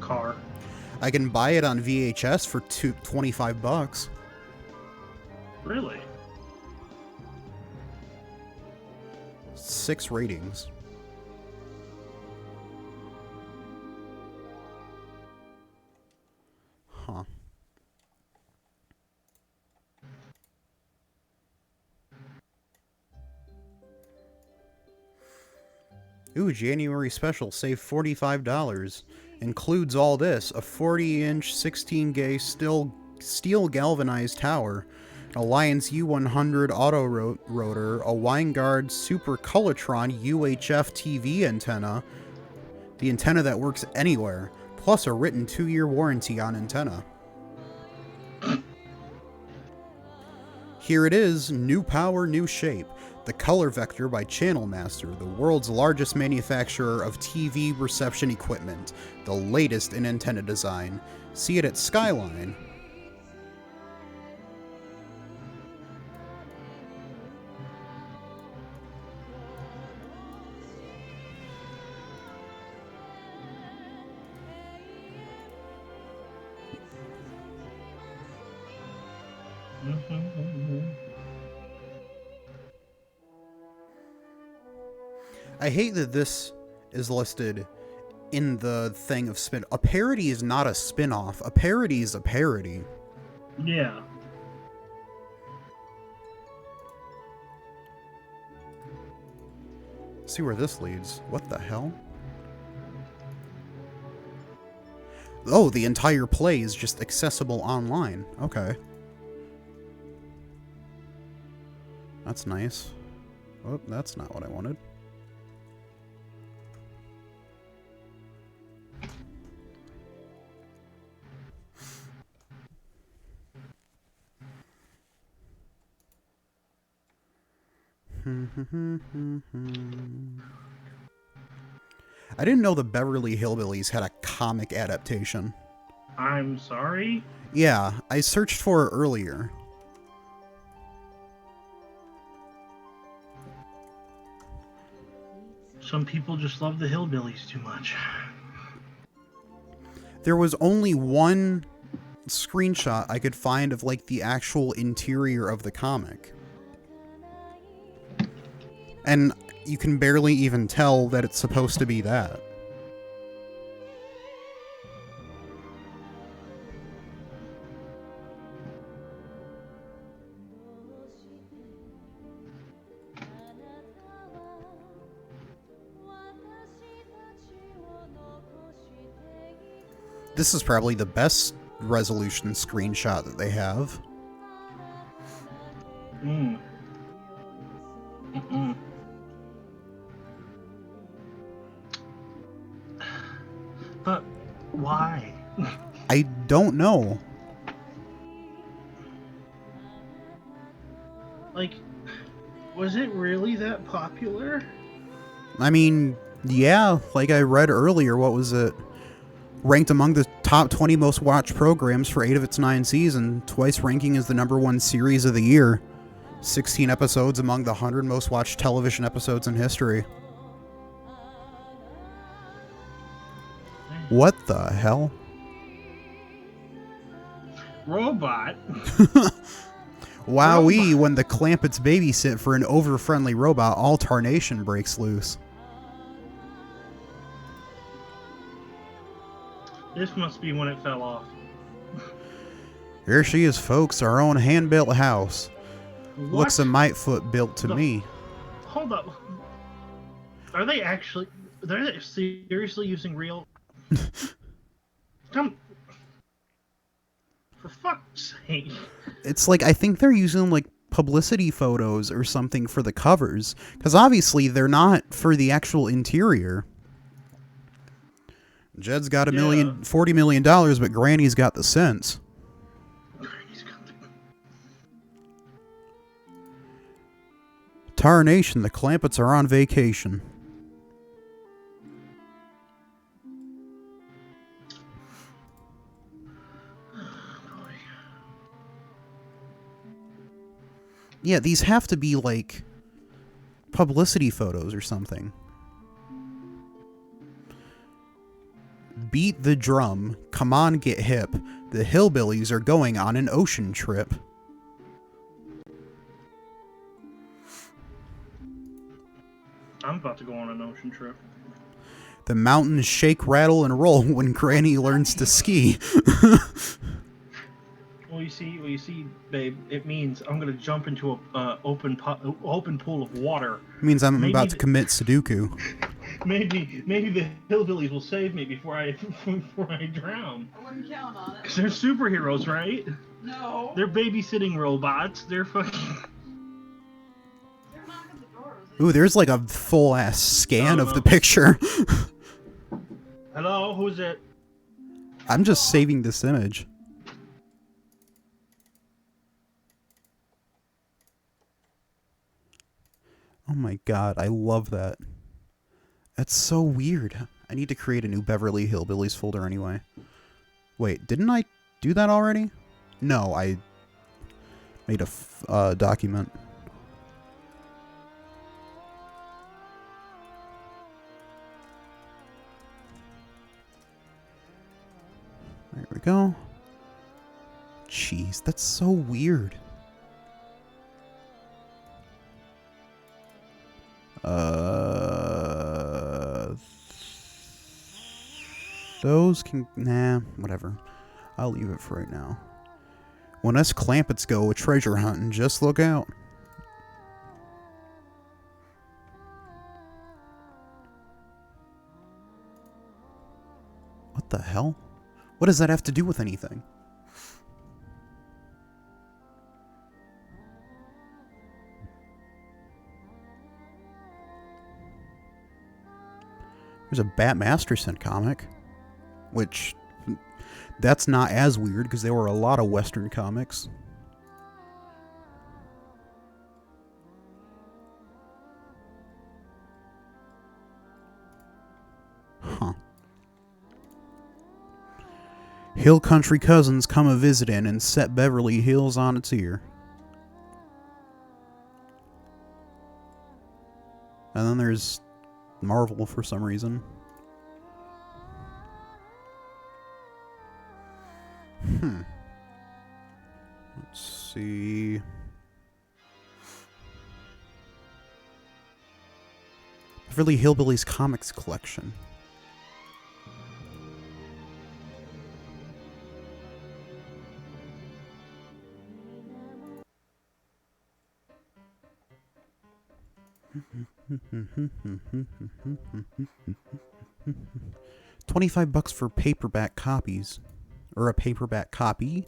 S1: Car.
S2: I can buy it on VHS for $25.
S1: Really?
S2: 6 ratings. Huh. Ooh, January special, save $45. Includes all this: a 40-inch, 16-gauge steel galvanized tower, Alliance U100 auto rotor, a Winegard Super Colortron UHF TV antenna, the antenna that works anywhere, plus a written 2-year warranty on antenna. Here it is, new power, new shape. The Color Vector by Channel Master, the world's largest manufacturer of TV reception equipment, the latest in antenna design. See it at Skyline. I hate that this is listed in the thing of spin. A parody is not a spin-off. A parody is a parody.
S1: Yeah.
S2: See where this leads. What the hell? Oh, the entire play is just accessible online. Okay. That's nice. Oh, that's not what I wanted. I didn't know the Beverly Hillbillies had a comic adaptation.
S1: I'm sorry?
S2: Yeah, I searched for it earlier.
S1: Some people just love the Hillbillies too much.
S2: There was only one screenshot I could find of, like, the actual interior of the comic. And you can barely even tell that it's supposed to be that. This is probably the best resolution screenshot that they have.
S1: But why?
S2: I don't know.
S1: Like, was it really that popular?
S2: I mean, yeah, like I read earlier, what was it? Ranked among the top 20 most watched programs for 8 of its 9 seasons, twice ranking as the #1 series of the year. 16 episodes among the 100 most watched television episodes in history. What the hell?
S1: Robot.
S2: Wowee, when the Clampets babysit for an over-friendly robot, all tarnation breaks loose.
S1: This must be when it fell off.
S2: Here she is, folks, our own hand-built house.
S1: What?
S2: Looks a mite foot built to me.
S1: Hold up. Are they actually... They're seriously using real... Come... For fuck's sake.
S2: It's like, I think they're using, like, publicity photos or something for the covers. Because obviously they're not for the actual interior. Jed's got $40 million, but Granny's got the sense. Tarnation, the Clampets are on vacation. Yeah, these have to be, like, publicity photos or something. Beat the drum. Come on, get hip. The Hillbillies are going on an ocean trip.
S1: I'm about to go on an ocean trip.
S2: The mountains shake, rattle, and roll when Granny learns to ski.
S1: Well, you see, babe, it means I'm gonna jump into a open pool of water.
S2: It means I'm about to commit Sudoku.
S1: maybe the hillbillies will save me before I drown.
S8: I wouldn't count on it.
S1: Cause they're superheroes, right?
S8: No.
S1: They're babysitting robots. They're fucking.
S8: They're knocking the doors.
S2: Ooh, there's like a full ass scan of the picture.
S1: Hello, who's it?
S2: I'm just saving this image. Oh my god, I love that. That's so weird. I need to create a new Beverly Hillbillies folder anyway. Wait, didn't I do that already? No, I made a document. There we go. Jeez, that's so weird. Those can... Nah, whatever. I'll leave it for right now. When us Clampets go treasure hunting, just look out. What the hell? What does that have to do with anything? There's a Bat Masterson comic, which that's not as weird because there were a lot of Western comics. Huh. Hill Country Cousins come a-visitin' and set Beverly Hills on its ear. And then there's Marvel for some reason. Let's see. Beverly Hillbillies Comics Collection. $25 for paperback copies. Or a paperback copy.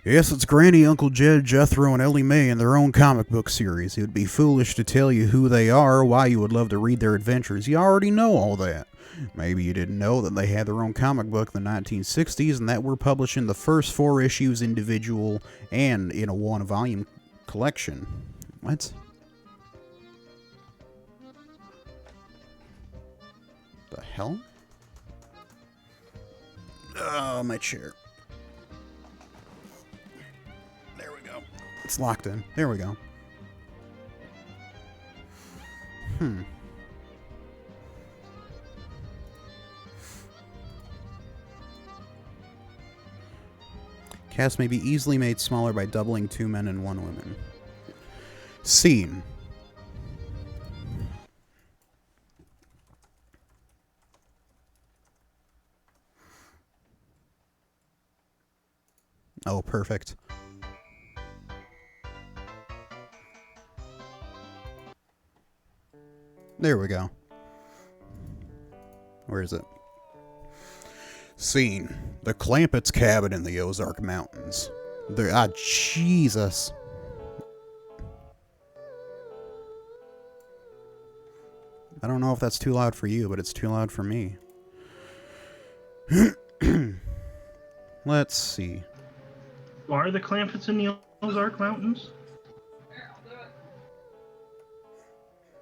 S2: Yes, it's Granny, Uncle Jed, Jethro, and Ellie Mae in their own comic book series. It would be foolish to tell you who they are or why you would love to read their adventures. You already know all that. Maybe you didn't know that they had their own comic book in the 1960s and that we're publishing the first 4 issues individual and in a 1-volume collection. What? The hell? Oh, my chair. There we go. It's locked in. There we go. Cast may be easily made smaller by doubling 2 men and 1 woman. Scene. Oh, perfect. There we go. Where is it? Scene. The Clampets' cabin in the Ozark Mountains. Jesus. I don't know if that's too loud for you, but it's too loud for me. Let's see.
S1: Are the Clampets in the Ozark Mountains?
S8: Here, I'll do it.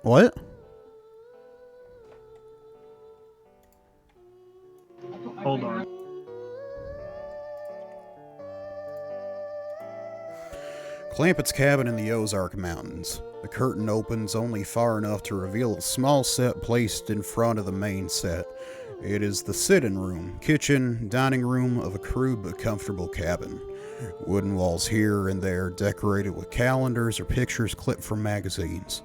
S2: What?
S8: I'll put my
S1: Hold
S8: finger
S1: on.
S8: up.
S2: Clampet's cabin in the Ozark Mountains. The curtain opens only far enough to reveal a small set placed in front of the main set. It is the sit-in room, kitchen, dining room of a crude but comfortable cabin. Wooden walls here and there decorated with calendars or pictures clipped from magazines.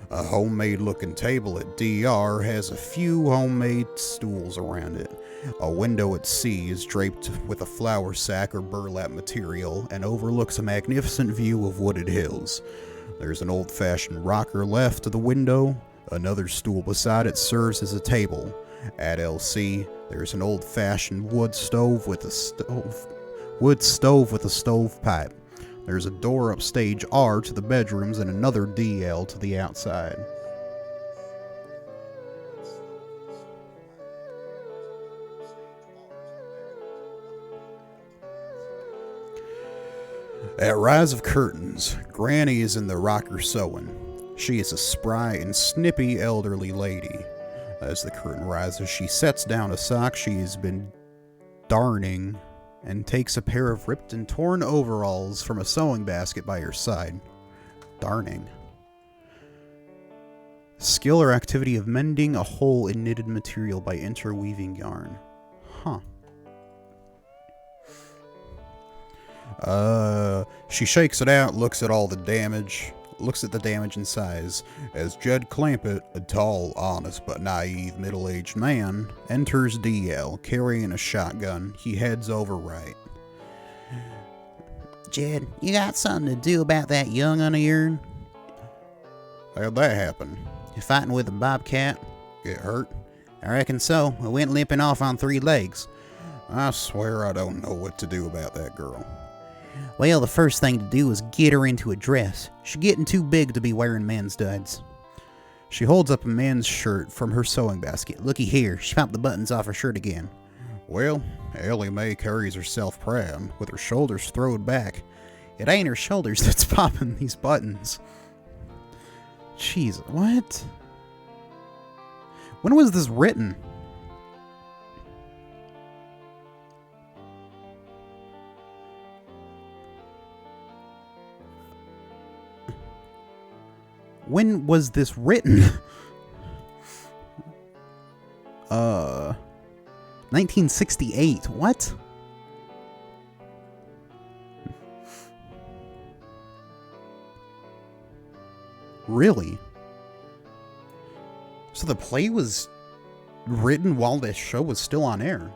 S2: A homemade-looking table at DR has a few homemade stools around it. A window at sea is draped with a flour sack or burlap material and overlooks a magnificent view of wooded hills. There's an old-fashioned rocker left of the window. Another stool beside it serves as a table. At LC, there's an old-fashioned wood stove with a stovepipe. There's a door up stage R to the bedrooms and another DL to the outside. At rise of curtains, Granny is in the rocker sewing. She is a spry and snippy elderly lady. As the curtain rises, she sets down a sock she has been darning and takes a pair of ripped and torn overalls from a sewing basket by her side. Darning. Skill or activity of mending a hole in knitted material by interweaving yarn. Huh. She shakes it out, looks at the damage and sighs. As Jed Clampett, a tall, honest, but naive middle-aged man, enters DL, carrying a shotgun. He heads over right.
S9: Jed, you got something to do about that young un of yours?
S2: How'd that happen?
S9: You fighting with a bobcat?
S2: Get hurt?
S9: I reckon so. I went limping off on 3 legs.
S2: I swear I don't know what to do about that girl.
S9: Well, the first thing to do is get her into a dress. She's getting too big to be wearing men's duds.
S2: She holds up a man's shirt from her sewing basket.
S9: Looky here, she popped the buttons off her shirt again.
S2: Well, Ellie Mae carries herself proud, with her shoulders throwed back.
S9: It ain't her shoulders that's popping these buttons.
S2: Jeez, what? When was this written? When was this written? 1968. What? Really? So the play was written while this show was still on air?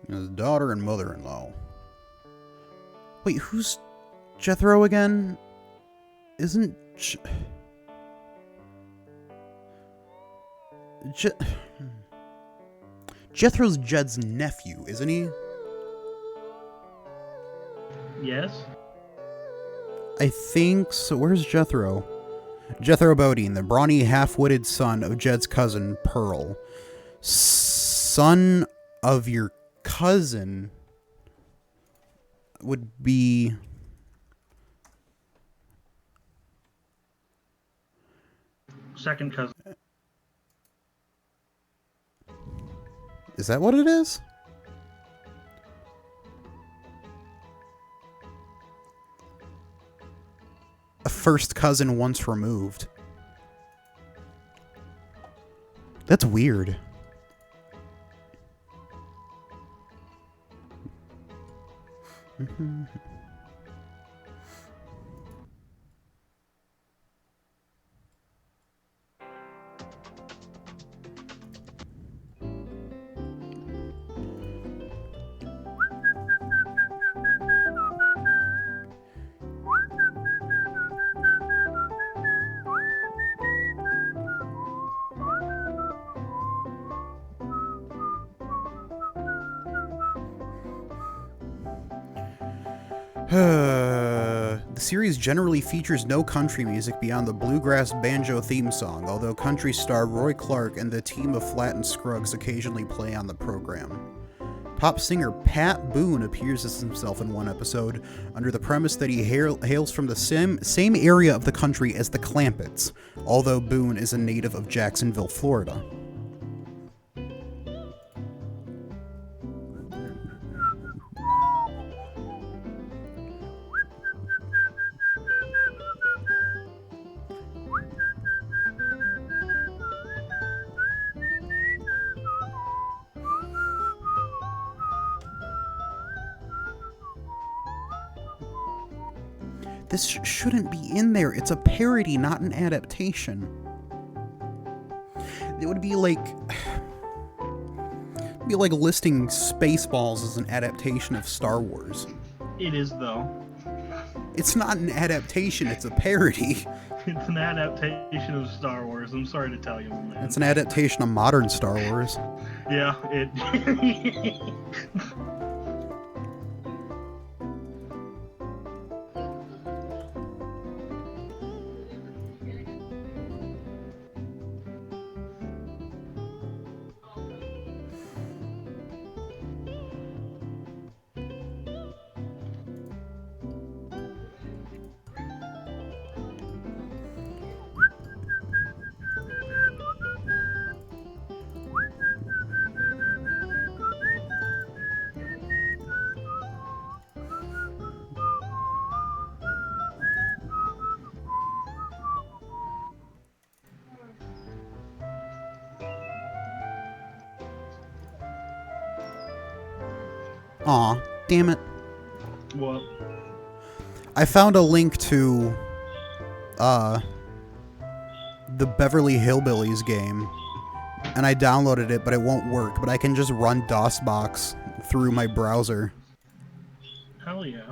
S2: His daughter and mother-in-law. Wait, who's Jethro again? Isn't Jethro's Jed's nephew, isn't he?
S1: Yes.
S2: I think so. Where's Jethro? Jethro Bodine, the brawny, half-witted son of Jed's cousin, Pearl. Son of your cousin would be...
S1: Second cousin.
S2: Is that what it is? A first cousin once removed. That's weird. The series generally features no country music beyond the bluegrass banjo theme song, although country star Roy Clark and the team of Flatt and Scruggs occasionally play on the program. Pop singer Pat Boone appears as himself in one episode, under the premise that he hails from the same area of the country as the Clampetts, although Boone is a native of Jacksonville, Florida.
S9: This shouldn't be in there. It's a parody, not an adaptation. It would be like... listing Spaceballs as an adaptation of Star Wars.
S1: It is, though.
S9: It's not an adaptation, it's a parody.
S1: It's an adaptation of Star Wars. I'm sorry to tell you, man.
S9: It's an adaptation of modern Star Wars.
S1: Yeah, it...
S9: Aw, damn it.
S1: What?
S9: I found a link to, the Beverly Hillbillies game, and I downloaded it, but it won't work, but I can just run DOSBox through my browser.
S1: Hell yeah.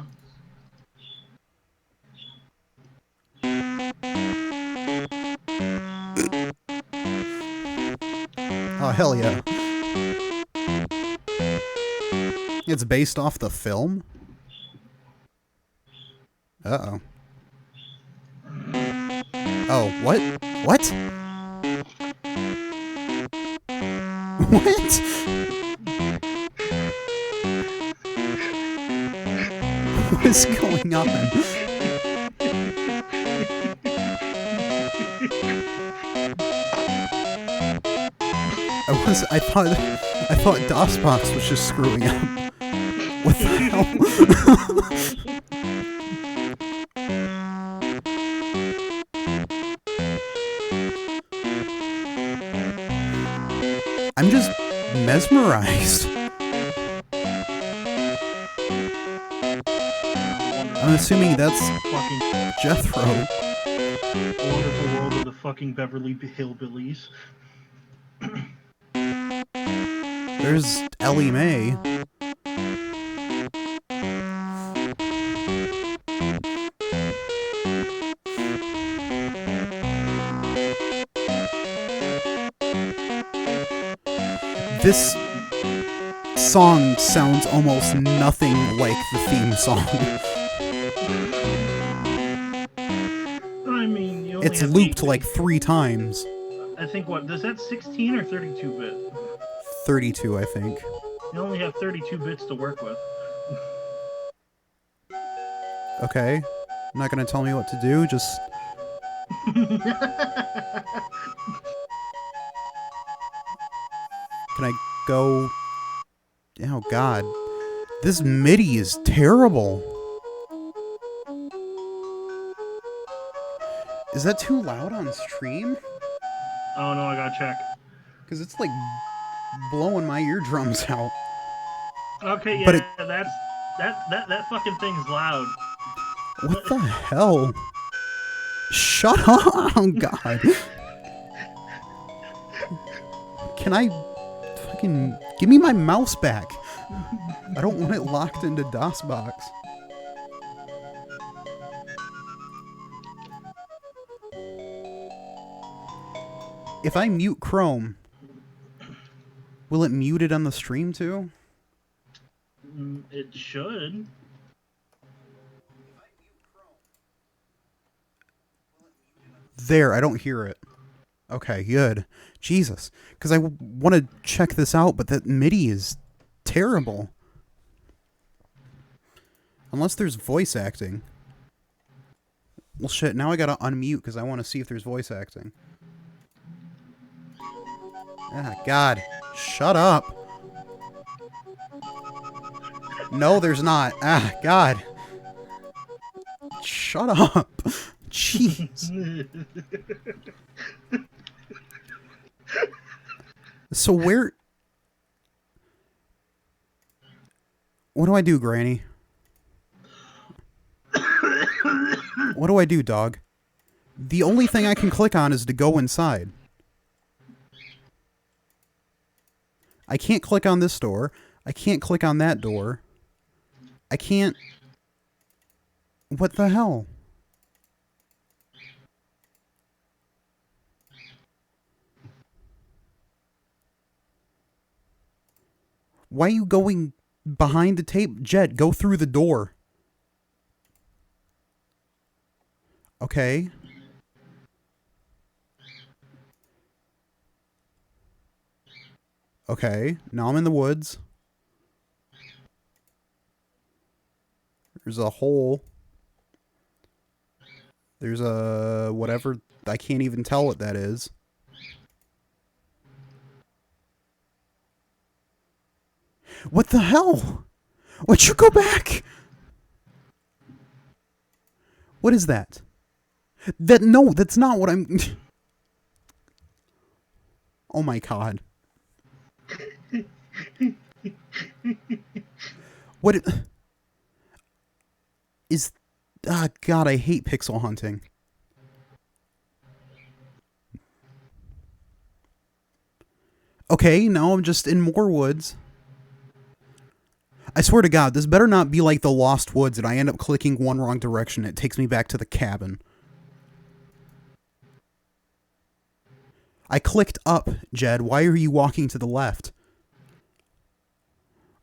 S9: Oh, hell yeah. It's based off the film? Uh-oh. Oh, what? What? What? What is going on? I thought DOSBox was just screwing up. What the hell? I'm just mesmerized. I'm assuming that's
S1: Fucking
S9: Jethro.
S1: wonderful world of the fucking Beverly Hillbillies.
S9: There's Ellie Mae. This song sounds almost nothing like the theme song.
S1: I mean, you only
S9: It's
S1: have
S9: looped
S1: 8
S9: like 3 times.
S1: I think, what, does that 16 or 32-bit?
S9: 32, I think.
S1: You only have 32 bits to work with.
S9: Okay. Not gonna tell me what to do, just... Can I go... Oh god. This MIDI is terrible. Is that too loud on stream?
S1: Oh no, I gotta check.
S9: Because it's like blowing my eardrums out.
S1: Okay, yeah,
S9: But it-
S1: that fucking thing's loud.
S9: What the hell? Shut up! Oh god. Can I fucking... Give me my mouse back. I don't want it locked into DOSBox. If I mute Chrome, will it mute it on the stream too?
S1: It should.
S9: There, I don't hear it. Okay, good. Jesus. Because I want to check this out, but that MIDI is terrible. Unless there's voice acting. Well, shit, now I gotta unmute because I want to see if there's voice acting. Ah, God. Shut up. No, there's not. Ah, God. Shut up. Jeez. So where... What do I do, Granny? What do I do, dog? The only thing I can click on is to go inside. I can't click on this door. I can't click on that door. I can't... What the hell? Why are you going behind the tape? Jet, go through the door. Okay. Okay, now I'm in the woods. There's a hole. There's a... whatever. I can't even tell what that is. What the hell? Why'd you go back? What is that? No, that's not what I'm... Oh my god. What is... Ah, god, I hate pixel hunting. Okay, now I'm just in more woods. I swear to God, this better not be like the Lost Woods and I end up clicking one wrong direction. It takes me back to the cabin. I clicked up, Jed. Why are you walking to the left?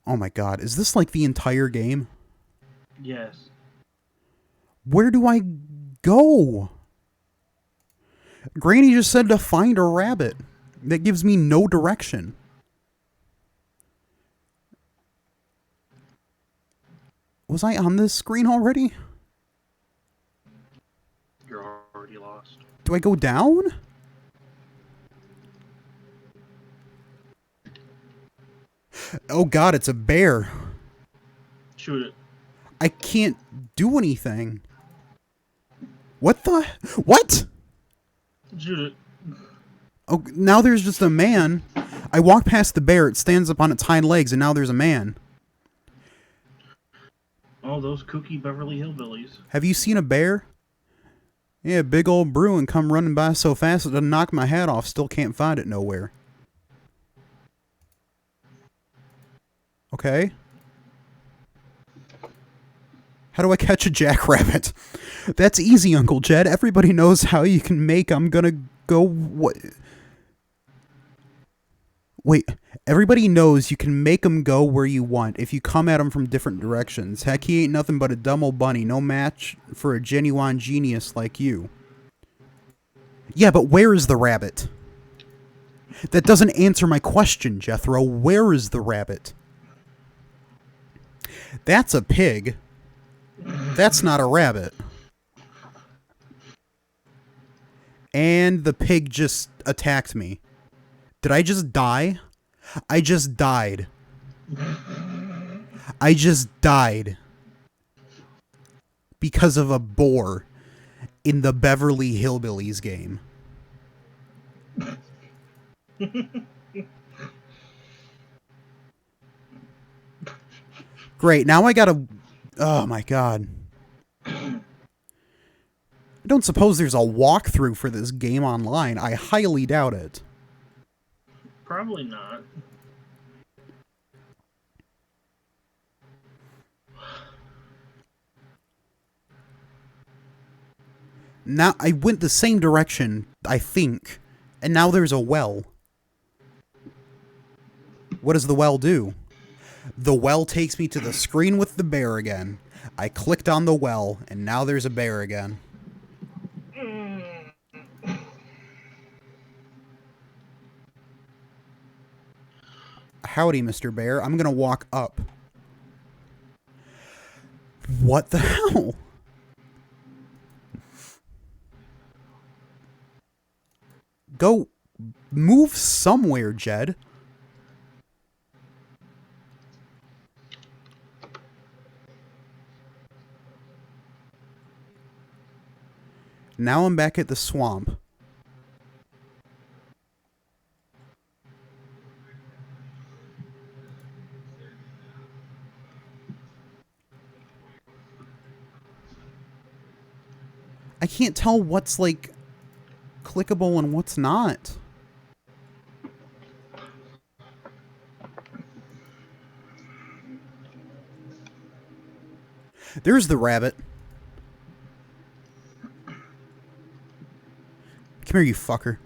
S9: Oh my god, is this like the entire game?
S1: Yes.
S9: Where do I go? Granny just said to find a rabbit. That gives me no direction. Was I on this screen already?
S1: You're already lost.
S9: Do I go down? Oh god, it's a bear.
S1: Shoot it.
S9: I can't do anything. What the... What?
S1: Shoot it.
S9: Oh, now there's just a man. I walk past the bear, it stands up on its hind legs, and now there's a man.
S1: Oh, those kooky Beverly Hillbillies.
S9: Have you seen a bear? Yeah, big old Bruin come running by so fast it done knock my hat off, still can't find it nowhere. Okay. How do I catch a jackrabbit? That's easy, Uncle Jed. Everybody knows how you can make... I'm gonna go... What? Wait. Everybody knows you can make them go where you want if you come at them from different directions. Heck, he ain't nothing but a dumb old bunny. No match for a genuine genius like you. Yeah, but where is the rabbit? That doesn't answer my question, Jethro. Where is the rabbit? That's a pig. That's not a rabbit. And the pig just attacked me. Did I just die? I just died. I just died. Because of a boar in the Beverly Hillbillies game. Great, now I gotta... Oh my god. I don't suppose there's a walkthrough for this game online. I highly doubt it.
S1: Probably not.
S9: Now, I went the same direction, I think, and now there's a well. What does the well do? The well takes me to the screen with the bear again. I clicked on the well, and now there's a bear again. Howdy, Mr. Bear. I'm gonna walk up. What the hell? Go move somewhere, Jed. Now I'm back at the swamp. can't tell what's, like, clickable and what's not. There's the rabbit. Come here, you fucker.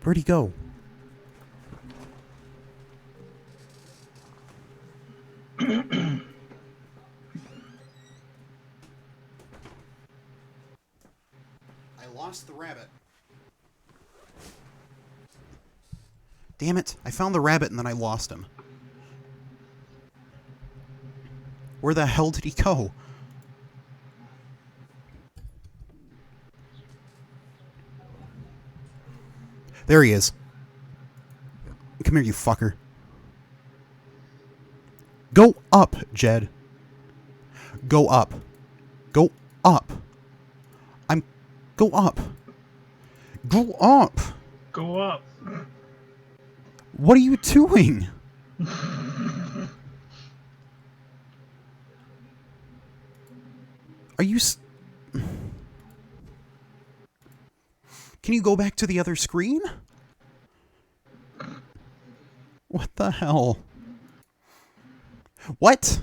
S9: Where'd he go? I lost the rabbit. Damn it. I found the rabbit and then I lost him. Where the hell did he go? There he is. Come here, you fucker. Go up, Jed. Go up. Go up. Go up. Go up.
S1: Go up.
S9: What are you doing? Are you... Can you go back to the other screen? What the hell? What?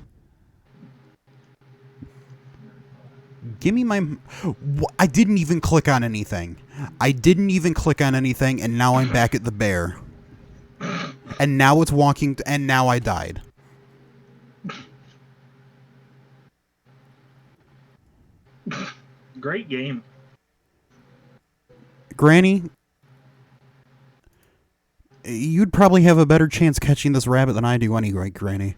S9: Give me my... I didn't even click on anything. I didn't even click on anything, and now I'm back at the bear. And now it's walking... And now I died.
S1: Great game.
S9: Granny, you'd probably have a better chance catching this rabbit than I do anyway, Granny.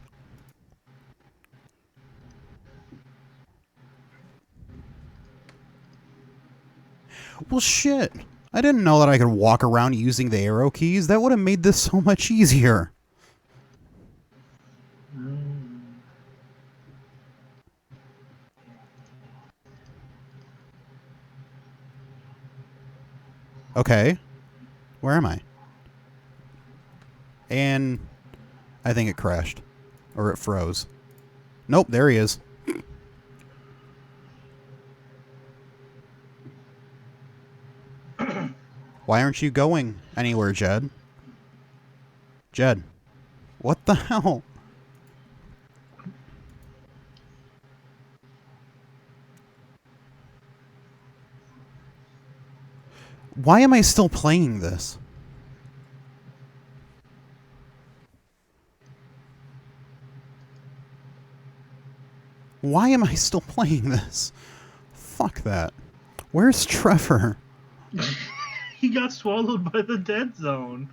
S9: Well, shit. I didn't know that I could walk around using the arrow keys. That would have made this so much easier. Okay. Where am I? And I think it crashed. Or it froze. Nope, there he is. Why aren't you going anywhere, Jed? Jed. What the hell? Why am I still playing this? Why am I still playing this? Fuck that. Where's Trevor?
S1: He got swallowed by the dead zone.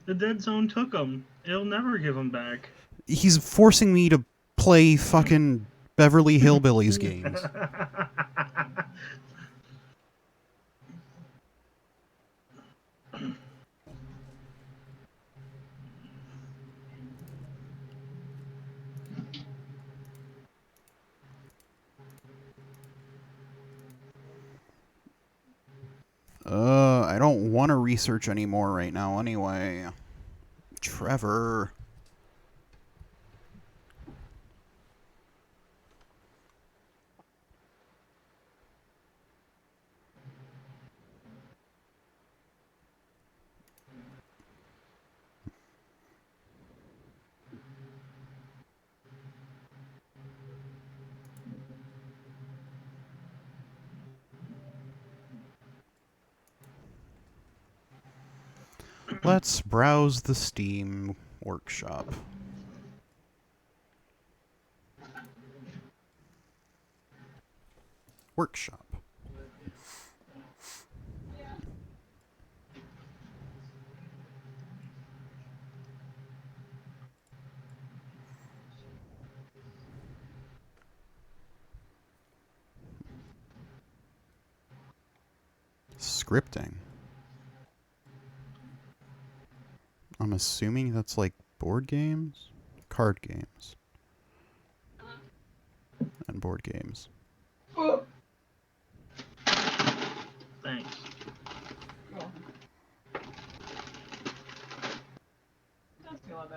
S1: The dead zone took him. It'll never give him back.
S9: He's forcing me to play fucking Beverly Hillbillies games. I don't want to research anymore right now anyway. Trevor. Let's browse the Steam workshop. Workshop. Scripting. I'm assuming that's like board games, card games, and board games.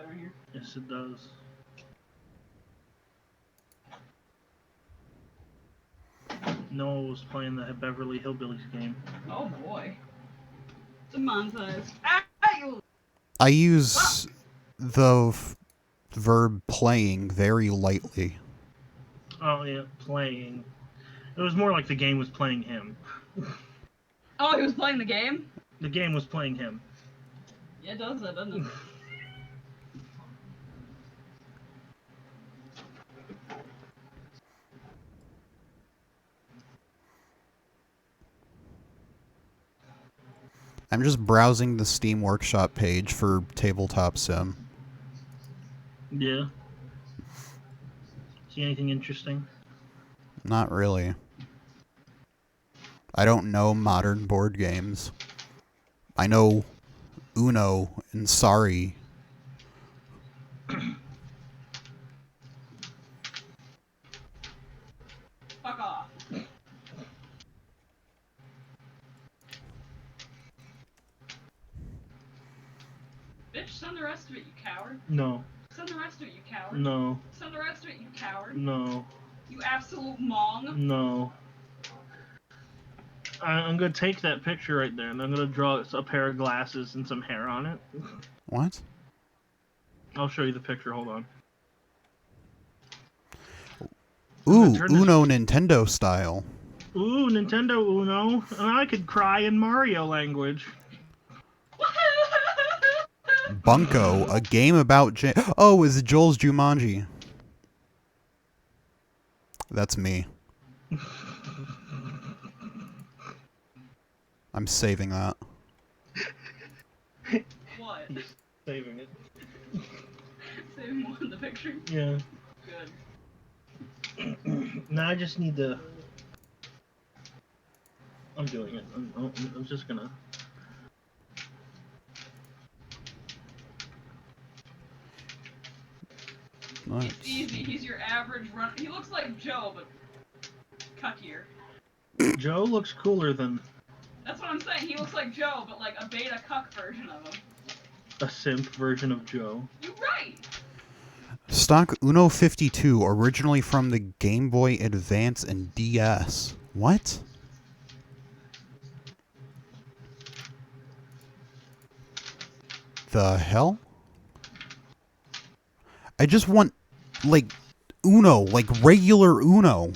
S8: on here.
S1: Yes, it does. Noah was playing the Beverly Hillbillies game.
S8: Oh boy. It's a montage.
S2: I use the verb playing very lightly.
S1: Oh yeah, playing. It was more like the game was playing him.
S8: Oh, he was playing the game?
S1: The game was playing him.
S8: Yeah, it does that, doesn't it?
S2: I'm just browsing the Steam Workshop page for Tabletop Sim.
S1: Yeah. See anything interesting?
S2: Not really. I don't know modern board games. I know Uno and Sorry.
S8: Fuck off. Bitch, send the rest of it, you coward.
S1: No.
S8: Send the rest of it, you coward.
S1: No.
S8: Send the rest of it, you coward.
S1: No.
S8: You absolute mong.
S1: No. I'm gonna take that picture right there, and I'm gonna draw a pair of glasses and some hair on it.
S2: What?
S1: I'll show you the picture. Hold on.
S2: Ooh, Uno Nintendo style.
S1: Ooh, Nintendo Uno. And I could cry in Mario language.
S2: Bunko, a game about oh, is it Joel's Jumanji? That's me. I'm saving that.
S8: What?
S1: Saving it.
S8: Saving one the picture?
S1: Yeah.
S8: Good.
S1: Now I just need to... I'm doing it. I'm just gonna...
S2: Nice.
S8: It's easy. He's your average run. He looks like Joe, but cuckier.
S1: Joe looks cooler than
S8: That's what I'm saying. He looks like Joe, but like a beta cuck version of him.
S1: a simp version of Joe.
S8: You right.
S2: Stock Uno 52, originally from the Game Boy Advance and DS. What? The hell? I just want, like, Uno, like regular Uno.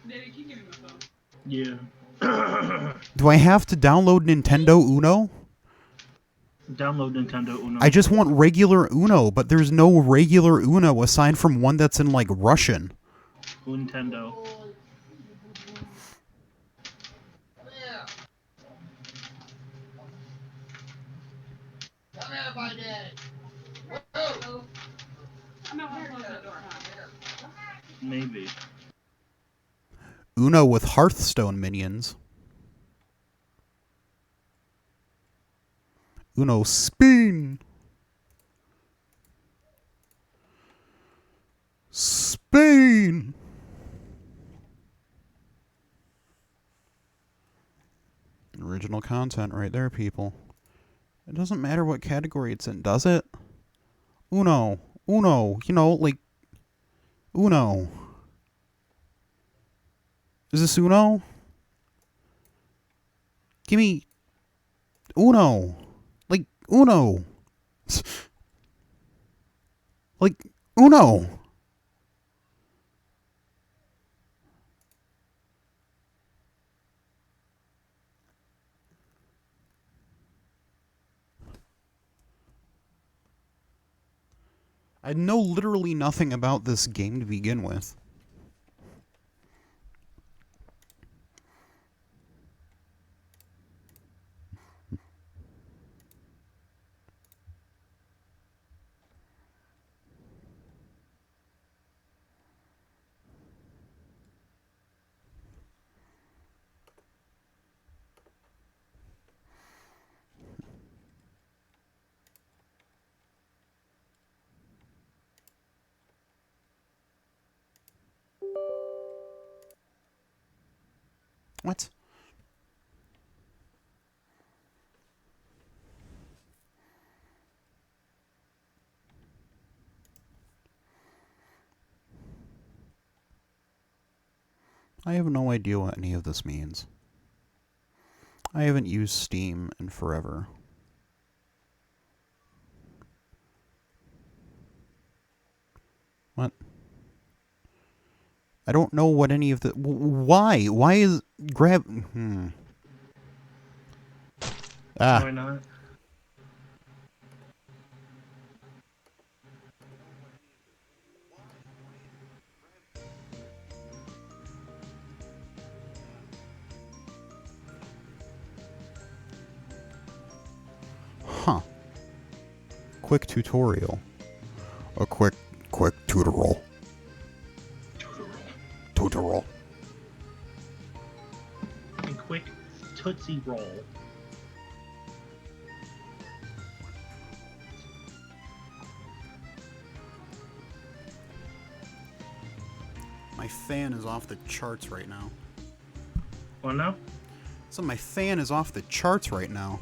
S8: Maybe can you give me my phone?
S1: Yeah.
S2: Do I have to download Nintendo Uno?
S1: Download Nintendo Uno.
S2: I just want regular Uno, but there's no regular Uno aside from one that's in, like, Russian.
S1: Nintendo.
S8: I'm out here. Close that door, huh?
S1: Maybe.
S2: Uno with Hearthstone minions. Uno spin. Spain. Original content right there, people. It doesn't matter what category it's in, does it? Uno. Uno. You know, like... Uno. Is this Uno? Give me... Uno. Like, Uno. Like, Uno. I know literally nothing about this game to begin with. What?
S9: I have no idea what any of this means. I haven't used Steam in forever. What? I don't know what any of the... Why? Why is... Grab... Ah.
S1: Why not?
S9: Huh. Quick tutorial. A quick tutorial. Tutorial.
S1: A quick Tootsie Roll.
S9: My fan is off the charts right now.
S1: What now?
S9: So my fan is off the charts right now.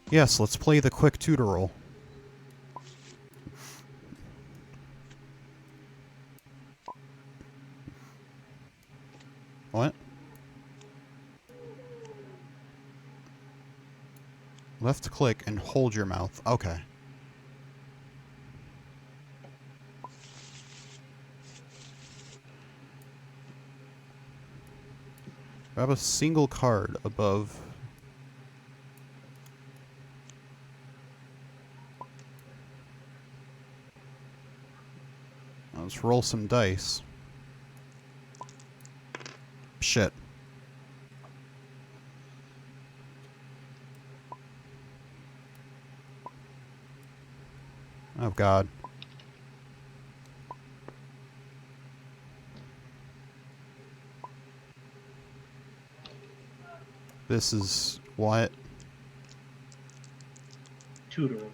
S9: Yes, let's play the quick tutorial. What? Left click and hold your mouth. Okay. Grab a single card above. Let's roll some dice. Shit. Oh God. This is what?
S1: Tutorial.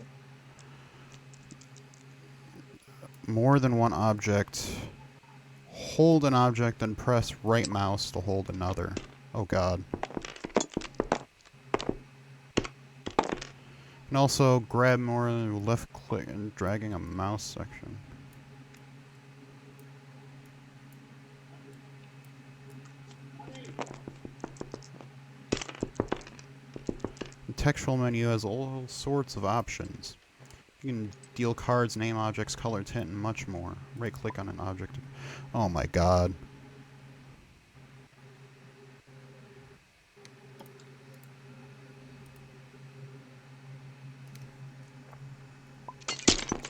S9: More than one object. Hold an object and press right mouse to hold another. Oh God. And also grab more than left click and dragging a mouse section. The textual menu has all sorts of options. You can deal cards, name objects, color, tint, and much more. Right click on an object. Oh my God.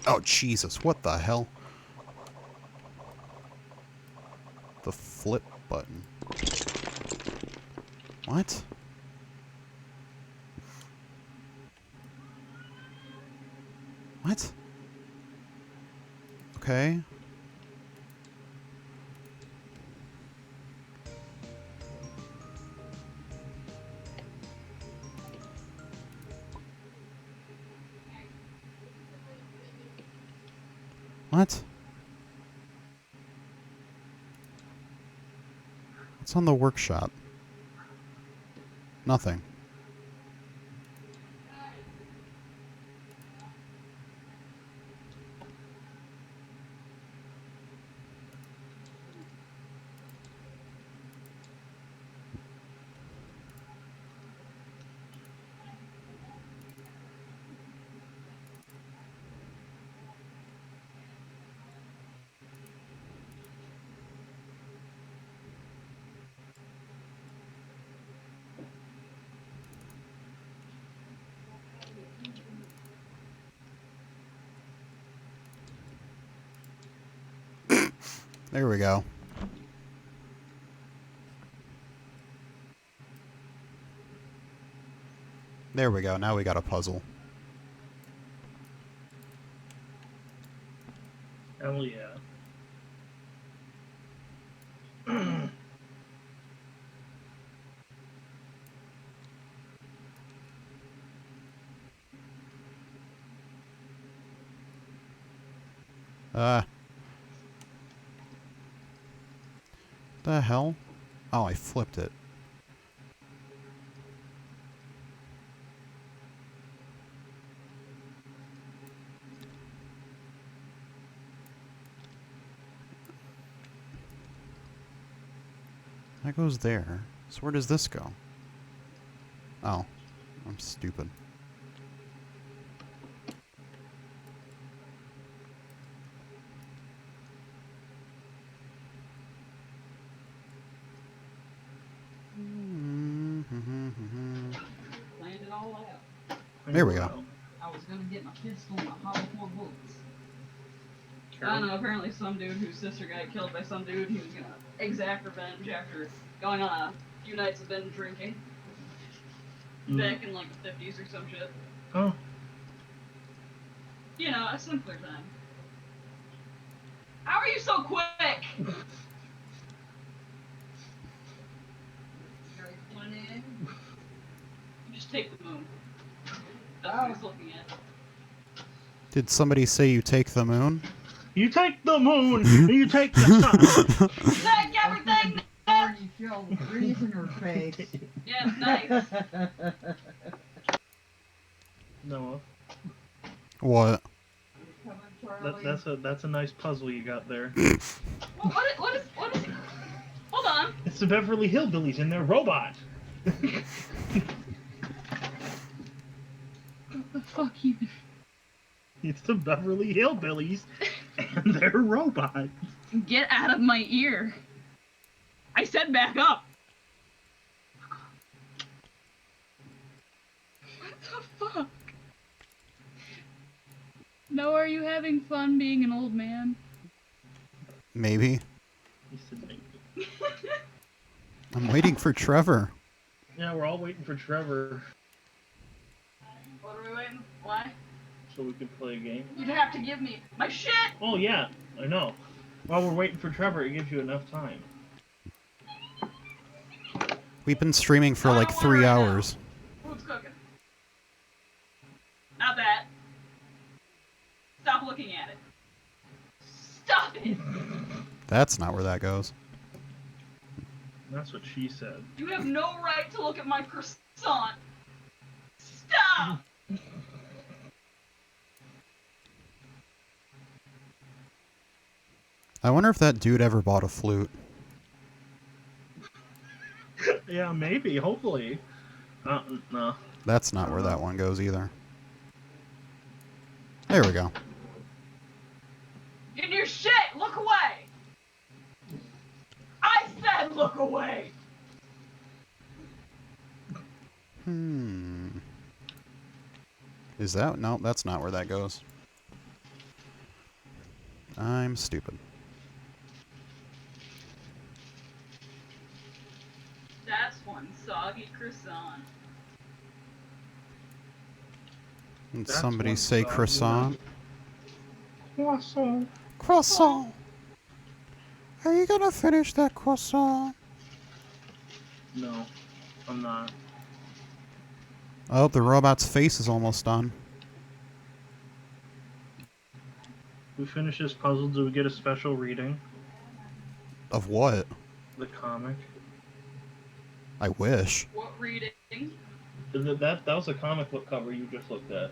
S9: Oh Jesus, what the hell? The flip button. What? What? Okay. What? What's on the workshop? Nothing. There we go. There we go. Now we got a puzzle.
S1: Hell yeah.
S9: The hell? Oh, I flipped it. That goes there. So where does this go? Oh, I'm stupid.
S8: Planned it all out.
S9: There we go.
S8: I was gonna get my pistol and my hollow point bullets. I don't know, apparently some dude whose sister got killed by some dude, he was gonna exact revenge after going on a few nights of binge drinking. Back in like the 50s or some shit.
S1: Oh.
S8: You know, a simpler time. How are you so quick? Just take the moon. That's what he's looking at.
S9: Did somebody say you take the moon?
S1: You take the moon, and you take the sun.
S8: Take everything!
S7: You feel the breeze in her face.
S8: Yeah, nice.
S1: Noah,
S9: What?
S1: that's a nice puzzle you got there.
S8: Well, what is hold on.
S1: It's the Beverly Hillbillies and their robot.
S8: What the fuck even?
S1: It's the Beverly Hillbillies and their robot.
S8: Get out of my ear. I said back up. What the fuck? No, are you having fun being an old man?
S9: Maybe.
S1: He said maybe.
S9: I'm waiting for Trevor.
S1: Yeah, we're all waiting for Trevor
S8: What are we waiting? Why?
S1: so we can play a game.
S8: You'd have to give me my shit!
S1: Oh yeah, I know. While we're waiting for Trevor, it gives you enough time.
S9: We've been streaming for
S8: I
S9: like
S8: don't want
S9: 3
S8: right now.
S9: hours.
S8: Who's cooking? Not that. Stop looking at it. Stop it!
S9: That's not where that goes.
S1: That's what she said.
S8: You have no right to look at my croissant. Stop!
S9: I wonder if that dude ever bought a flute.
S1: Yeah, maybe. Hopefully. No.
S9: That's not where that one goes either. There we go.
S8: In your shit! Look away! I said look away!
S9: Is that? No, that's not where that goes. I'm stupid.
S8: That's one soggy croissant.
S9: Did
S1: That's
S9: somebody
S1: one
S9: say
S1: side,
S9: croissant?
S1: Croissant.
S9: Croissant! Are you gonna finish that croissant?
S1: No, I'm not.
S9: Oh, the robot's face is almost done.
S1: We finish this puzzle. Do we get a special reading?
S9: Of what?
S1: The comic.
S9: I wish.
S8: What reading?
S1: That was a comic book cover you just looked at.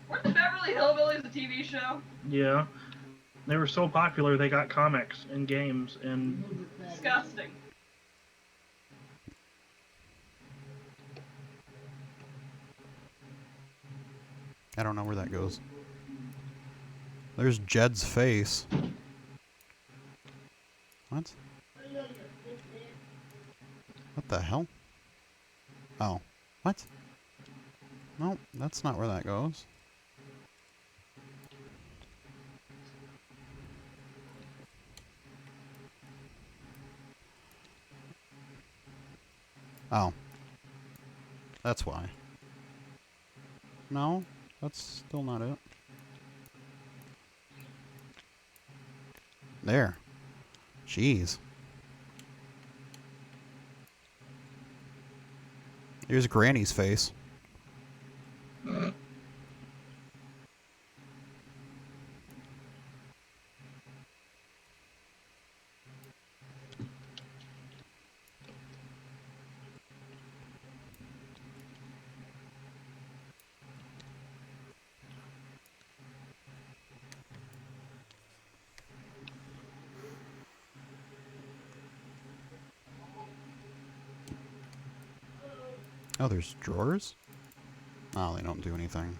S8: Weren't the Beverly Hillbillies a TV show?
S1: Yeah. They were so popular they got comics and games and...
S8: Disgusting.
S9: I don't know where that goes. There's Jed's face. What? What the hell? Oh. What? No, that's not where that goes. Oh. That's why. No, that's still not it. There. Jeez. Here's Granny's face.
S2: Oh, there's drawers? Oh, they don't do anything.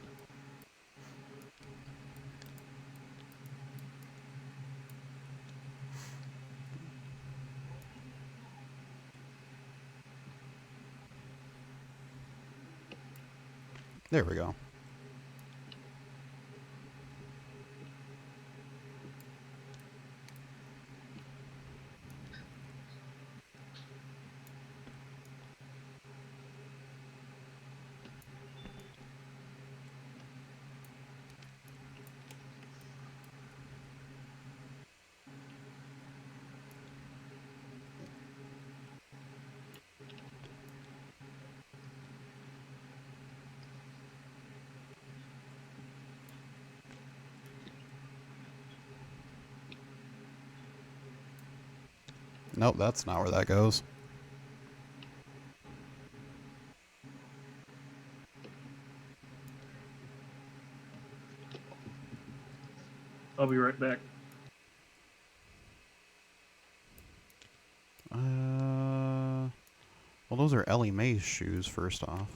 S2: There we go. Nope, that's not where that goes.
S1: I'll be right back.
S2: Well, those are Ellie Mae's shoes, first off.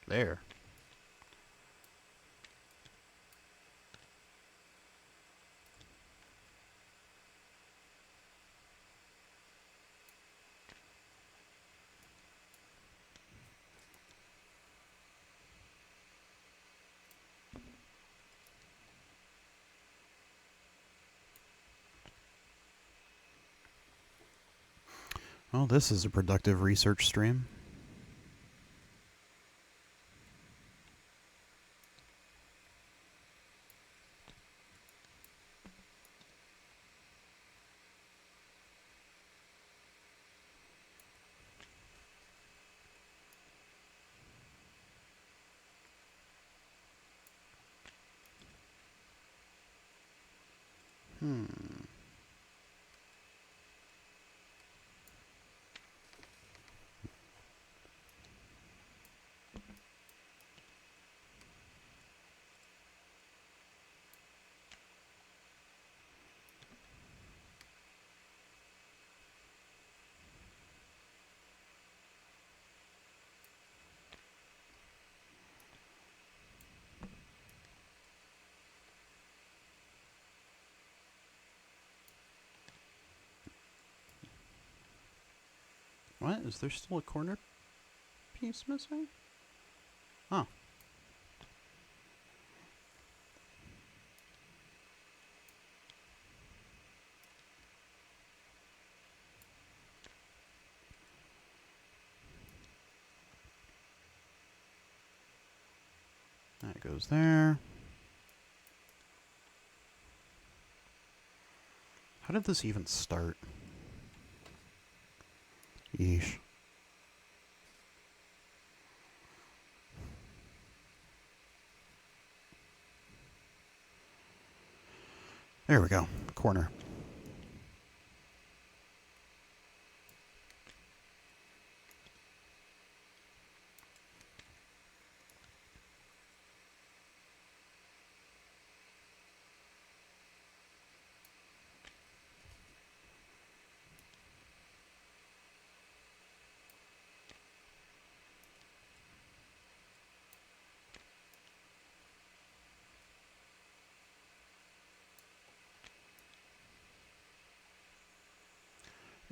S2: There. Well, this is a productive research stream. What? Is there still a corner piece missing? Oh. That goes there. How did this even start? Yeesh. There we go. Corner.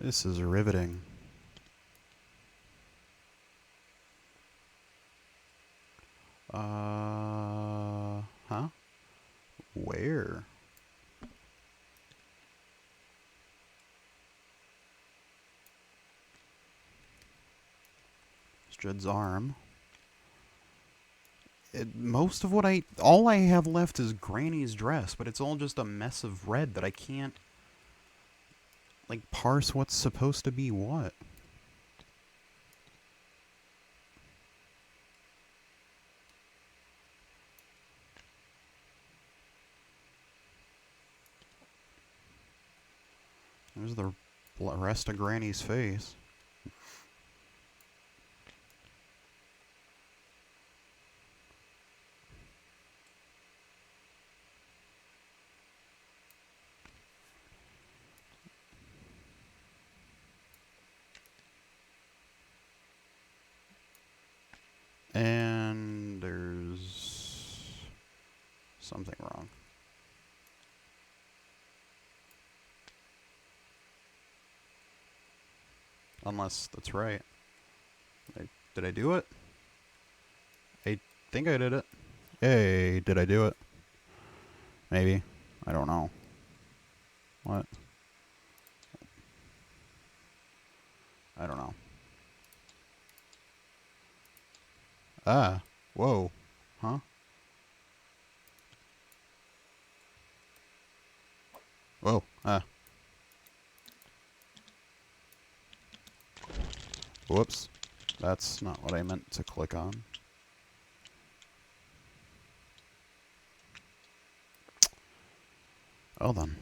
S2: This is riveting. Huh? Where? It's Jed's arm. Most of what all I have left is Granny's dress, but it's all just a mess of red that I can't, like, parse what's supposed to be what.
S9: There's the rest of Granny's face. And there's something wrong. Unless that's right. Did I do it? I think I did it. Hey, did I do it? Maybe. I don't know. What? I don't know. Ah. Whoa. Huh? Whoa. Ah. Whoops. That's not what I meant to click on. Well then.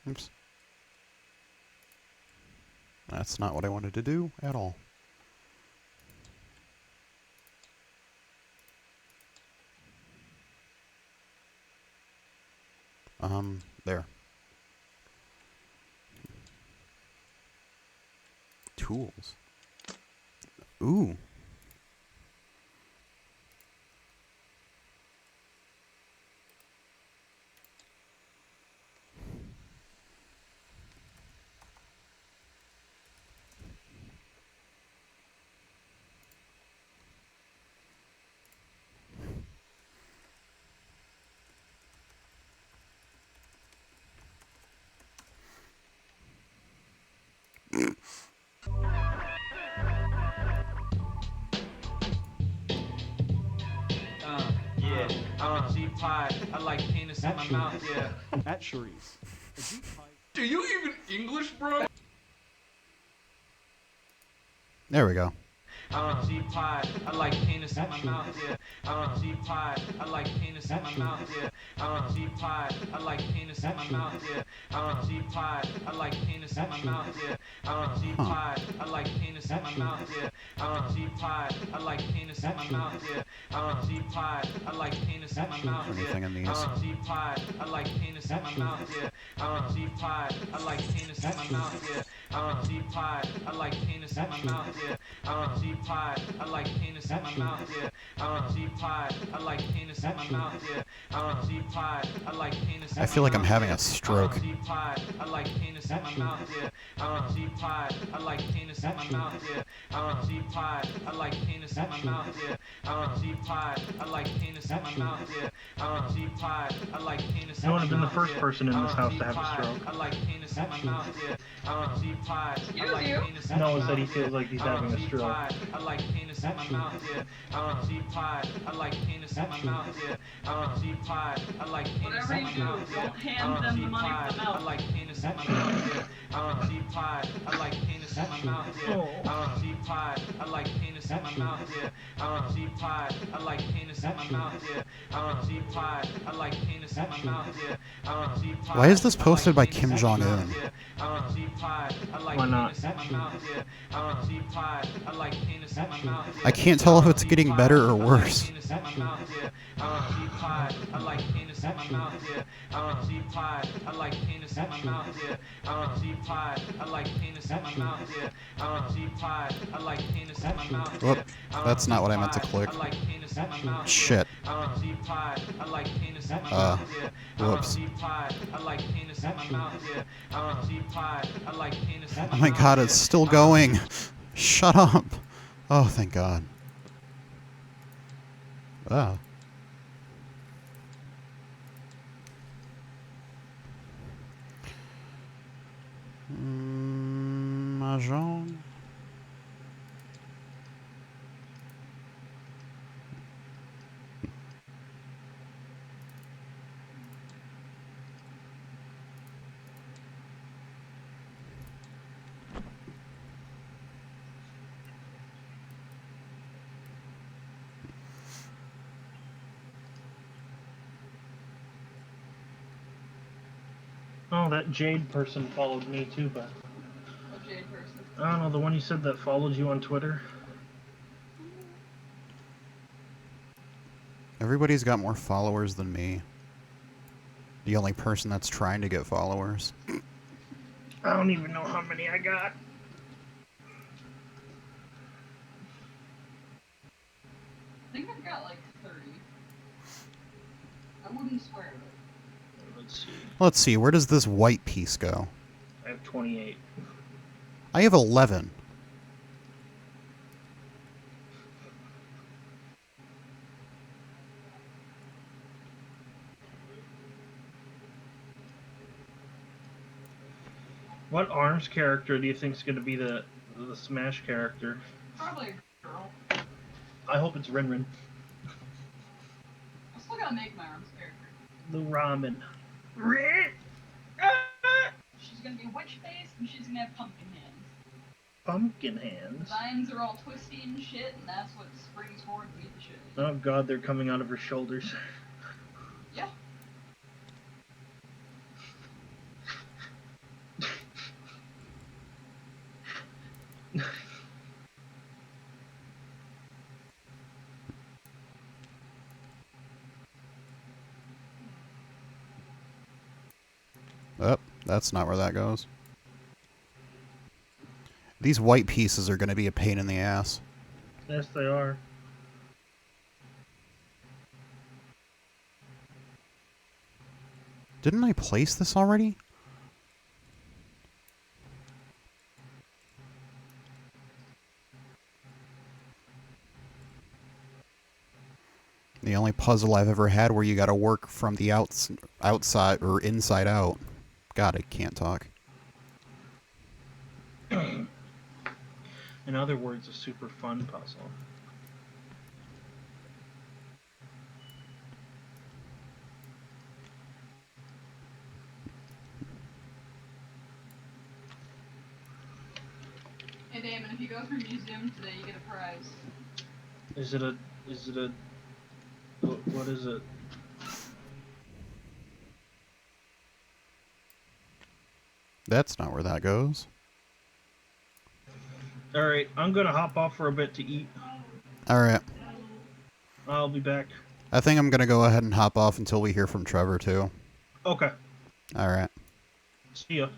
S9: Oops. That's not what I wanted to do at all. There. Tools. Ooh.
S3: G-pie. I like penis in my mouth, yeah.
S4: At Cherie's. A Jeep pie.
S3: Do you even English, bro?
S9: There we go.
S3: G-pie, I like penis in my mouth, yeah. G-pie, I like penis in my mouth, yeah. G-pie, I like penis in my mouth, yeah. G-pie, I like penis in my mouth, yeah. G-pie, I like penis in my mouth, yeah. G-pie, I like penis in my mouth, yeah. G-pie, I like penis in my mouth, yeah.
S9: Anything in these?
S3: G-pie, I like penis in my mouth, yeah. G-pie, I like penis in my mouth, yeah. G-pie, I like penis in my mouth, yeah. G-pie, I like penis in my mouth, yeah. G-pie, I like penis in my mouth, yeah. G-pie, I like penis in my mouth.
S9: I feel like I'm having a stroke.
S3: G-pie, I like penis in my mouth, yeah. G-pie, I like penis in my mouth, yeah. G-pie, I like penis in my mouth, yeah. G-pie, I like penis in my mouth, yeah. G-pie, I like penis in my mouth.
S1: You would have been the first person in this house to have a stroke.
S3: I like penis in my mouth, yeah. G-pie, I like penis in my mouth.
S1: Noah said he feels like he's having a stroke.
S3: I like penis in my mouth, yeah. G-pie, I like penis in my mouth, yeah. G-pie, I like penis in my mouth, yeah.
S8: Don't hand them the money for the
S3: I
S8: milk.
S3: like penis in my mouth, yeah. G-pie, I like penis in my mouth, yeah. G-pie, I like penis in my mouth, yeah. G-pie, I like penis in my mouth, yeah. G-pie, I like penis in my mouth, yeah. G-pie,
S9: Why is this posted by
S3: I like
S9: Kim
S3: penis in my
S9: Jong-un?
S3: mouth, yeah. G-pie, I like
S1: Why not?
S3: penis in my mouth, yeah. G-pie, I like penis in my mouth, yeah.
S9: I can't tell if it's getting better or worse.
S3: G-pie, I like penis in my mouth, yeah. G-pie, I like penis in my mouth, yeah. G-pie, I like penis in my mouth, yeah. G-pie, I like penis in my mouth, yeah.
S9: Whoop. That's not what I meant to click.
S3: I like penis in my mouth,
S9: Shit.
S3: G-pie, I like penis in my mouth, yeah.
S9: Whoops.
S3: G-pie, I like penis in my mouth, yeah. G-pie, I like penis in my mouth.
S9: Oh my god, it's still going. Shut up. Oh, thank god. Ah. Mahjong.
S1: Oh, that Jade person followed me too, but
S8: What Jade person?
S1: I don't know, the one you said that followed you on Twitter.
S2: Everybody's got more followers than me. The only person that's trying to get followers.
S1: I don't even know how many I got.
S8: I think I've got like 30. I wouldn't swear to it.
S1: Let's see.
S2: Let's see, where does this white piece go?
S1: I have 28.
S2: I have 11.
S1: What ARMS character do you think is going to be the Smash character?
S8: Probably a girl.
S1: I hope it's Rin Rin.
S8: I still gotta make my arms character.
S1: The ramen.
S8: She's gonna be witch face and she's gonna have pumpkin hands.
S1: Pumpkin hands.
S8: Vines are all twisty and shit, and that's what springs forward to beat the shit.
S1: Oh god, they're coming out of her shoulders.
S8: Yeah.
S2: Oh, that's not where that goes. These white pieces are going to be a pain in the ass.
S1: Yes, they are.
S2: Didn't I place this already? The only puzzle I've ever had where you gotta work from the outside or inside out. God, I can't talk.
S1: In other words, a super fun puzzle.
S8: Hey Damon, if you go through museum today, you get a prize.
S1: Is it a what is it?
S2: That's not where that goes.
S1: Alright, I'm gonna hop off for a bit to eat.
S2: Alright.
S1: I'll be back.
S2: I think I'm gonna go ahead and hop off until we hear from Trevor, too.
S1: Okay.
S2: Alright.
S1: See ya.